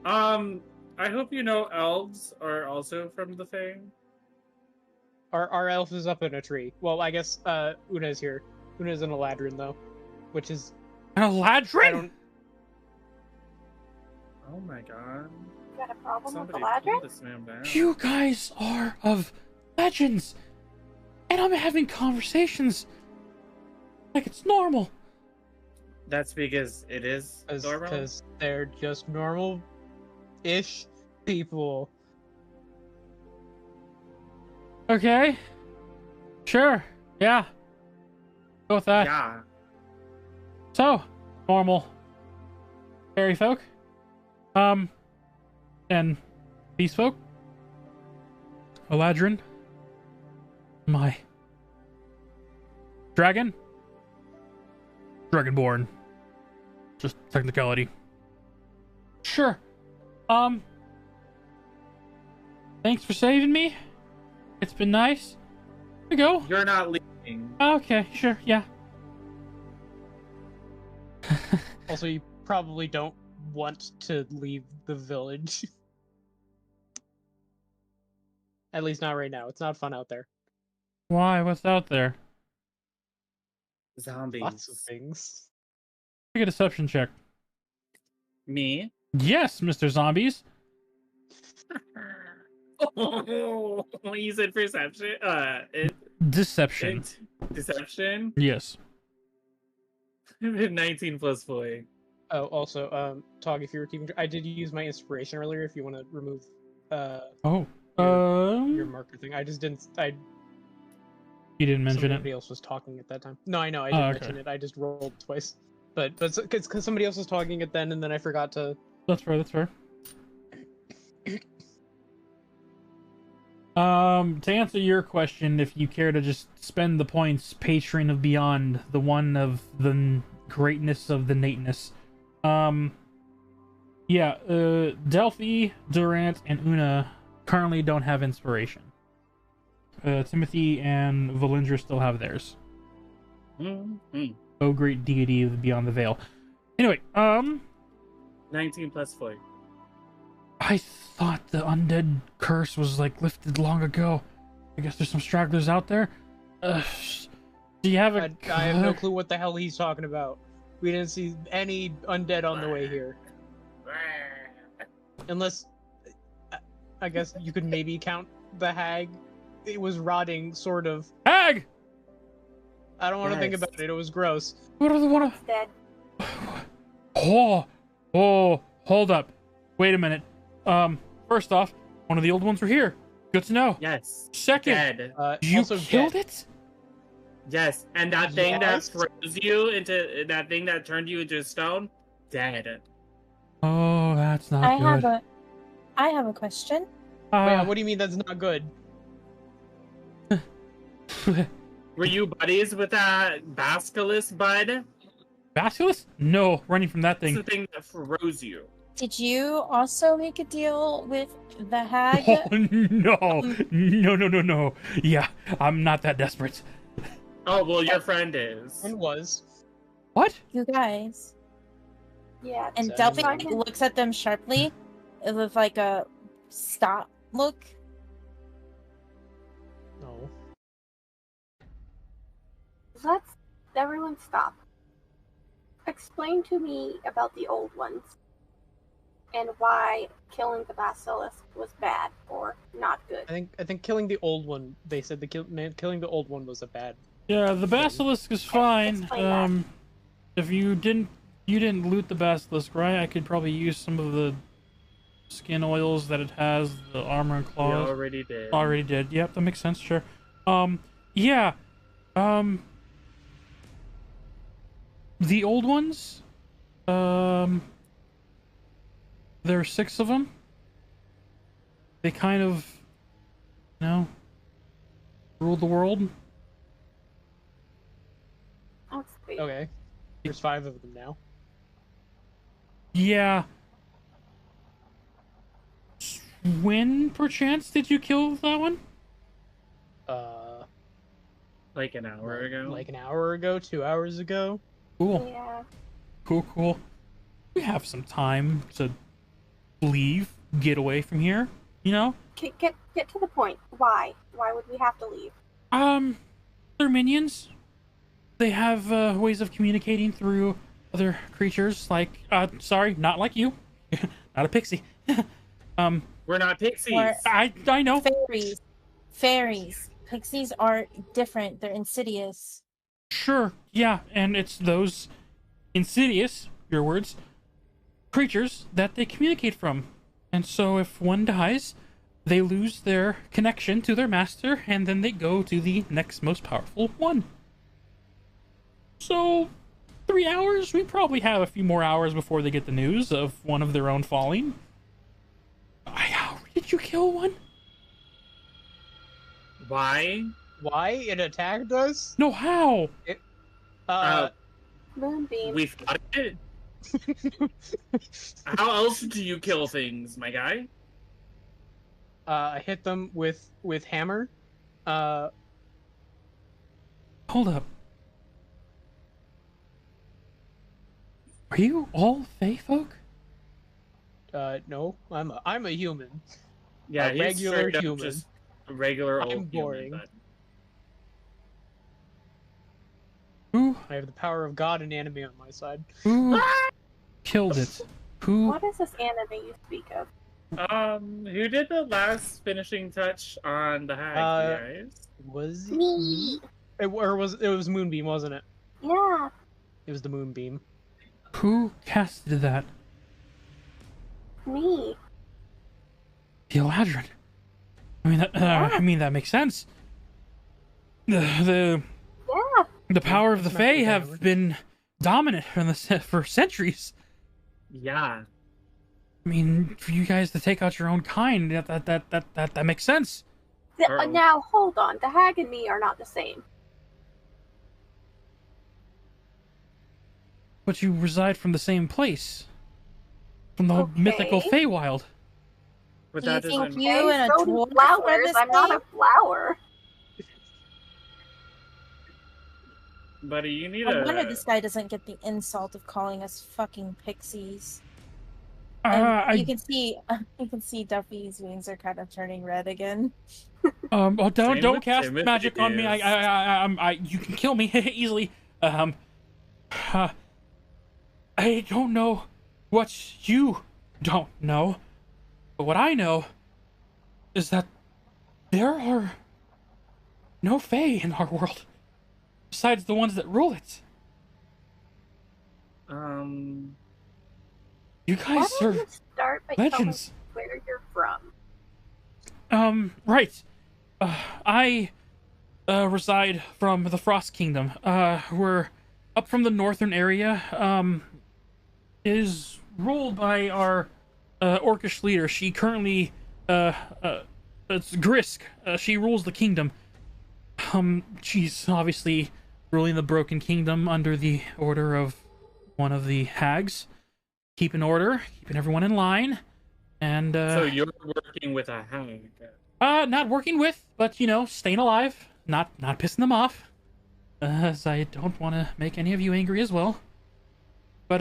I hope you know elves are also from the Fae. Our elf is up in a tree. Well, I guess Una's here. Una's an Eladrin though, which is An I Eladrin? don't. Oh my god. You got a problem Somebody with pull Eladrin? this man down. You guys are of legends, and I'm having conversations like it's normal. That's because it is normal. Because they're just normal-ish people. Okay, sure, yeah, go with that. Yeah. So, normal fairy folk, and beast folk, Eladrin, my Dragon? Dragonborn. Just technicality. Sure. Thanks for saving me. It's been nice. Here we go. You're not leaving. Okay, sure, yeah. Also, you probably don't want to leave the village. At least not right now. It's not fun out there. Why? What's out there? Zombies. Lots of things. Make a deception check. Me? Yes, Mr. Zombies. Oh, you said perception. Deception. Deception. Yes. 19 plus 4. Oh, also, Tog, if you were keeping, I did use my inspiration earlier. If you want to remove, your marker thing, I just didn't. You didn't mention somebody it. else was talking at that time. No, I know, I didn't mention it. I just rolled twice, but because somebody else was talking it then, and then I forgot to. That's fair. That's fair. To answer your question, if you care to just spend the points, patron of Beyond, the one of the greatness of the nateness. Yeah, Delphi, Durant, and Una currently don't have inspiration. Timothy and Valindra still have theirs. Mm-hmm. Oh, great deity of Beyond the Veil. Anyway, 19 plus 4. I thought the undead curse was, like, lifted long ago. I guess there's some stragglers out there. Do you have a... I have no clue what the hell he's talking about. We didn't see any undead on the way here. Unless... I guess you could maybe count the hag. It was rotting, sort of. Hag! I don't want to think about it. It was gross. What are the one of... Dead. Oh, hold up. Wait a minute. First off, one of the old ones were here. Good to know. Yes. Second, Dead. you also killed dead. it? Yes. And that thing Yes. that froze you into... That thing that turned you into stone? Dead. Oh, that's not I good. have a question. Wait, what do you mean that's not good? Were you buddies with that basilisk, bud? Basilisk? No, running from that It's thing. the thing that froze you. Did you also make a deal with the hag? Oh, no. Yeah, I'm not that desperate. Oh, well, your friend is. One was. What? You guys. Yeah. And So- Delphi Simon. looks at them sharply with like a stop look. No. Let's everyone stop. Explain to me about the old ones and why killing the basilisk was bad or not good. I think killing the old one. They said killing the old one was a bad. Yeah, the basilisk is fine. Explain that. If you didn't loot the basilisk, right? I could probably use some of the skin oils that it has, the armor and We claws. already did. Already did. Yep, that makes sense. Sure. Yeah. The old ones. There are 6 of them. They kind of, ruled the world. That's sweet. Okay. There's 5 of them now. Yeah. When, perchance, did you kill that one? Like an hour ago. Like an hour ago, 2 hours ago. Cool. Yeah. Cool. We have some time to leave, get away from here, Get to the point. Why? Why would we have to leave? They're minions. They have ways of communicating through other creatures, like, sorry, not like you. Not a pixie. We're not pixies. Or- I know. Fairies. Pixies are different. They're insidious. Sure, yeah, and it's those insidious, your words, creatures that they communicate from. And so if one dies, they lose their connection to their master, and then they go to the next most powerful one. So, 3 hours? We probably have a few more hours before they get the news of one of their own falling. How did you kill one? Why? Why it attacked us? No, how? Moonbeam. We've got it. How else do you kill things, my guy? I hit them with hammer. Hold up. Are you all Fey folk? No, I'm a human. Yeah, A he's regular straight up human. just a regular I'm old boring. human. Who? I have the power of God and anime on my side. Who killed it? Who? What is this anime you speak of? Who did the last finishing touch on the hag, guys? Was it Me. It was Moonbeam, wasn't it? Yeah. It was the Moonbeam. Who casted that? Me. The Eladrin. I mean, that makes sense. The Yeah. power of the Fae have been dominant for centuries. Yeah. I mean, for you guys to take out your own kind, that makes sense. Girl. Now hold on. The hag and me are not the same. But you reside from the same place, from the mythical Okay. Feywild. But Do you that think doesn't. you and a so do dwarf are flowers. the I'm not same? a flower. Buddy, you need I wonder a. this guy doesn't get the insult of calling us fucking pixies. Uh, And I you can see Duffy's wings are kind of turning red again. Oh, Same don't with cast Timothy magic on me. is. You can kill me easily. I don't know what you don't know, but what I know is that there are no Fae in our world, besides the ones that rule it. You Why guys don't are you start by telling legends. me where you're from? Right. I reside from the Frost Kingdom. We're up from the northern area. It is ruled by our orcish leader. She currently it's Grisk. She rules the kingdom. She's obviously ruling the Broken Kingdom under the order of one of the hags, keeping order, keeping everyone in line, and So you're working with a hag. not working with, but staying alive, not pissing them off, as I don't want to make any of you angry as well. But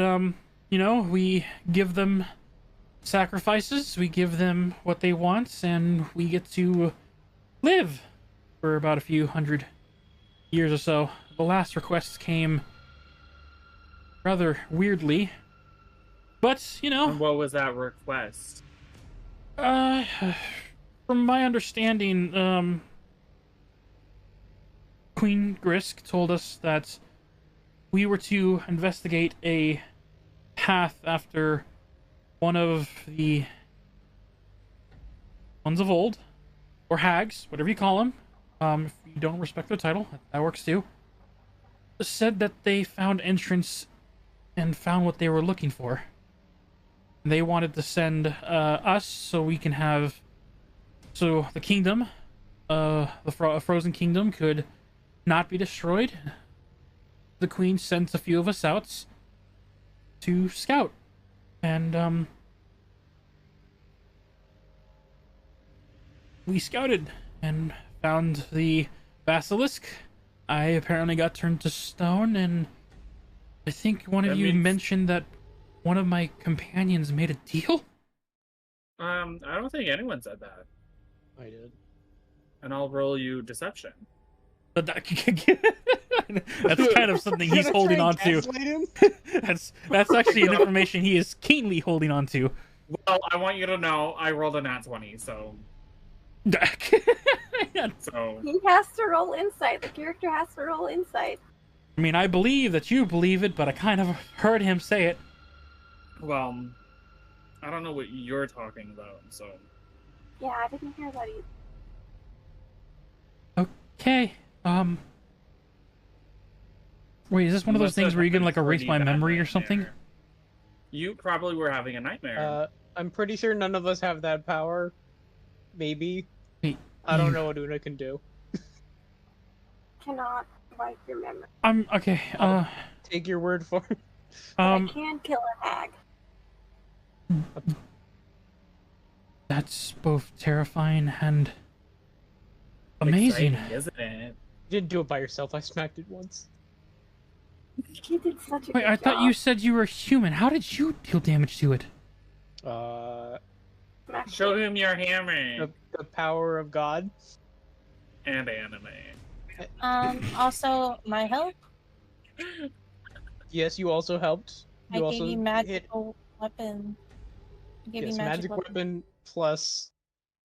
we give them sacrifices, we give them what they want, and we get to live for about a few hundred years or so. The last request came rather weirdly, but And what was that request? from my understanding, Queen Grisk told us that we were to investigate a path after one of the ones of old, or hags, whatever you call them. If you don't respect their title, that works too. Said that they found entrance and found what they were looking for. They wanted to send us so we can have, so the kingdom, the Frozen Kingdom could not be destroyed. The Queen sent a few of us out to scout, and we scouted and found the basilisk. I apparently got turned to stone, and I think one of That you means- mentioned that one of my companions made a deal. I don't think anyone said that. I did. And I'll roll you deception. But that's kind of something he's holding on to. That's actually an information he is keenly holding on to. Well, I want you to know I rolled a nat 20, so so He has to roll insight. The character has to roll insight. I mean, I believe that you believe it, but I kind of heard him say it. well, I don't know what you're talking about, so Yeah, I didn't hear that either. Okay. Wait, is this one of those Must have things where you can like happened erase pretty my bad memory or nightmare. something? You probably were having a nightmare. I'm pretty sure none of us have that power. Maybe. Wait, I don't you- know what Una can do. cannot wipe your memory. I'm okay. Take your word for it. But I can kill a hag. That's both terrifying and amazing. Exciting, isn't it? You didn't do it by yourself. I smacked it once. You did such a Wait, good I job. thought you said you were human. How did you deal damage to it? Smacked Show it. him your hammer The power of God. and anime. Also, my help. Yes, you also helped. I You gave also you hit. magical weapon. I gave Yes, you magic weapon plus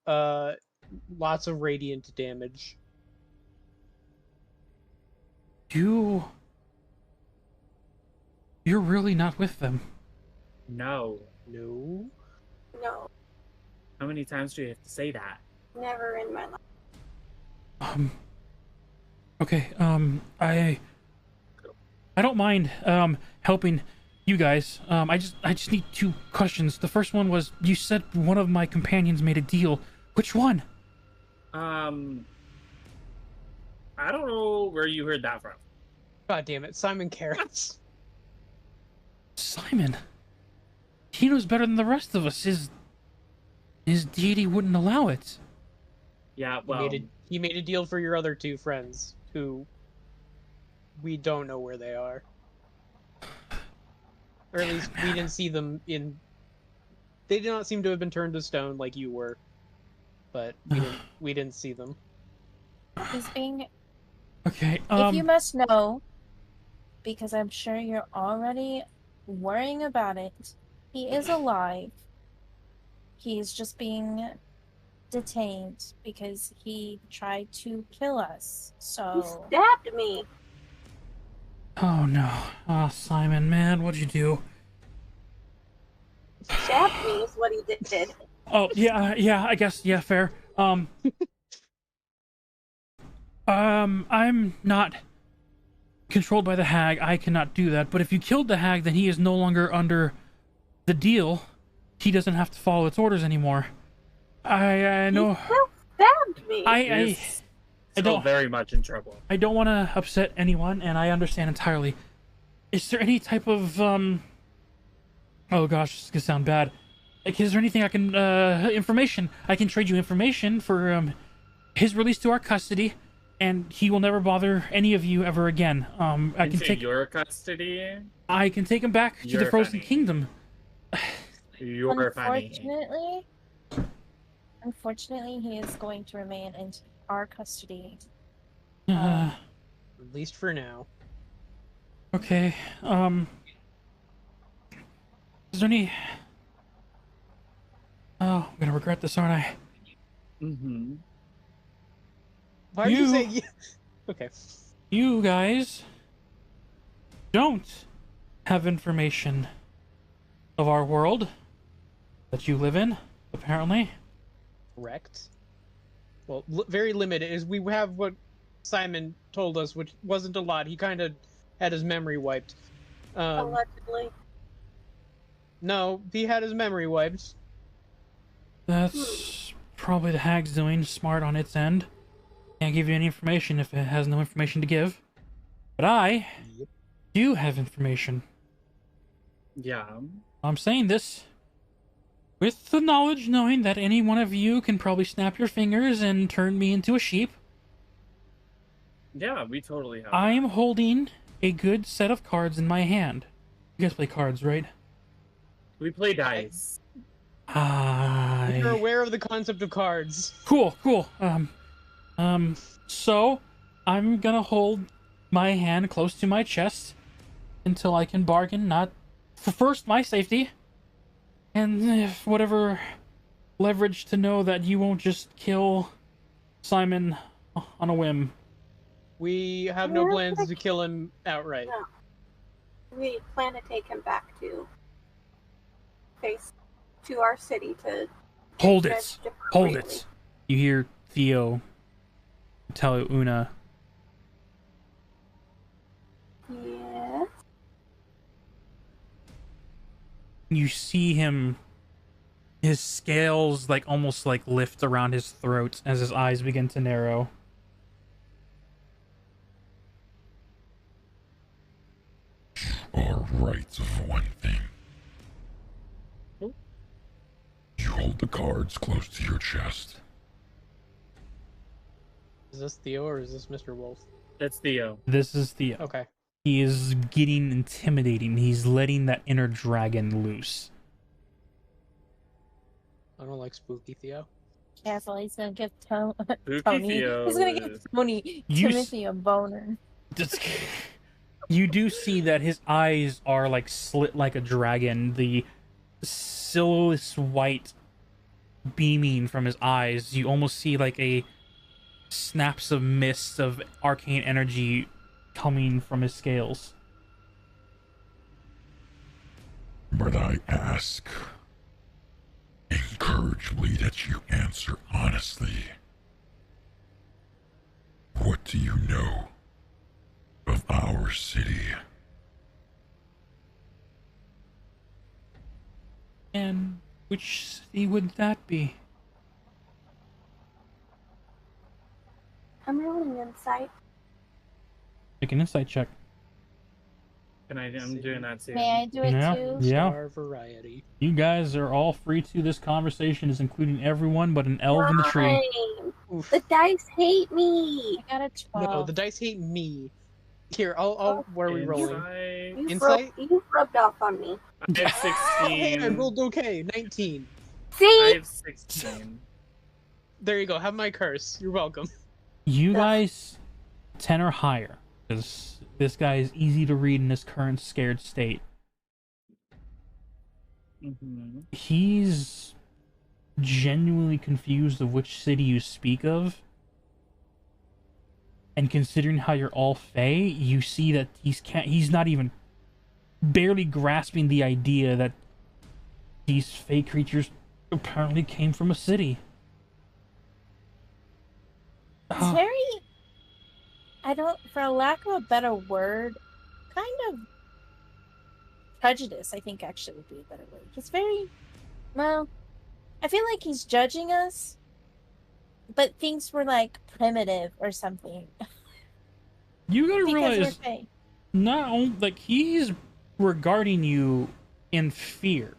lots of radiant damage. You're really not with them. No. No. No, How many times do you have to say that? never in my life. Okay, I don't mind helping you guys. I just need 2 questions. The first one was, you said one of my companions made a deal. Which one? I don't know where you heard that from. God damn it, Simon Carrots. Simon. He knows better than the rest of us. His deity wouldn't allow it. Yeah, well, He made a deal for your other 2 friends, who we don't know where they are. Or at least we didn't see them in. They did not seem to have been turned to stone like you were, but we didn't see them. He's being. Okay, If you must know, because I'm sure you're already worrying about it, he is alive. He's just being detained because he tried to kill us. He So stabbed me. Oh no. Oh, Simon, man, what'd you do? Stabbed me is what he did. Oh, yeah, I guess, yeah, fair. I'm not controlled by the hag. I cannot do that. But if you killed the hag, then he is no longer under the deal. He doesn't have to follow its orders anymore. I know. He still stabbed me. I still don't very much in trouble. I don't want to upset anyone, and I understand entirely. Is there any type of oh gosh, this is gonna sound bad. Like, is there anything I can information? I can trade you information for his release to our custody, and he will never bother any of you ever again. I can take your custody. I can take him back to the You're Frozen funny. Kingdom. You're funny. Unfortunately, he is going to remain in our custody. At least for now. Okay. Is there any? Oh, I'm gonna regret this, aren't I? Mm-hmm. Why did you say? Yeah. Okay. You guys don't have information of our world that you live in, apparently. Correct. Well, very limited. Is we have what Simon told us, which wasn't a lot. He kind of had his memory wiped. Allegedly. No, he had his memory wiped. That's probably the hag's doing, smart on its end. Can't give you any information if it has no information to give. But I do have information. Yeah. I'm saying this with the knowledge, knowing that any one of you can probably snap your fingers and turn me into a sheep. Yeah, we totally have. I am holding a good set of cards in my hand. You guys play cards, right? We play dice. You're aware of the concept of cards. Cool. So I'm gonna hold my hand close to my chest until I can bargain, not for first my safety, and if whatever leverage to know that you won't just kill Simon on a whim. We have no plans to kill him outright. No. We plan to take him back to our city to Hold get it. judged Hold appropriately. it. You hear Theo tell Una, Yes. you see him, his scales like almost like lift around his throat as his eyes begin to narrow. the cards close to your chest. Is this Theo or is this Mr. Wolf? That's Theo. This is Theo. Okay. He is getting intimidating. He's letting that inner dragon loose. I don't like spooky Theo. Careful, he's gonna give Spooky Tony. Theo He's gonna give is- Tony Timothy a boner. You do see that his eyes are like slit like a dragon. The silhouette white beaming from his eyes. You almost see like a snaps of mist of arcane energy coming from his scales. But I ask encouragingly that you answer honestly. What do you know of our city? And which city would that be? I'm rolling insight. Make an insight check. I'm doing that too. May I do it Yeah. too? Yeah. Star variety. You guys are all free to. This conversation is including everyone but an elf in the tree. Fine. Oof. The dice hate me. I got a 12. No, the dice hate me. Here, I'll where are we rolling? Insight. Insight? You've rubbed off on me. I have 16. I rolled okay. 19. I See? have 16. There you go. Have my curse. You're welcome. You guys 10 or higher, because this guy is easy to read in his current scared state. Mm-hmm. He's genuinely confused of which city you speak of. And considering how you're all Fae, you see that he's not even barely grasping the idea that these Fae creatures apparently came from a city. It's very, for lack of a better word, kind of prejudice, I think actually would be a better word. It's very, well, I feel like he's judging us, but thinks we're like primitive or something. You gotta Because realize, we're Fae. not only, like, he's regarding you in fear.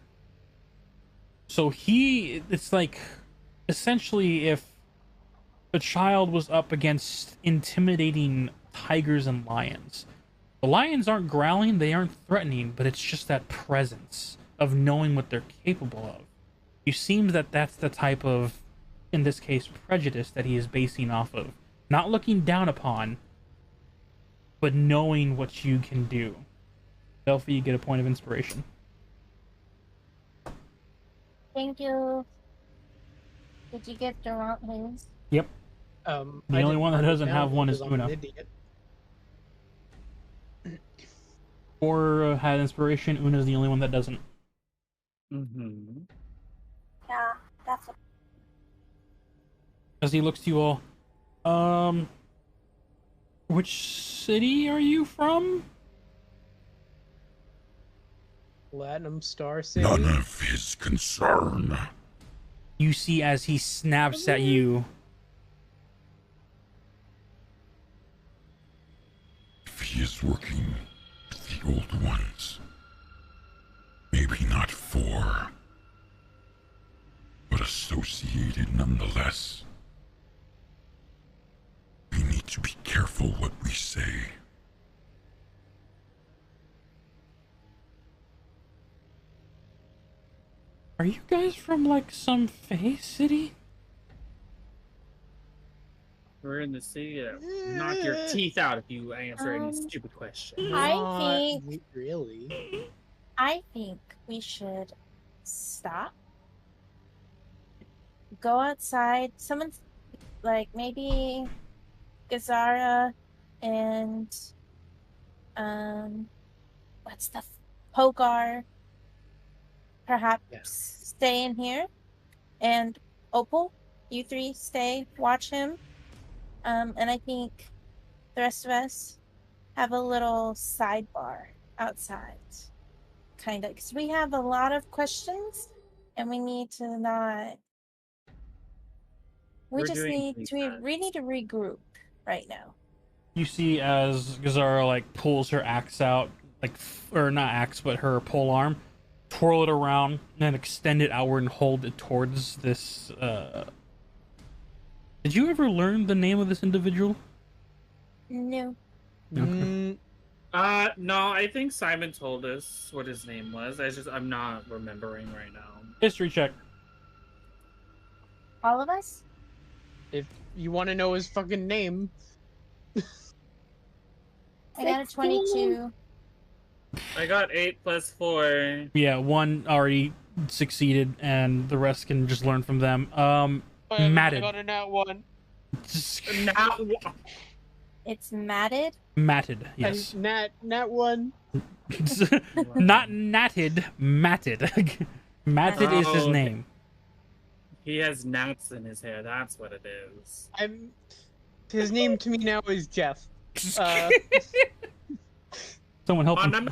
So it's like, essentially, if a child was up against intimidating tigers and lions. The lions aren't growling, they aren't threatening, but it's just that presence of knowing what they're capable of. You seem that that's the type of, in this case, prejudice that he is basing off of. Not looking down upon, but knowing what you can do. Delphi, you get a point of inspiration. Thank you. Did you get Durant his? Yep. The only one that doesn't have one is Una. Or had inspiration, Una's the only one that doesn't. Mm-hmm. Yeah, that's what. As he looks to you all, which city are you from? Platinum Star City. None of his concern. You see as he snaps at you. If he is working with the old ones, maybe not for, but associated nonetheless. We need to be careful what we say. Are you guys from, like, some Fae city? We're in the city that will knock your teeth out if you answer any stupid question. I think Really? I think we should stop. Go outside. Someone's like maybe Gazara and what's the Pogar perhaps stay in here, and Opal, you three stay, watch him. And I think the rest of us have a little sidebar outside, kind of, because we have a lot of questions, and we need to not. We We're just doing need to. We need to regroup right now. You see as Gazara, like, pulls her axe out, like, or not axe, but her pole arm, twirl it around, and then extend it outward and hold it towards this. Did you ever learn the name of this individual? No. Okay. No, I think Simon told us what his name was. I'm not remembering right now. History check. All of us? If you want to know his fucking name, I got a 22. I got 8 plus 4. Yeah, one already succeeded, and the rest can just learn from them. I Matted. got a nat 1. Now, It's matted. Matted, yes. And nat 1. Not natted, matted. Matted is his Oh. name. he has gnats in his hair. That's what it is. His name to me now is Jeff. Someone help him.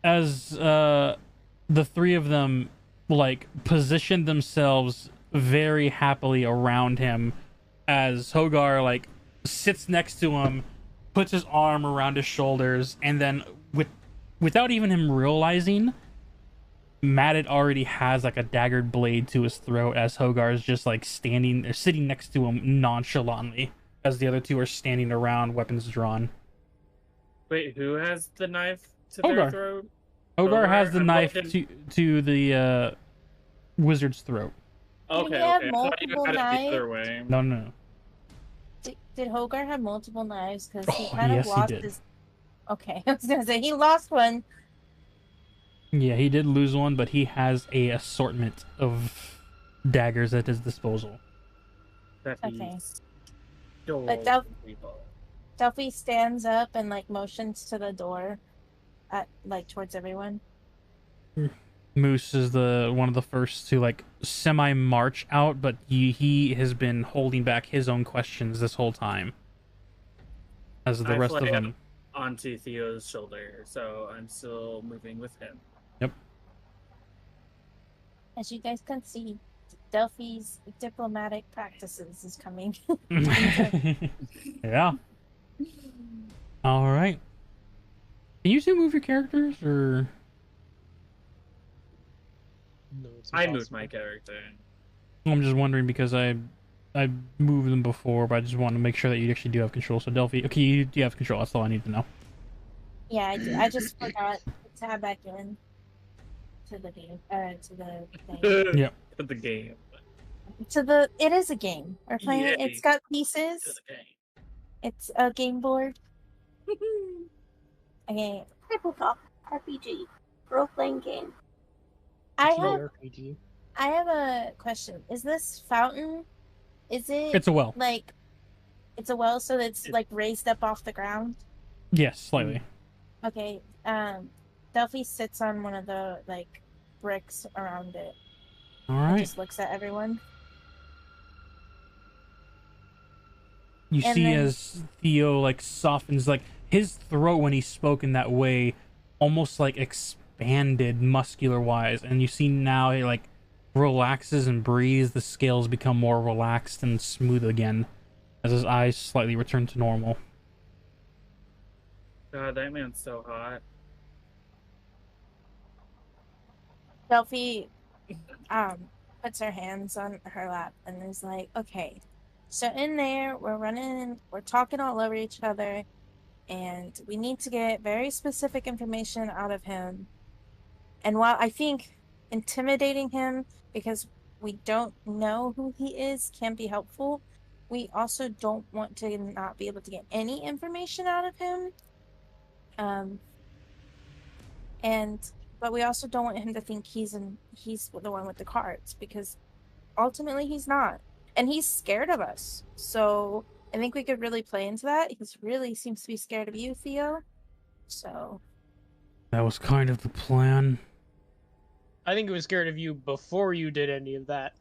As the three of them like position themselves very happily around him, as Hogar like sits next to him, puts his arm around his shoulders, and then without even him realizing, Matted already has like a daggered blade to his throat as Hogar is just like sitting next to him nonchalantly as the other two are standing around, weapons drawn. Wait, who has the knife to Hogar. their throat? Hogar has the I'm knife looking- to the wizard's throat. Did Okay, he have okay. I thought you multiple had it the knives? other way. No. Did Hogar have multiple knives? Because he Oh, kind of yes, he lost did. his. Okay, I was gonna say he lost one. Yeah, he did lose one, but he has a assortment of daggers at his disposal. That Okay. he's stole But from people. Delphi stands up and like motions to the door, at like towards everyone. Moose is the one of the first to like semi march out, but he has been holding back his own questions this whole time. As the I rest of fly them. onto Theo's shoulder, so I'm still moving with him. Yep. As you guys can see, Delphi's diplomatic practices is coming. Yeah. All right. Can you two move your characters, or No, it's I moved impossible. my character. I'm just wondering because I moved them before, but I just want to make sure that you actually do have control. So Delphi, okay, you do have control. That's all I need to know. Yeah, I do. I just forgot to tab back in to the game. To the thing. Yep. The game. It is a game. We're playing. Yay. It's got To pieces. the game. It's a game board. Okay. Tabletop RPG. Role-playing game. I It's have an RPG. I have a question. Is this fountain? Is it It's a well. like it's a well, so it's like raised up off the ground? Yes, slightly. Okay. Delphi sits on one of the like bricks around it. All And right. just looks at everyone. You And see then- as Theo like softens, like his throat when he spoke in that way almost like expanded muscular wise, and you see now he like relaxes and breathes. The scales become more relaxed and smooth again as his eyes slightly return to normal. God, that man's so hot. Delphi puts her hands on her lap and is like, okay, so in there we're talking all over each other, and we need to get very specific information out of him. And while I think intimidating him because we don't know who he is can be helpful, we also don't want to not be able to get any information out of him. But we also don't want him to think he's the one with the cards, because ultimately he's not, and he's scared of us. So I think we could really play into that. He really seems to be scared of you, Theo. So That was kind of the plan. I think it was scared of you before you did any of that.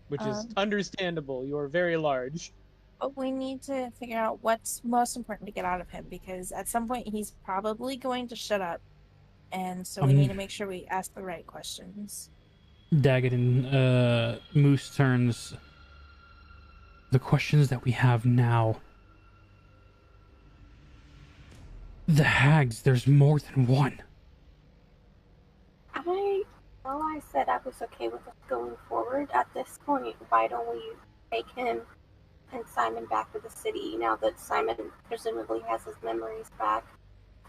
Which is understandable. You're very large. but we need to figure out what's most important to get out of him, because at some point he's probably going to shut up, and so we need to make sure we ask the right questions. Daggett and Moose turns. The questions that we have now. The hags, there's more than one. I said I was okay with us going forward. At this point, why don't we take him and Simon back to the city now that Simon presumably has his memories back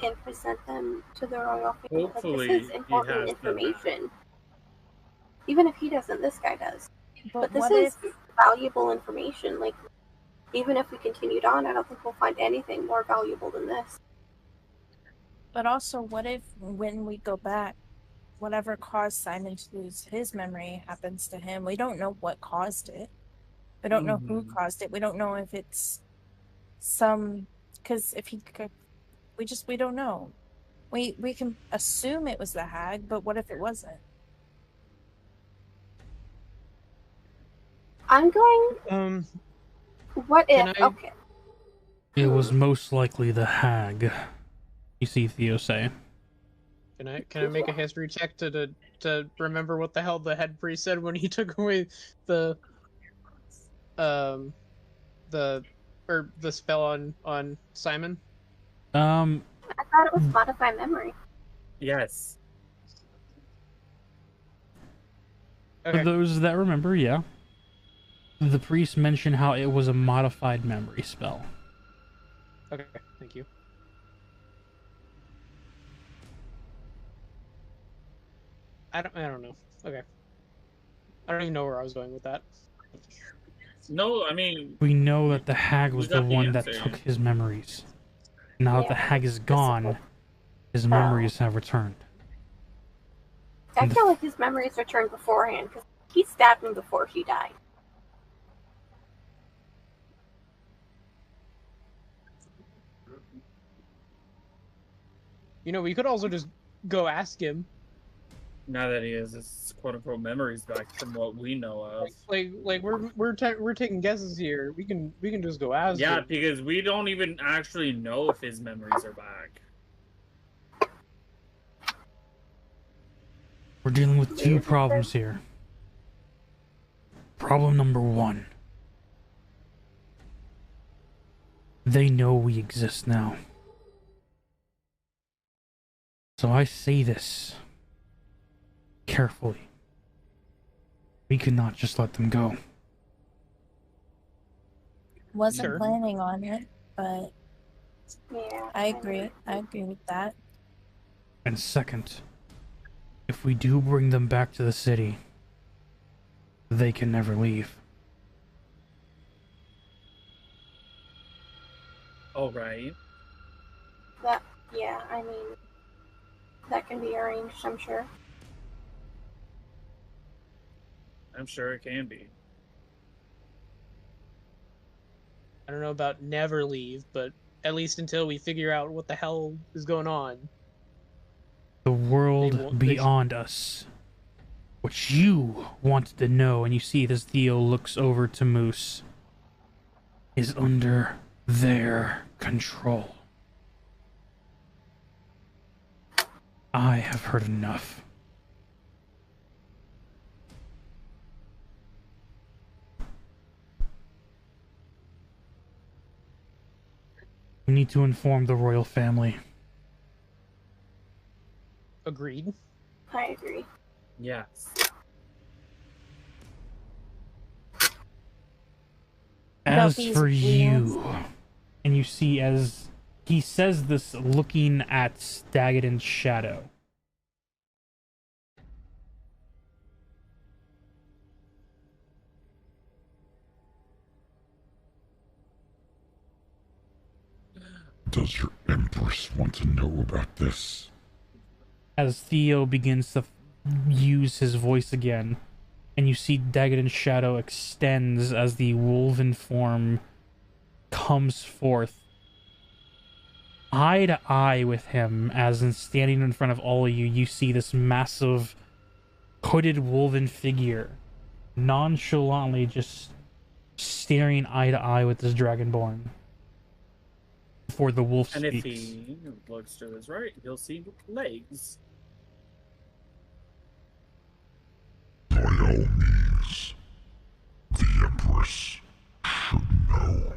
and present them to the royal family? Like, Hopefully, this is he important has them back. information. Even if he doesn't, this guy does. But this what is if valuable information. Like, even if we continued on, I don't think we'll find anything more valuable than this. But also, what if when we go back, whatever caused Simon to lose his memory happens to him? We don't know what caused it. We don't know who caused it. We don't know if it's because if he could, we don't know. We can assume it was the hag, but what if it wasn't? I'm going. What if? Okay. It was most likely the hag. You see Theo say. Can I make a history check to remember what the hell the head priest said when he took away the spell on Simon? I thought it was modify memory. Yes. Okay. For those that remember, yeah. The priest mentioned how it was a modified memory spell. Okay, thank you. I don't know. Okay. I don't even know where I was going with that. No, I mean... We know that the hag was the one that took his memories. Now that the hag is gone, his memories have returned. I feel like his memories returned beforehand, because he stabbed him before he died. You know, we could also just go ask him. Now that he has his quote-unquote memories back from what we know of. Like we're taking guesses here. We can just go ask him. Yeah, because we don't even actually know if his memories are back. We're dealing with two problems here. Problem number one. They know we exist now. So I say this carefully. We cannot just let them go. Wasn't planning on it, but yeah, I agree. I agree with that. And second, if we do bring them back to the city, they can never leave. All right. Yeah, I mean, that can be arranged, I'm sure. I'm sure it can be. I don't know about never leave, but at least until we figure out what the hell is going on. The world beyond us. What you wanted to know, and you see it as Theo looks over to Moose, is under their control. I have heard enough. We need to inform the royal family. Agreed. I agree. Yes. As for you, and you see as he says this looking at Daggett in shadow. Does your Empress want to know about this? As Theo begins to use his voice again, and you see Daggett in shadow extends as the wolven form comes forth. Eye to eye with him, as in standing in front of all of you, you see this massive hooded wolven figure nonchalantly just staring eye to eye with this dragonborn before the wolf speaks. And if he looks to his right, he'll see legs. By all means, the Empress should know.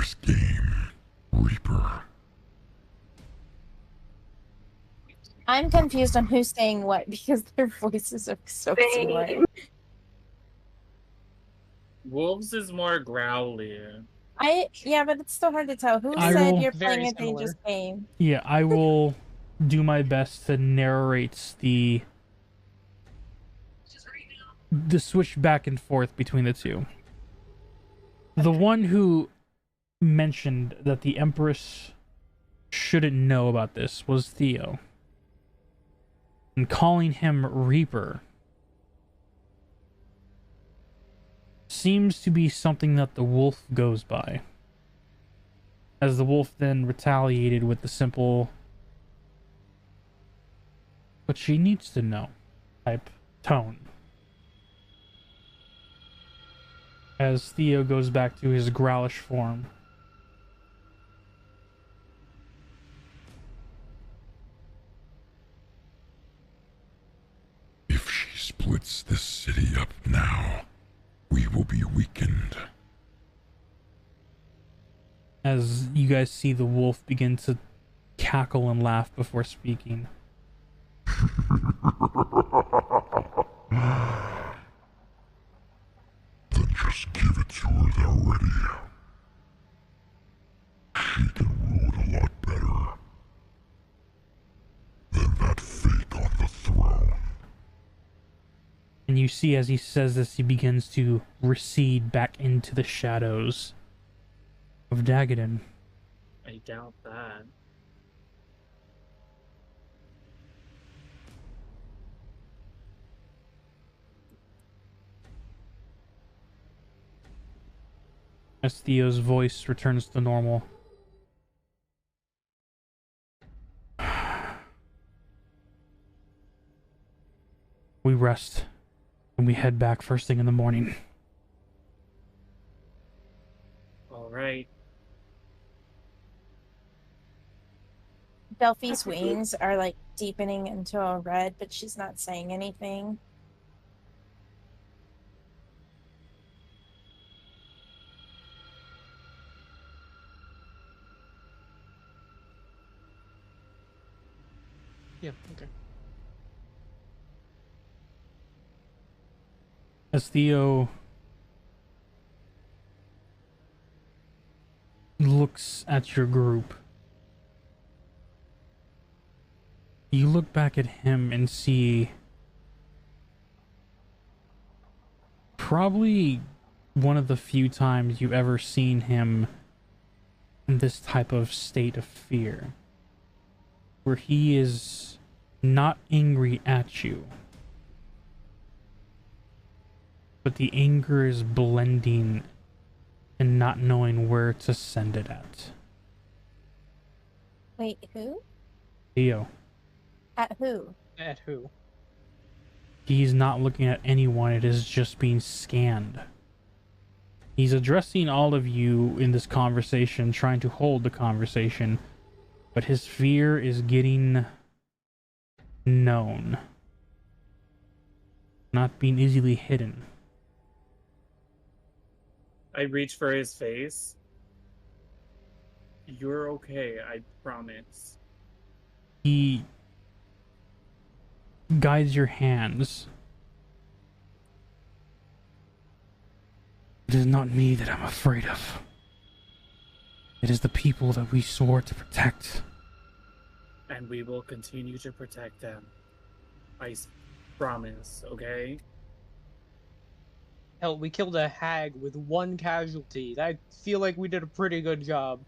Reaper's game. Reaper. I'm confused on who's saying what because their voices are so similar. Same. Wolves is more growly. Yeah, but it's still hard to tell. Who I said will- you're Very playing a similar. dangerous game? Yeah, I will do my best to narrate the switch back and forth between the two. The one who mentioned that the Empress shouldn't know about this was Theo. And calling him Reaper seems to be something that the wolf goes by. As the wolf then retaliated with the simple, "But she needs to know" type tone. As Theo goes back to his growlish form. If she splits this city up now, we will be weakened. As you guys see the wolf begin to cackle and laugh before speaking. Then just give it to her already. She can rule it a lot better than that fake on the throne. And you see as he says this, he begins to recede back into the shadows of Dagadan. I doubt that. As Theo's voice returns to normal. We rest, and we head back first thing in the morning. All right. Delphi's wings are like deepening into a red, but she's not saying anything. Yeah, okay. As Theo looks at your group, you look back at him and see probably one of the few times you've ever seen him in this type of state of fear, where he is not angry at you, but the anger is blending and not knowing where to send it at. Wait, who? Theo. At who? At who? He's not looking at anyone, it is just being scanned. He's addressing all of you in this conversation, trying to hold the conversation, but his fear is getting known. Not being easily hidden. I reach for his face. You're okay, I promise. He guides your hands. It is not me that I'm afraid of. It is the people that we swore to protect. And we will continue to protect them. I promise, okay? Hell, we killed a hag with 1 casualty. I feel like we did a pretty good job.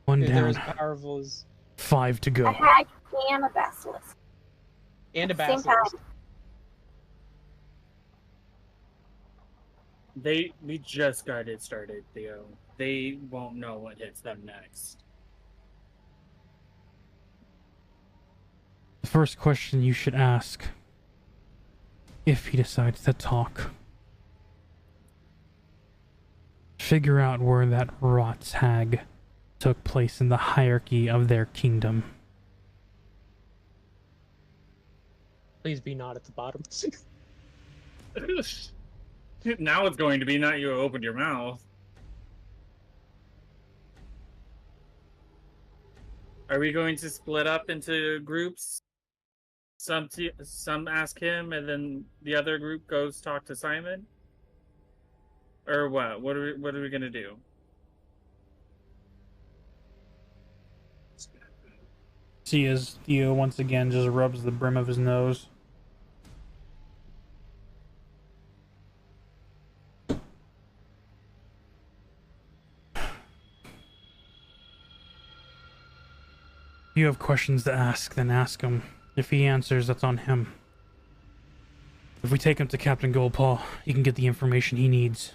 One If they're as down, powerful as... 5 to A go. hag and a basilisk. And a At the same time. basilisk. We just got it started, Theo. They won't know what hits them next. The first question you should ask, if he decides to talk, figure out where that rot hag took place in the hierarchy of their kingdom. Please be not at the bottom. Now it's going to be not you who opened your mouth. Are we going to split up into groups? Some ask him, and then the other group goes talk to Simon, or what? What are we gonna do? See as Theo once again just rubs the brim of his nose. If you have questions to ask, then ask him. If he answers, that's on him. If we take him to Captain Goldpaw, he can get the information he needs.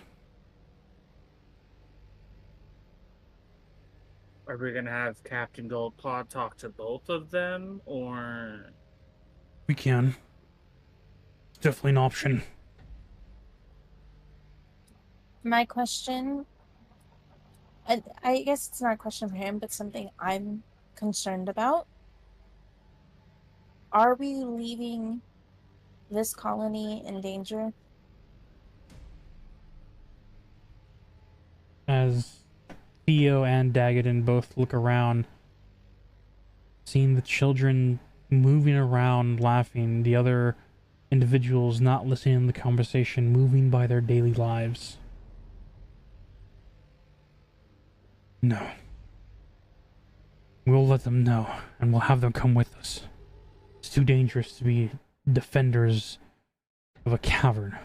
Are we gonna have Captain Goldpaw talk to both of them, or We can. It's definitely an option. My question, I guess it's not a question for him, but something I'm concerned about. Are we leaving this colony in danger? As Theo and Dagadin both look around, seeing the children moving around, laughing, the other individuals not listening to the conversation, moving by their daily lives. No. We'll let them know, and we'll have them come with us. It's too dangerous to be defenders of a cavern.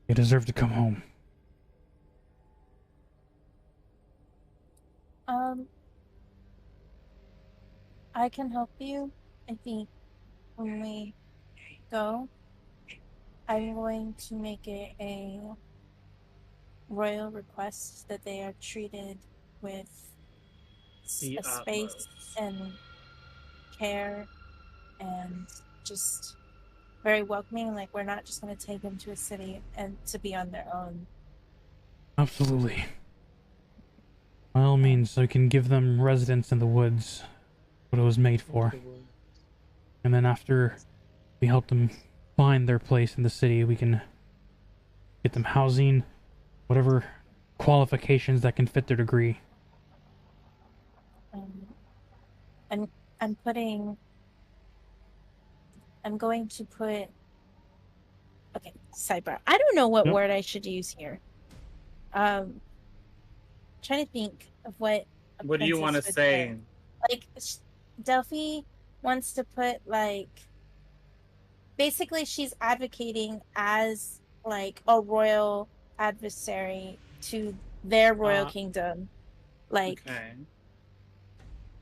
They deserve to come home. I can help you. I think when we go, I'm going to make it a royal request that they are treated with a space and care and just very welcoming. Like, we're not just going to take them to a city and to be on their own. Absolutely. By all means, I can give them residence in the woods, what it was made for. And then after we help them find their place in the city, we can get them housing, whatever qualifications that can fit their degree. I'm going to put, okay, sidebar. I don't know what word I should use here. Trying to think of what do you want to say? Like, Delphi wants to put, like, basically she's advocating as like a royal adversary to their royal kingdom. Like,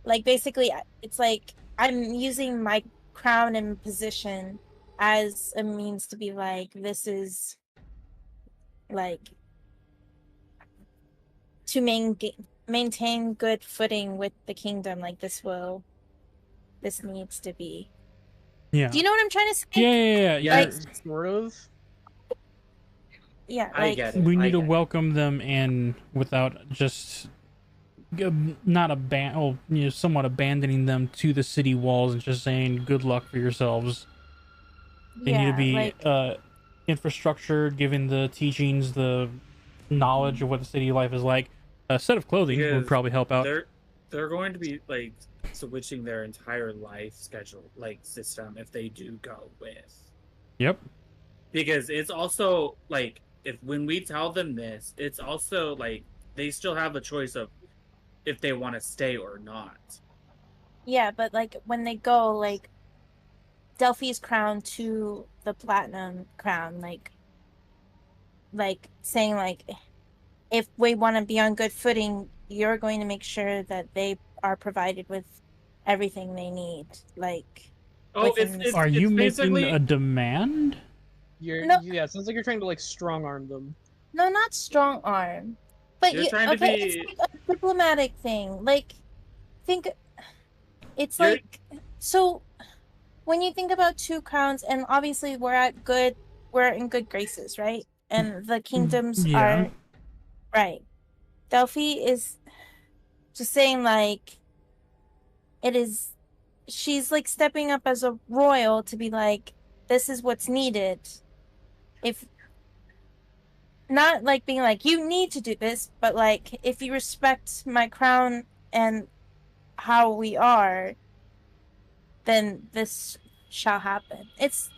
like basically it's like I'm using my crown and position as a means to be like, this is like to maintain good footing with the kingdom. Like, this needs to be. Yeah. Do you know what I'm trying to say? Yeah. Like, sort of. Yeah, I get it. We need to welcome them in without just not somewhat abandoning them to the city walls and just saying good luck for yourselves. They need to be infrastructure, giving the teachings, the knowledge of what the city life is like. A set of clothing would probably help out. They're going to be like switching their entire life schedule, like system, if they do go with. Yep. Because it's also like, when we tell them this, it's also like they still have a choice of if they want to stay or not. Yeah, but like when they go, like Delphi's crown to the platinum crown, like saying like, if we want to be on good footing, you're going to make sure that they are provided with everything they need. Like, are you making a demand? Yeah, it sounds like you're trying to like strong arm them. No, not strong arm. But You're trying to be... it's like a diplomatic thing. Like, think it's like, so when you think about two crowns, and obviously we're in good graces, right? And the kingdoms are right. Delphi is just saying like, she's like stepping up as a royal to be like, this is what's needed. If not like being like, you need to do this, but like, if you respect my crown and how we are, then this shall happen. It's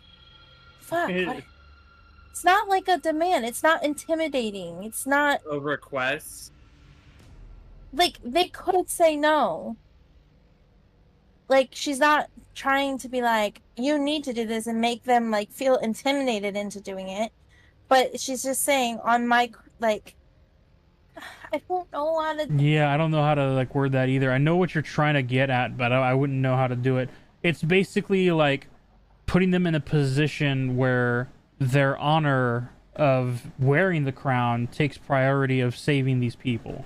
fuck. It's not like a demand. It's not intimidating. It's not A request. like they could say no. Like she's not trying to be like, you need to do this and make them like feel intimidated into doing it. But she's just saying on my like I don't know how to Yeah, I don't know how to like word that either. I know what you're trying to get at, but I wouldn't know how to do it. It's basically like putting them in a position where their honor of wearing the crown takes priority of saving these people.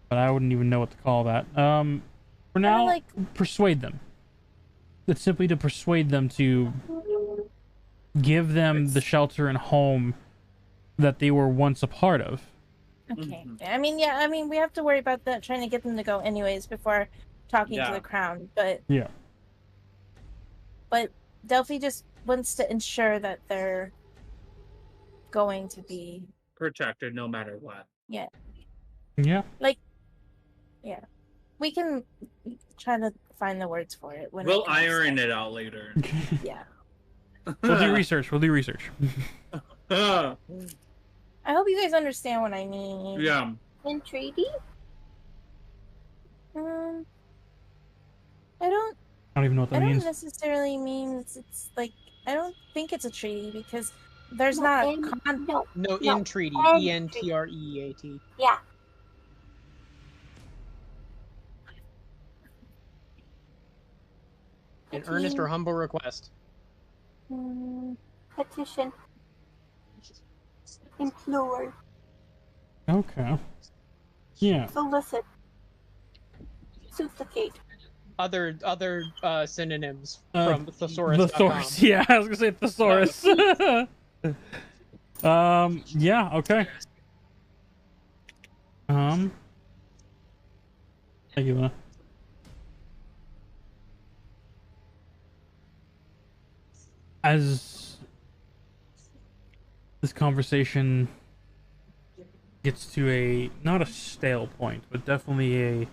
But I wouldn't even know what to call that. For now, like persuade them. It's simply to persuade them to give them the shelter and home that they were once a part of. Okay. I mean, yeah, I mean, we have to worry about that, trying to get them to go anyways before talking to the crown. But yeah. But Delphi just wants to ensure that they're going to be protected no matter what. Yeah. Yeah. Like, yeah. We can try to find the words for it when we'll iron it out later. Yeah. We'll do research. We'll do research. I hope you guys understand what I mean. Yeah. Entreaty? I I don't don't even know what that means. don't necessarily mean it's like I don't think it's a treaty because there's No, not No, No, entreaty. ENTREAT. Yeah. An earnest or humble request. Petition. Implore. Okay. Yeah. Solicit. Supplicate. Other synonyms Uh, from thesaurus. Thesaurus. Yeah, I was gonna say thesaurus. Yeah. Okay. Thank you, Luna. As this conversation gets to a not a stale point, but definitely a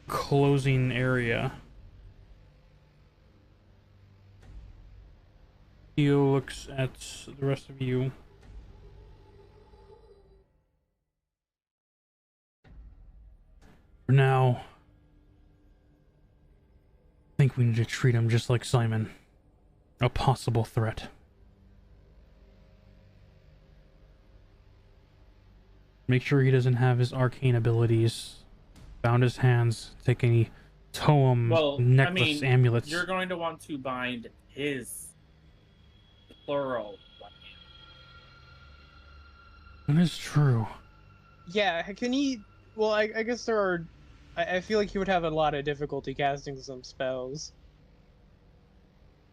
closing area, Theo looks at the rest of you. For now, I think we need to treat him just like Simon. A possible threat. Make sure he doesn't have his arcane abilities. Bound his hands. Take any toem, necklace, amulets. You're going to want to bind his plural. That is true. Yeah, can he... Well, I guess there are... I feel like he would have a lot of difficulty casting some spells.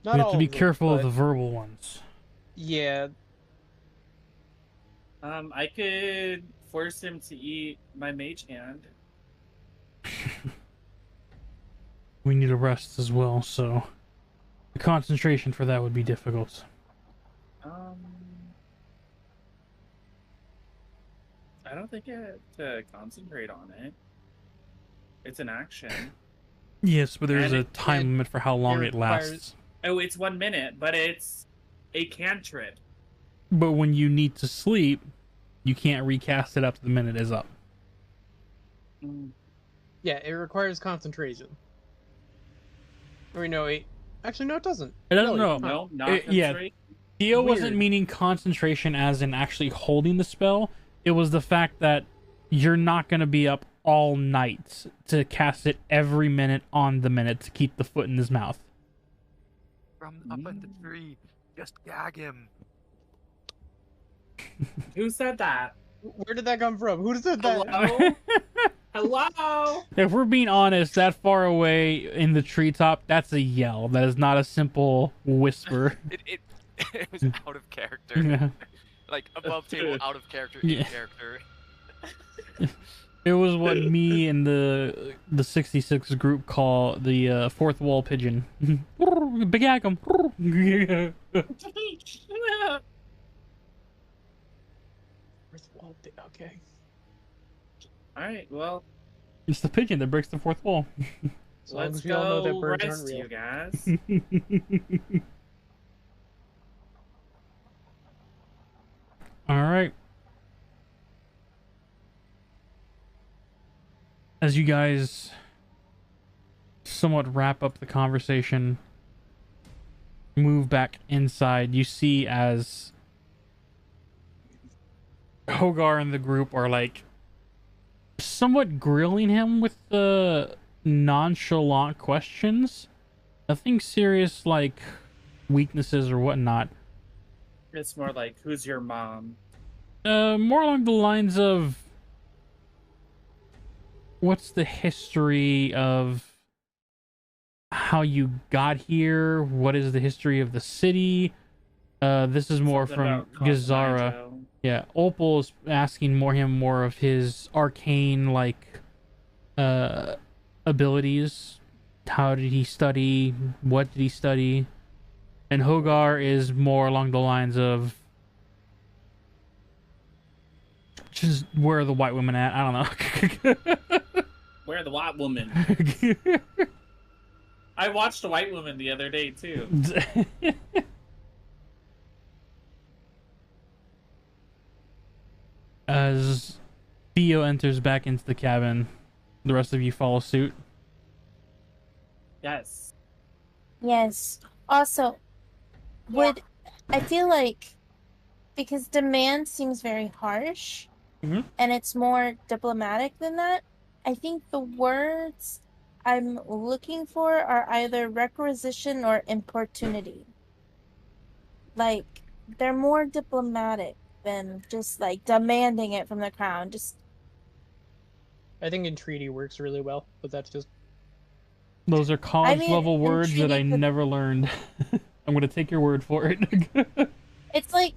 Not We have all to be of them, careful of but- the verbal ones. Yeah. I could force him to eat my mage hand. We need a rest as well, so the concentration for that would be difficult. I don't think I have to concentrate on it. It's an action. Yes, but there's And a time limit for how long it requires- lasts. Oh, it's 1 minute, but it's a cantrip. But when you need to sleep, you can't recast it up to the minute is up. Yeah, it requires concentration. Or no, actually, no, it doesn't. I don't Really? know. No, not Yeah, concentration. Theo Weird. wasn't meaning concentration as in actually holding the spell. It was the fact that you're not going to be up all night to cast it every minute on the minute to keep the foot in his mouth. From up in the tree, just gag him. Who said that? Where did that come from? Who said that? Hello? Hello? If we're being honest, that far away in the treetop, that's a yell. That is not a simple whisper. It was out of character. Yeah. Like above table, out of character, Yeah. in character. It was what me and the 66 group call the fourth wall pigeon. Big Agam. Okay. All right. Well, It's the pigeon that breaks the fourth wall. As long let's as we all know that go birds aren't rest, real. you guys. All right. As you guys somewhat wrap up the conversation, move back inside, you see as Hogar and the group are like somewhat grilling him with the nonchalant questions. Nothing serious like weaknesses or whatnot. It's more like, who's your mom? More along the lines of what's the history of how you got here? What is the history of the city? This is more Something from about Cotton Eye Gazara. Joe. Yeah, Opal is asking him more of his arcane abilities. How did he study? What did he study? And Hogar is more along the lines of just where are the white women at? I don't know. Where the white woman? I watched a white woman the other day too. As Theo enters back into the cabin, the rest of you follow suit. Yes. Yes. Also, would I feel like because demand seems very harsh Mhm. and it's more diplomatic than that, I think the words I'm looking for are either requisition or importunity. Like, they're more diplomatic than just like demanding it from the crown. Just I think entreaty works really well, but that's just Those are college level words that I entreaty could- never learned. I'm gonna take your word for it. It's like,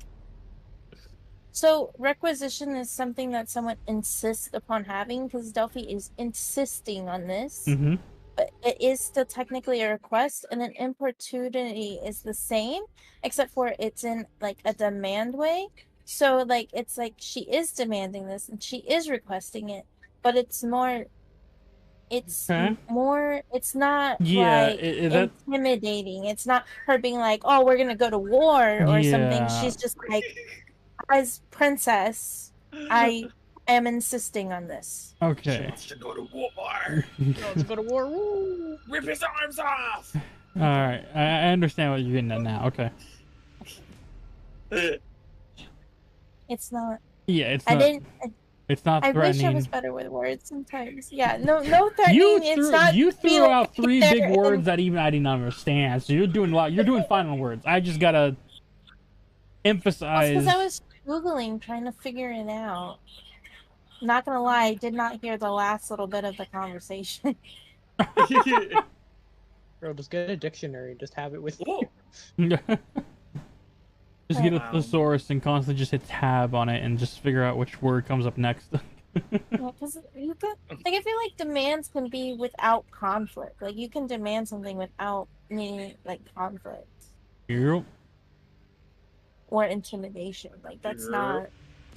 so requisition is something that someone insists upon having because Delphi is insisting on this, Mm-hmm. but it is still technically a request, and then importunity is the same, except for it's in like a demand way. So like it's like she is demanding this and she is requesting it, but it's more Okay. it's not Yeah, like that intimidating. It's not her being like, oh, we're gonna go to war or something. Yeah. She's just like, as princess, I am insisting on this. She okay. wants to go to war. let's go to war. Woo! Rip his arms off. All right, I understand what you're getting at now. Okay. It's not. Yeah, it's I not. didn't. It's not I wish I threatening. was better with words sometimes. Yeah, no threatening. It's not. You threw feel out three there big and- words that even I didn't understand. So you're doing a lot. You're doing fine on words. I just gotta emphasize. Because I was googling trying to figure it out. Not gonna lie, I did not hear the last little bit of the conversation. Bro, just get a dictionary and just have it with Ooh. you. Just get a Wow. thesaurus and constantly just hit tab on it and just figure out which word comes up next. Because you could, like, I feel like demands can be without conflict. Like, you can demand something without needing like conflict Yep. or intimidation. Like, that's Yep. not.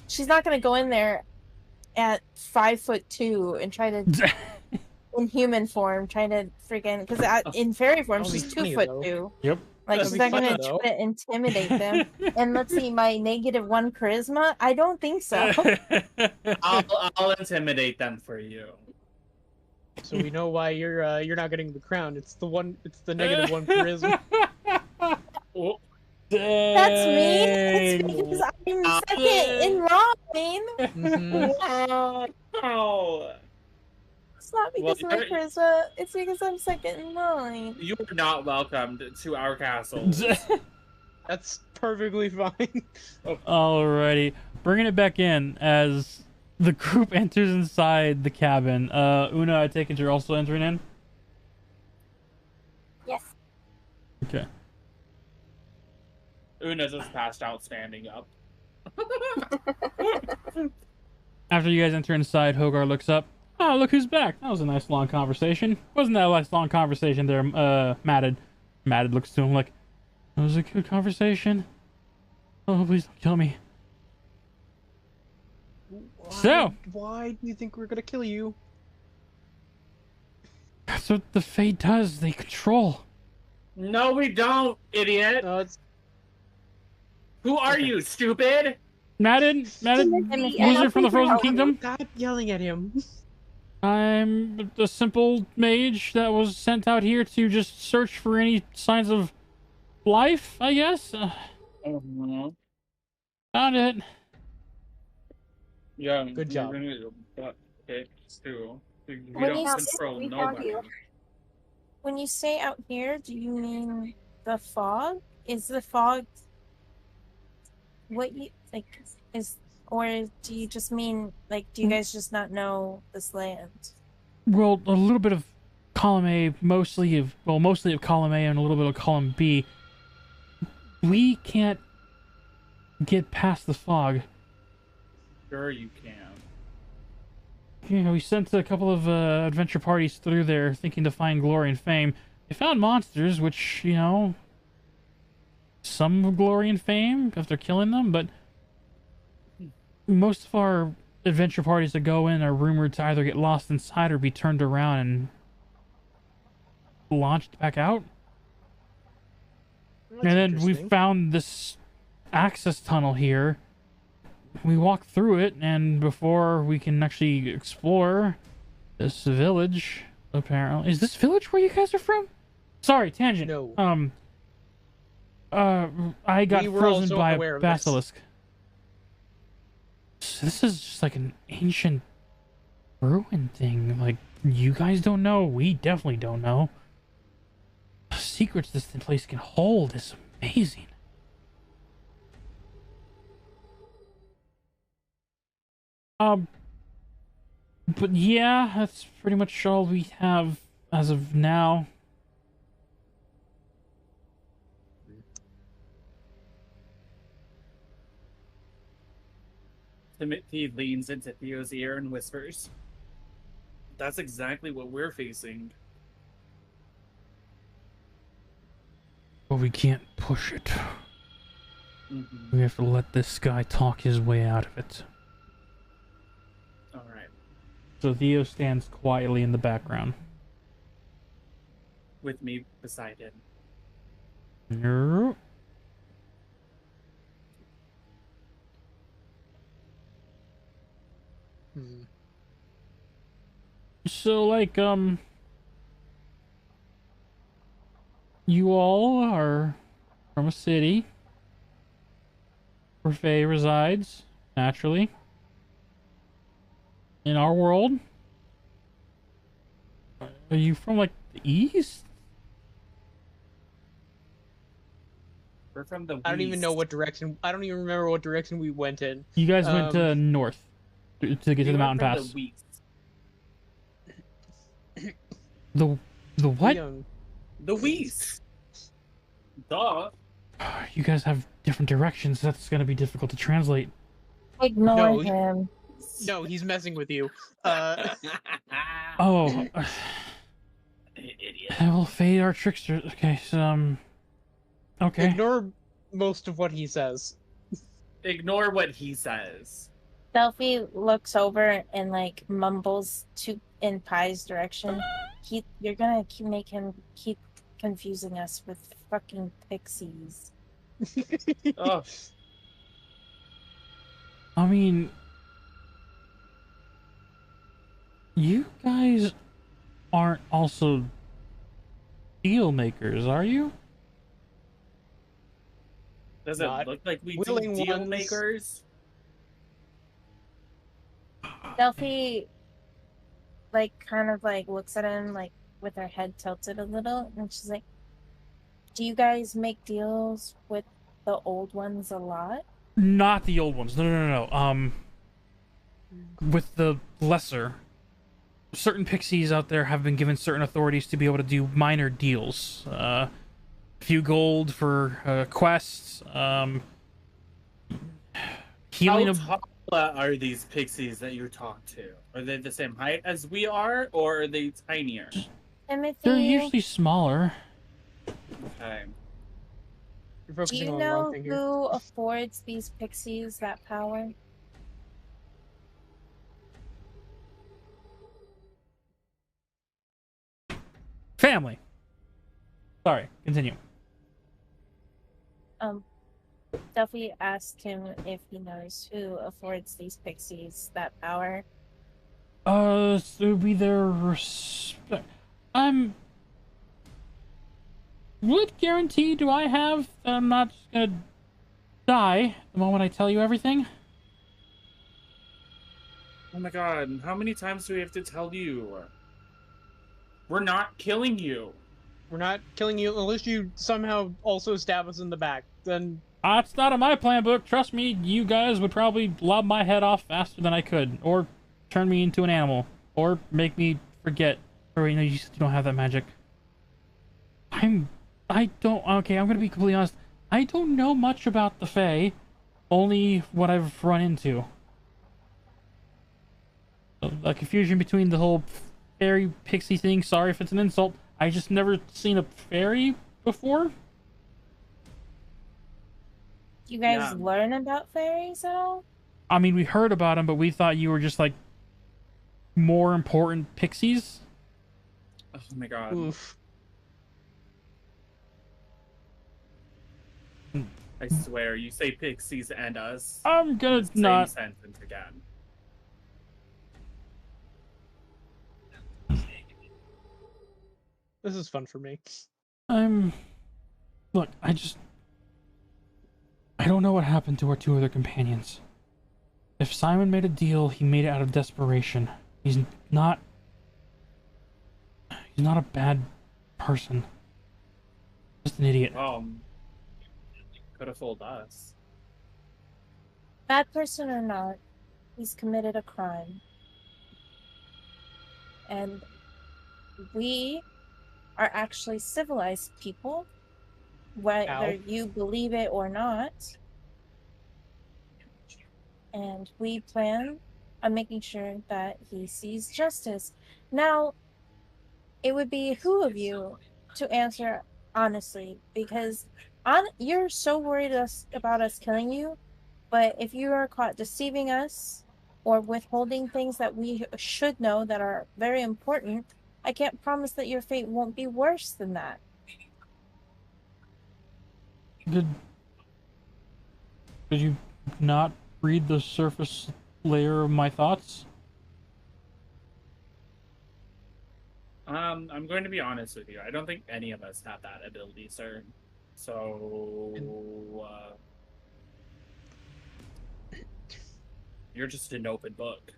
She's not gonna go in there at 5'2" and try to in human form, trying to freaking because in fairy form That'll be she's funny, 2'2". Yep. Like That'd she's be not gonna funny, though. try to intimidate them. And let's see, my -1 charisma. I don't think so. I'll intimidate them for you. So we know why you're not getting the crown. It's the -1 charisma. Oh, That's me. It's Dang. because I'm second in line. Mhm. oh. It's not because Well, of my charisma. It's because I'm second in line. You are not welcomed to our castle. That's perfectly fine. Alrighty, bringing it back in as the group enters inside the cabin. Una, I take it you're also entering in. Yes. Okay. Una just passed out standing up. After you guys enter inside, Hogar looks up. Oh, look who's back. That was a nice long conversation. Wasn't that a nice long conversation there, Matted? Matted looks to him like, that was a good conversation. Oh, please don't kill me. Why do you think we're gonna kill you? That's what the Fate does. They control. No, we don't, idiot. No, it's Who are Okay. you, stupid? Madden, Timothy, I wizard don't from the think you're Frozen helping. Kingdom. stop yelling at him. I'm a simple mage that was sent out here to just search for any signs of life, I guess. Mhm. Found it. Yeah, Good job. Okay, too. You When don't you control we found nobody. you. When you say out here, do you mean the fog? Is the fog what you like? Is or do you just mean like? Do you guys just not know this land? Well, a little bit of column A, mostly of column A and a little bit of column B. We can't get past the fog. Sure you can. Yeah, we sent a couple of adventure parties through there thinking to find glory and fame. They found monsters, which, you know, some glory and fame after killing them, but most of our adventure parties that go in are rumored to either get lost inside or be turned around and launched back out. That's And then we interesting. found this access tunnel here. We walked through it, and before we can actually explore this village, apparently. Is this village where you guys are from? Sorry, tangent. No. I got We were frozen also by aware a of this. basilisk. So this is just like an ancient ruin thing. Like, you guys don't know. We definitely don't know. The secrets this place can hold is amazing. But yeah, that's pretty much all we have as of now. Timothy leans into Theo's ear and whispers, "That's exactly what we're facing." But we can't push it. Mm-hmm. We have to let this guy talk his way out of it. All right. So Theo stands quietly in the background. With me beside him. No. Hmm. So, like, you all are from a city where Faye resides, naturally. In our world. Are you from, like, the east? We're from the I don't even know West. what direction. I don't even remember what direction we went in. You guys went north to get to the We mountain went from pass. the West. The what? The West. Duh. You guys have different directions. That's gonna be difficult to translate. Ignore No, him. No, he's messing with you. Oh. Idiot. We'll fade our tricksters. Okay, so, okay. Ignore most of what he says. Ignore what he says. Delphi looks over and like mumbles in Pie's direction. You're gonna make him keep confusing us with fucking pixies. Oh, I mean, you guys aren't also deal makers, are you? does it Not look like we willing do deal ones. makers? Delphi like kind of like looks at him like with her head tilted a little, and she's like, "Do you guys make deals with the old ones a lot?" Not the old ones. No. With the lesser. Certain pixies out there have been given certain authorities to be able to do minor deals. A few gold for quests. Healing How tall are these pixies that you talk to? Are they the same height as we are, or are they tinier? Timothy, They're usually smaller. Okay. You're do focusing you on the wrong know thing here. who affords these pixies that power? family. Sorry, continue. Duffy asked him if he knows who affords these pixies that power. So it would be their respect. What guarantee do I have that I'm not just gonna die the moment I tell you everything? Oh my god, how many times do we have to tell you? We're not killing you. We're not killing you unless you somehow also stab us in the back. Then It's not in my plan book. Trust me, you guys would probably lob my head off faster than I could, or turn me into an animal, or make me forget. Or you know, you don't have that magic. I don't. Okay, I'm gonna be completely honest. I don't know much about the Fae, only what I've run into. The confusion between the whole fairy pixie thing. Sorry if it's an insult. I just never seen a fairy before. You guys Yeah. learn about fairies at all? I mean, we heard about them, but we thought you were just like more important pixies. Oh my god. oof. I swear, you say pixies and us. I'm gonna in the not. same sentence again. This is fun for me. Look, I don't know what happened to our two other companions. If Simon made a deal, he made it out of desperation. He's not a bad person. Just an idiot. Could have fooled us. Bad person or not, he's committed a crime. And we are actually civilized people, whether Ow. you believe it or not. And we plan on making sure that he sees justice. Now, it would be who of you to answer honestly, because you're so worried about us killing you, but if you are caught deceiving us or withholding things that we should know that are very important, I can't promise that your fate won't be worse than that. Did you not read the surface layer of my thoughts? I'm going to be honest with you. I don't think any of us have that ability, sir. So, you're just an open book.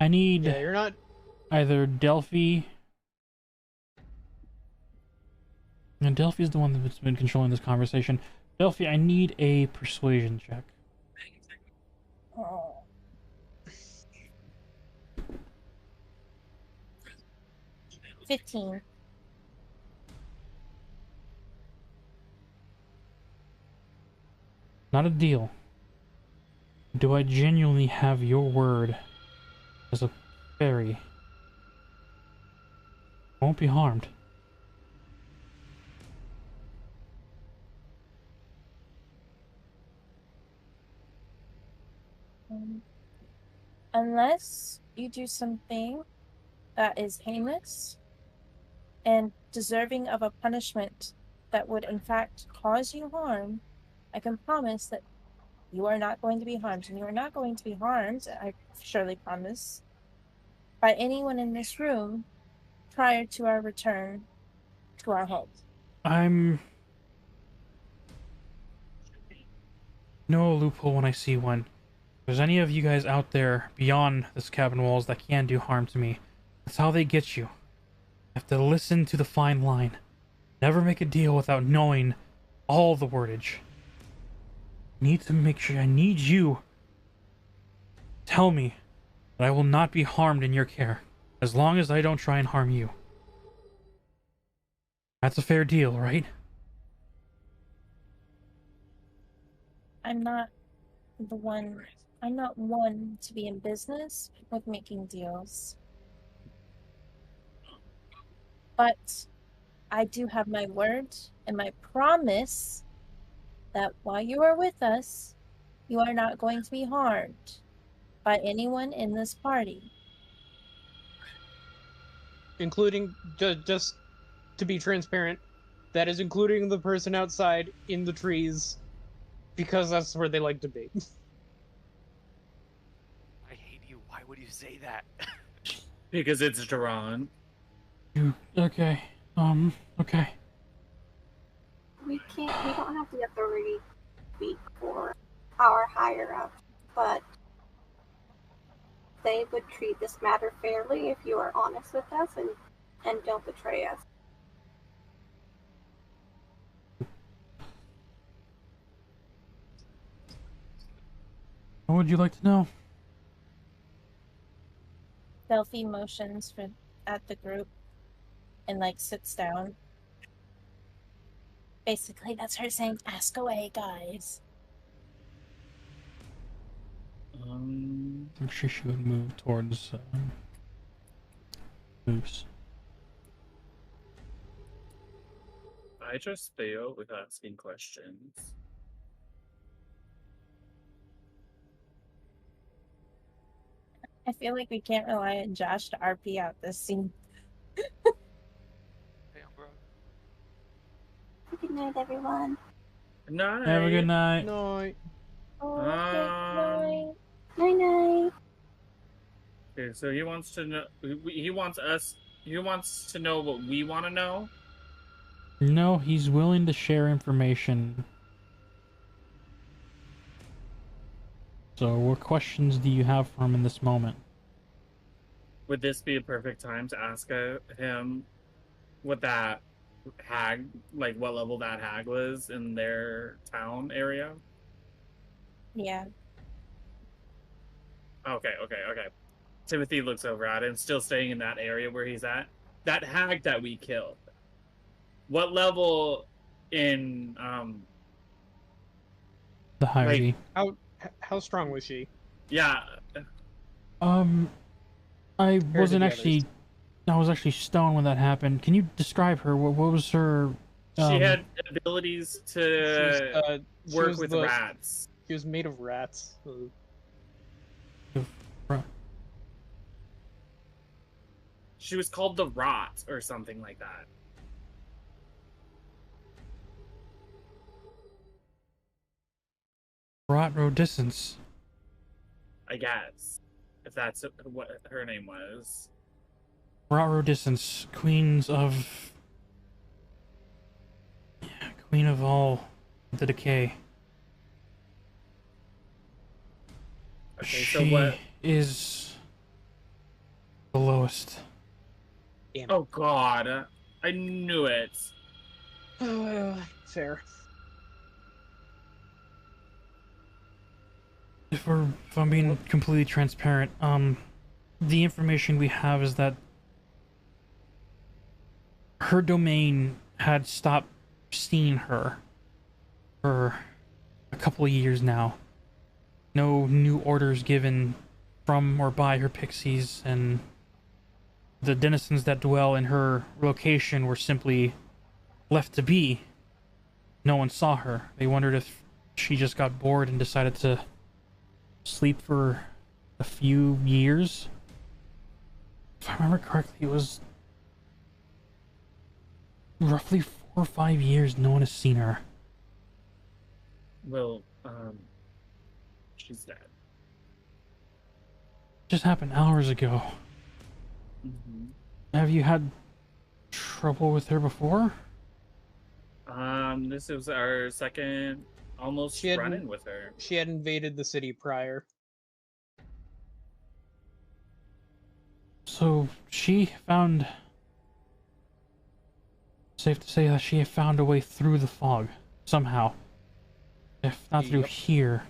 I need Yeah, you're not. either Delphi. And Delphi's the one that's been controlling this conversation. Delphi, I need a persuasion check. Oh. 15. Not a deal. Do I genuinely have your word as a fairy? Won't be harmed. Unless you do something that is heinous and deserving of a punishment that would in fact cause you harm, I can promise that you are not going to be harmed. And you are not going to be harmed, I surely promise, by anyone in this room prior to our return to our home. I'm... know a loophole when I see one. If there's any of you guys out there beyond this cabin walls that can do harm to me, that's how they get you. You have to listen to the fine line. Never make a deal without knowing all the wordage. Need to make sure. I need you. Tell me that I will not be harmed in your care, as long as I don't try and harm you. That's a fair deal, right? I'm not one to be in business with making deals. But I do have my word and my promise that while you are with us, you are not going to be harmed by anyone in this party. including just to be transparent, that is including the person outside in the trees, because that's where they like to be. I hate you. Why would you say that? Because it's Duran. Okay. Okay. We don't have the authority to speak for our higher ups, but they would treat this matter fairly if you are honest with us and don't betray us. What would you like to know? Delphi motions at the group and like sits down. Basically, that's her saying, "Ask away, guys." I'm sure she would move towards Moose. I trust Theo with asking questions. I feel like we can't rely on Josh to RP out this scene. Damn, bro. Good night, everyone. Night. Have a good night. No. Um, Night night. Okay, so he wants to know. He wants us. He wants to know what we want to know. No, he's willing to share information. So, what questions do you have for him in this moment? Would this be a perfect time to ask him what that hag, like what level that hag was in their town area? Yeah. Okay. Timothy looks over at him, still staying in that area where he's at. That hag that we killed. What level in The hierarchy. How strong was she? Yeah. I to wasn't the actually. others. I was actually stoned when that happened. Can you describe her? What was her? She had abilities to She work was with the- rats. She was made of rats. She was called the Rot or something like that. Rot Rodissance. I guess. If that's what her name was. Rot Rodissance, queens of. Yeah, queen of all the decay. Okay, She so what? is the lowest. Oh God, I knew it. Fair. If I'm being completely transparent, the information we have is that her domain had stopped seeing her for a couple of years now. No new orders given from or by her pixies, and the denizens that dwell in her location were simply left to be. No one saw her. They wondered if she just got bored and decided to sleep for a few years. If I remember correctly, it was roughly 4 or 5 years no one has seen her. Well, she's dead. Just happened hours ago. Mm-hmm. Have you had trouble with her before? This was our second almost She had- run-in with her. She had invaded the city prior. So she found... Safe to say that she found a way through the fog, somehow. If not through Yep. here.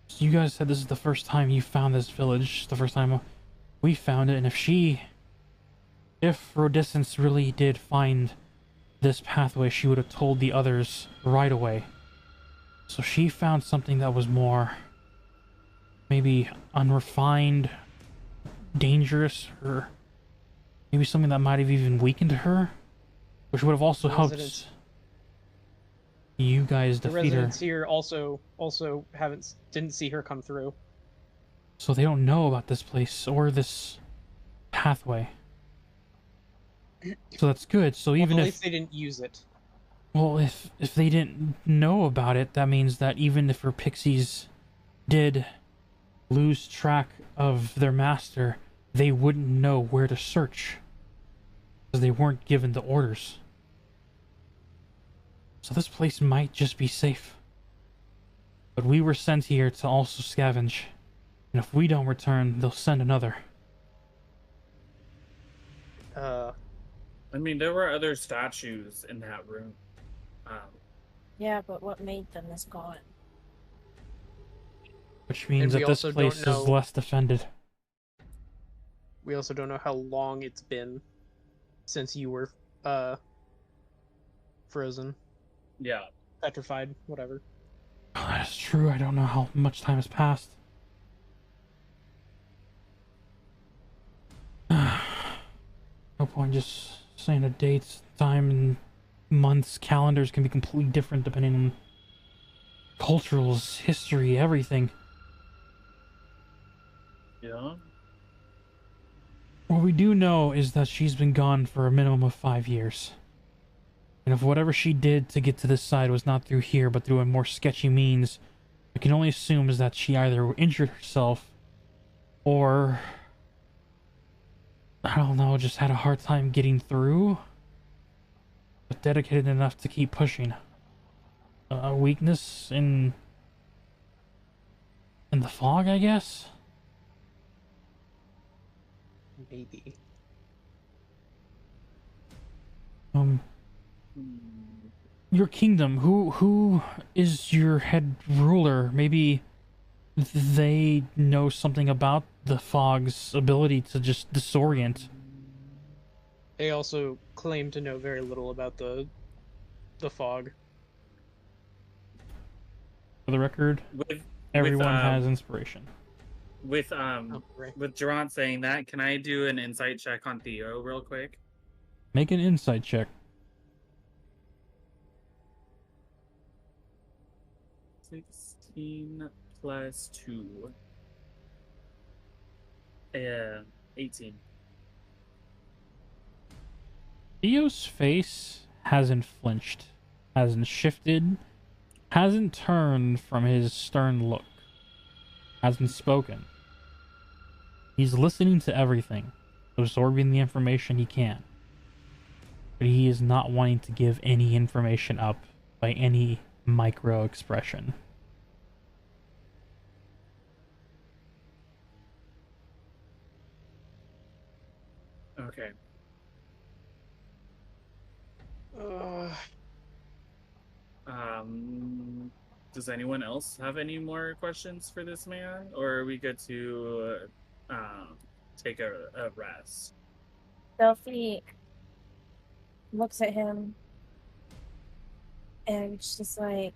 So you guys said this is the first time you found this village, the first time we found it, and if Rodissance really did find this pathway, she would have told the others right away. So she found something that was more maybe unrefined, dangerous, or maybe something that might have even weakened her, which would have also The helped residents- you guys The defeat her. residents here also didn't see her come through. So they don't know about this place or this pathway. So that's good. So Well, even at if least they didn't use it. well, if they didn't know about it, that means that even if her pixies did lose track of their master, they wouldn't know where to search because they weren't given the orders. So this place might just be safe. But we were sent here to also scavenge, and if we don't return, they'll send another. I mean, there were other statues in that room. Yeah, but what made them is gone. Which means we that this also place don't is know- less defended. We also don't know how long it's been since you were frozen, Yeah. petrified, whatever. Oh, that's true. I don't know how much time has passed. No point just saying a date, time, and months. Calendars can be completely different depending on cultures, history, everything. Yeah. What we do know is that she's been gone for a minimum of 5 years. And if whatever she did to get to this side was not through here, but through a more sketchy means, I can only assume is that she either injured herself or, I don't know, just had a hard time getting through, but dedicated enough to keep pushing. A weakness in the fog, I guess? Maybe. Your kingdom, who is your head ruler? Maybe they know something about the fog's ability to just disorient. They also claim to know very little about the fog. For the record, everyone has inspiration. With right. with Durant saying that, can I do an insight check on Theo real quick? Make an insight check. 16 plus 2. 18. Theo's face hasn't flinched, hasn't shifted, hasn't turned from his stern look, hasn't spoken. He's listening to everything, absorbing the information he can. But he is not wanting to give any information up by any micro expression. Okay. Does anyone else have any more questions for this man, or are we good to take a rest? Delphi looks at him and it's just like,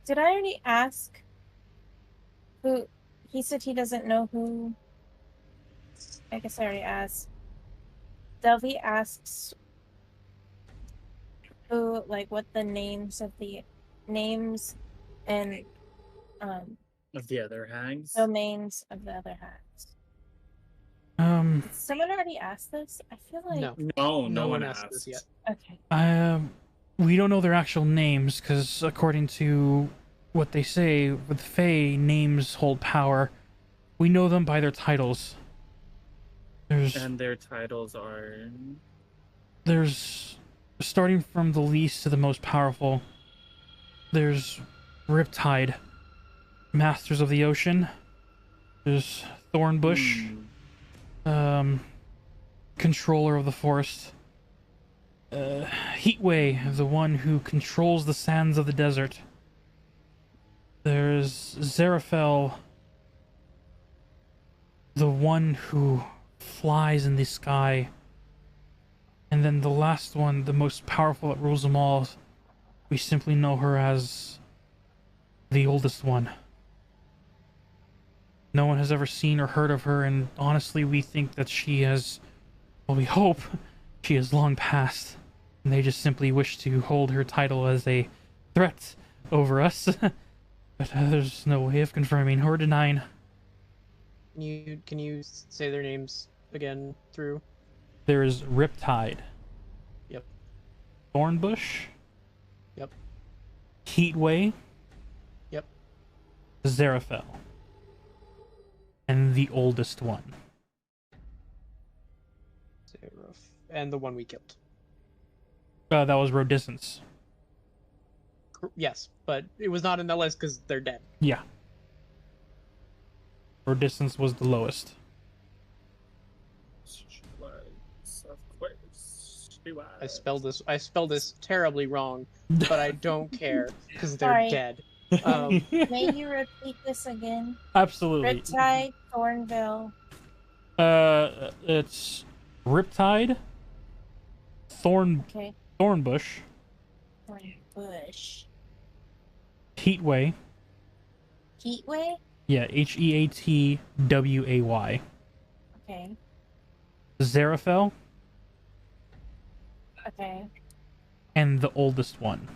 did I already ask who? He said he doesn't know who. I guess I already asked. Delphi asks who, like, what the names and Of the other hags? domains of the other hags. Did someone already ask this? I feel like No one asked this yet. Okay. We don't know their actual names, because according to what they say, with Fae, names hold power. We know them by their titles. And their titles are... There's, starting from the least to the most powerful, there's Riptide, Masters of the Ocean. There's Thornbush, Controller of the Forest. Heatway, the one who controls the sands of the desert. There's Zerafel, the one who flies in the sky. And then the last one, the most powerful that rules them all, we simply know her as the oldest one. No one has ever seen or heard of her, and honestly, we think that she has, well, we hope she has long passed. And they just simply wish to hold her title as a threat over us. But there's no way of confirming or denying. Can you say their names again through? There's Riptide, Yep. Thornbush, Yep. Heatway, Yep. Zarafel, and the oldest one. And the one we killed. That was Rodiscence. Yes, but it was not in the list because they're dead. Yeah. Rodiscence was the lowest. Of course. She was. I spelled this terribly wrong, but I don't care because they're Sorry. dead. May you repeat this again? Absolutely. Riptide, Thornville. It's Riptide, Okay. Thornbush, Thornbush. Heatway. Heatway? Yeah, Heatway. Okay. Zarafel, Okay. and the oldest one.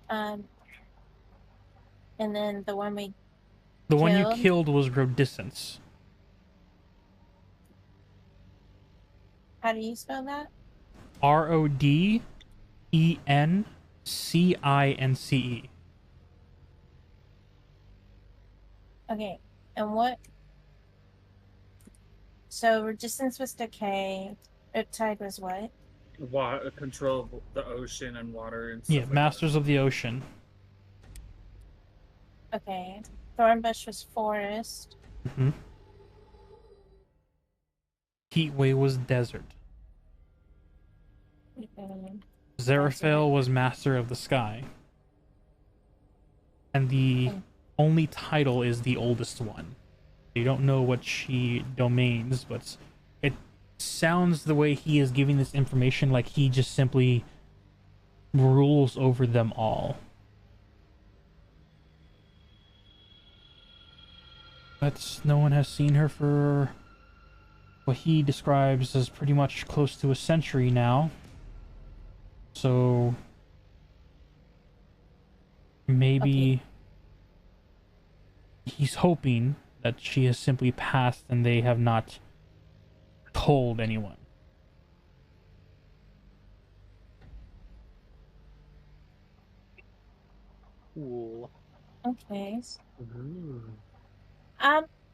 And then the one we The one you killed? killed was Rodiscence. How do you spell that? Rodenscience. Okay. And what? So resistance was decay. Riptide was what? Water, control of the ocean and water and stuff. Yeah, like Masters of the Ocean. Okay. Thornbush was forest. Mm-hmm. Heatway was desert. Okay. Zarafel was Master of the Sky. And the only title is the oldest one. You don't know what she domains, but it sounds the way he is giving this information like he just simply rules over them all. But no one has seen her for what he describes as pretty much close to a century now. So maybe he's hoping that she has simply passed and they have not told anyone. Cool. Okay. Ooh.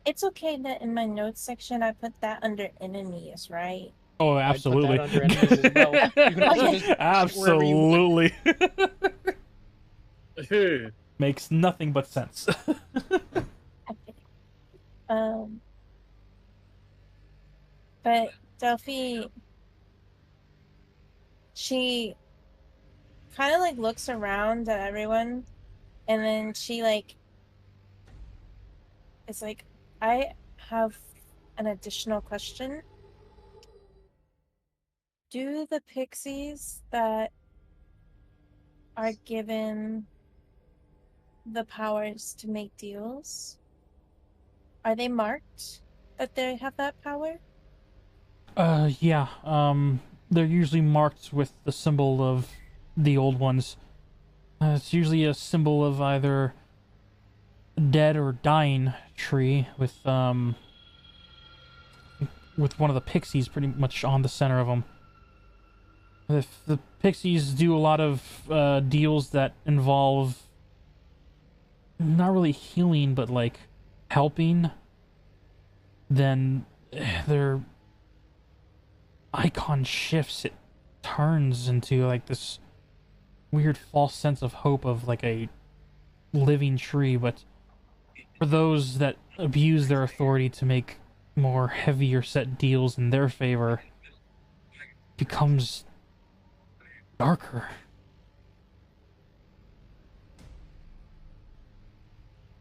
It's okay that in my notes section I put that under enemies, right? Oh, absolutely. I'd put that under enemies as well. You can also just Absolutely. Hey. Makes nothing but sense. But Delphi, she kind of like looks around at everyone, and then she like is like, I have an additional question. Do the pixies that are given the powers to make deals, are they marked that they have that power? Yeah. They're usually marked with the symbol of the old ones. It's usually a symbol of either dead or dying tree with one of the pixies pretty much on the center of them. If the pixies do a lot of deals that involve not really healing but like helping, then their icon shifts. It turns into like this weird false sense of hope of like a living tree, but for those that abuse their authority to make more heavier set deals in their favor, it becomes darker.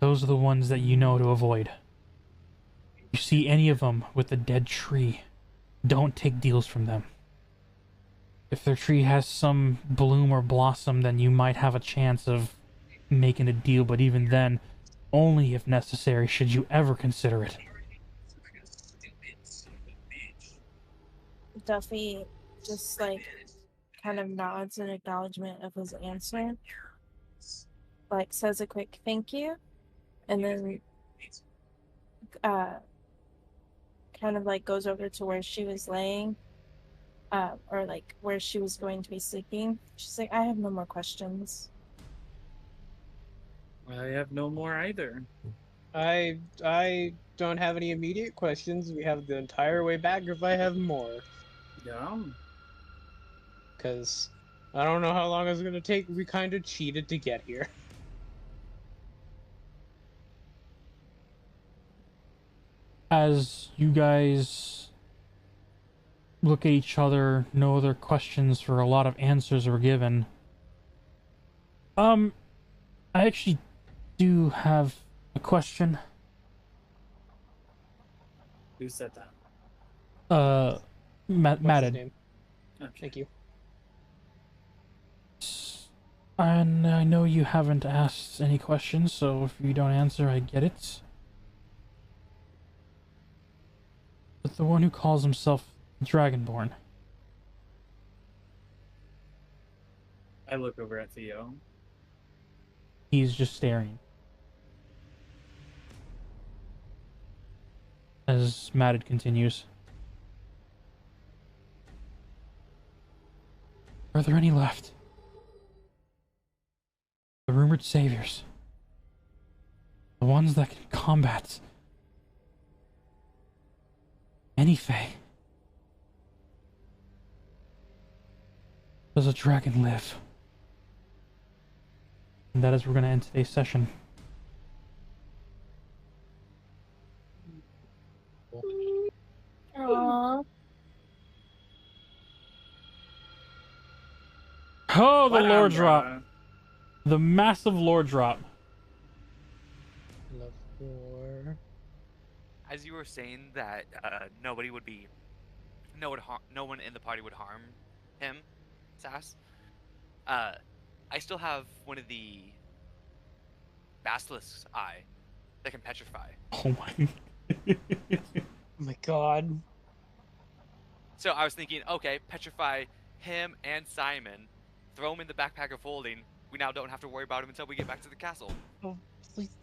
Those are the ones that you know to avoid. You see any of them with a dead tree, don't take deals from them. If their tree has some bloom or blossom, then you might have a chance of making a deal, but even then, only if necessary should you ever consider it. Duffy just like kind of nods in acknowledgement of his answer, like says a quick thank you, and then kind of like goes over to where she was laying, or like where she was going to be sleeping. She's like, I have no more questions. I have no more either. I don't have any immediate questions. We have the entire way back if I have more. Yeah. Because I don't know how long it's gonna take. We kind of cheated to get here. As you guys look at each other, no other questions for a lot of answers were given. I actually do have a question. Who said that? What's his Matted. name? Okay. Thank you. And I know you haven't asked any questions, so if you don't answer, I get it. But the one who calls himself Dragonborn, I look over at Theo. he's just staring. As Matted continues. Are there any left? The rumored saviors. The ones that can combat any Fae. Does a dragon live? And that is where we're going to end today's session. Aww. Oh, the What lore Umbra? drop. The massive lore drop. Love war. As you were saying that no one in the party would harm him, Sass. I still have one of the basilisk's eye that can petrify. Oh my. Oh my god. So I was thinking, okay, petrify him and Simon, throw him in the backpack of holding. We now don't have to worry about him until we get back to the castle. Oh,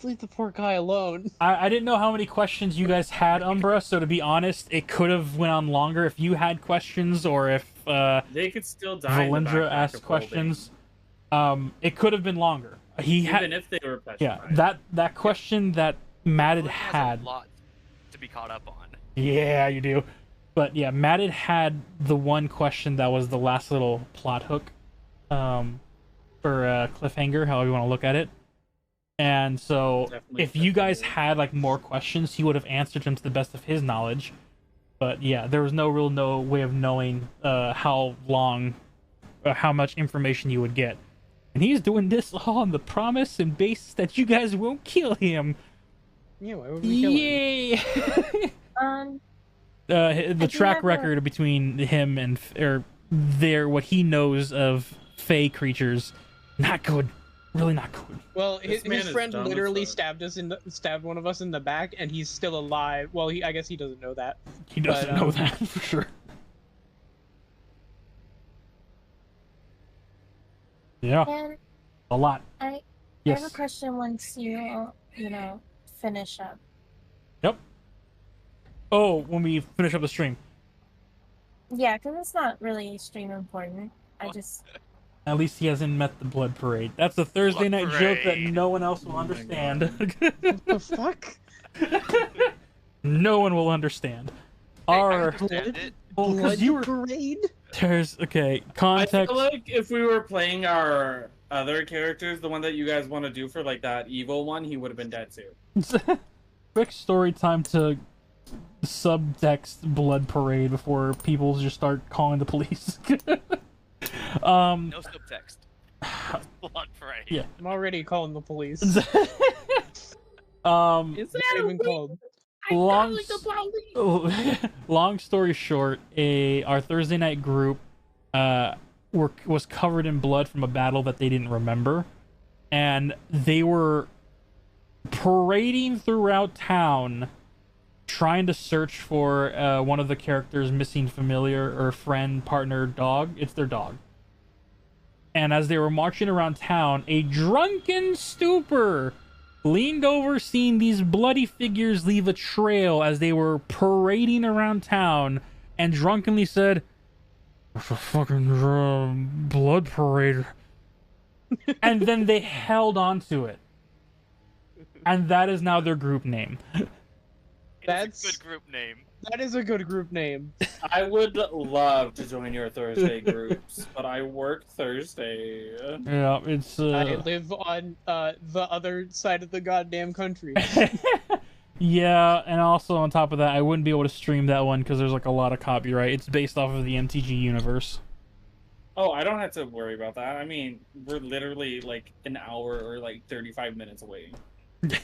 leave the poor guy alone. I didn't know how many questions you guys had, Umbra, so to be honest, it could have went on longer if you had questions or if They could still die. in the Valindra backpack asked of holding. questions. It could have been longer. Even if they were petrified. Yeah, that question that Matted Well, he has had. a lot to be caught up on. Yeah, you do. But yeah, Matted had the one question that was the last little plot hook, for cliffhanger, however you want to look at it. And so, Definitely if you guys cliffhanger. had like more questions, he would have answered them to the best of his knowledge. But yeah, there was no way of knowing how long, or how much information you would get. And he's doing this all on the promise and basis that you guys won't kill him. Yeah, why would we kill him? Yay! I The do track have a- record between him and what he knows of Fey creatures, not good. Really not good. Well, This man his is friend dumb as literally fuck. stabbed one of us in the back, and he's still alive. Well, I guess he doesn't know that. He doesn't But, know that for sure. Yeah, And a lot. I have a Yes. question once you finish up. Yep. Oh, when we finish up the stream. Yeah, because it's not really stream important. I just At least he hasn't met the Blood Parade. That's a Thursday Blood night joke that Parade. no one else will Oh my understand. What the fuck? No one will understand. Hey, I Our understand it. well, because Blood you were parade? there's okay I context. feel like if we were playing our other characters, the one that you guys want to do for like that evil one, he would have been dead too. Quick story time to subtext Blood Parade before people just start calling the police. No subtext. Blood parade. Yeah. I'm already calling the police. Is It's been called. long, long story short, our Thursday night group was covered in blood from a battle that they didn't remember, and they were parading throughout town trying to search for one of the characters' missing familiar or friend, partner, dog. It's their dog. And as they were marching around town, a drunken stupor leaned over, seeing these bloody figures leave a trail as they were parading around town, and drunkenly said, "It's a fucking blood parade." And then they held on to it. And that is now their group name. It's a good group name. That is a good group name. I would love to join your Thursday groups, but I work Thursday. Yeah, it's I live on the other side of the goddamn country. yeah, and also on top of that, I wouldn't be able to stream that one because there's like a lot of copyright. It's based off of the MTG universe. Oh, I don't have to worry about that. I mean, we're literally like an hour or like 35 minutes away.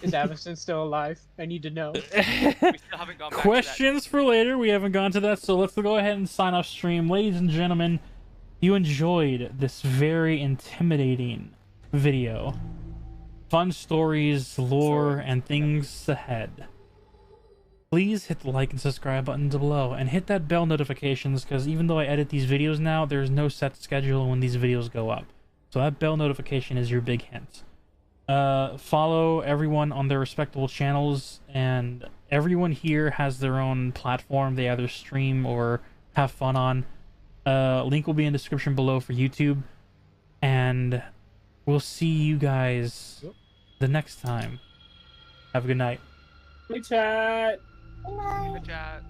Is Avison still alive? I need to know. We still haven't gone back Questions for later. We haven't gone to that, so let's go ahead and sign off stream. Ladies and gentlemen, you enjoyed this very intimidating video. Fun stories, lore, and things ahead. Please hit the like and subscribe buttons below, and hit that bell notifications, because even though I edit these videos now, there's no set schedule when these videos go up. So that bell notification is your big hint. Follow everyone on their respectable channels, and everyone here has their own platform they either stream or have fun on. Link will be in the description below for YouTube, and we'll see you guys the next time. Have a good night. Hey, chat. that. Chat.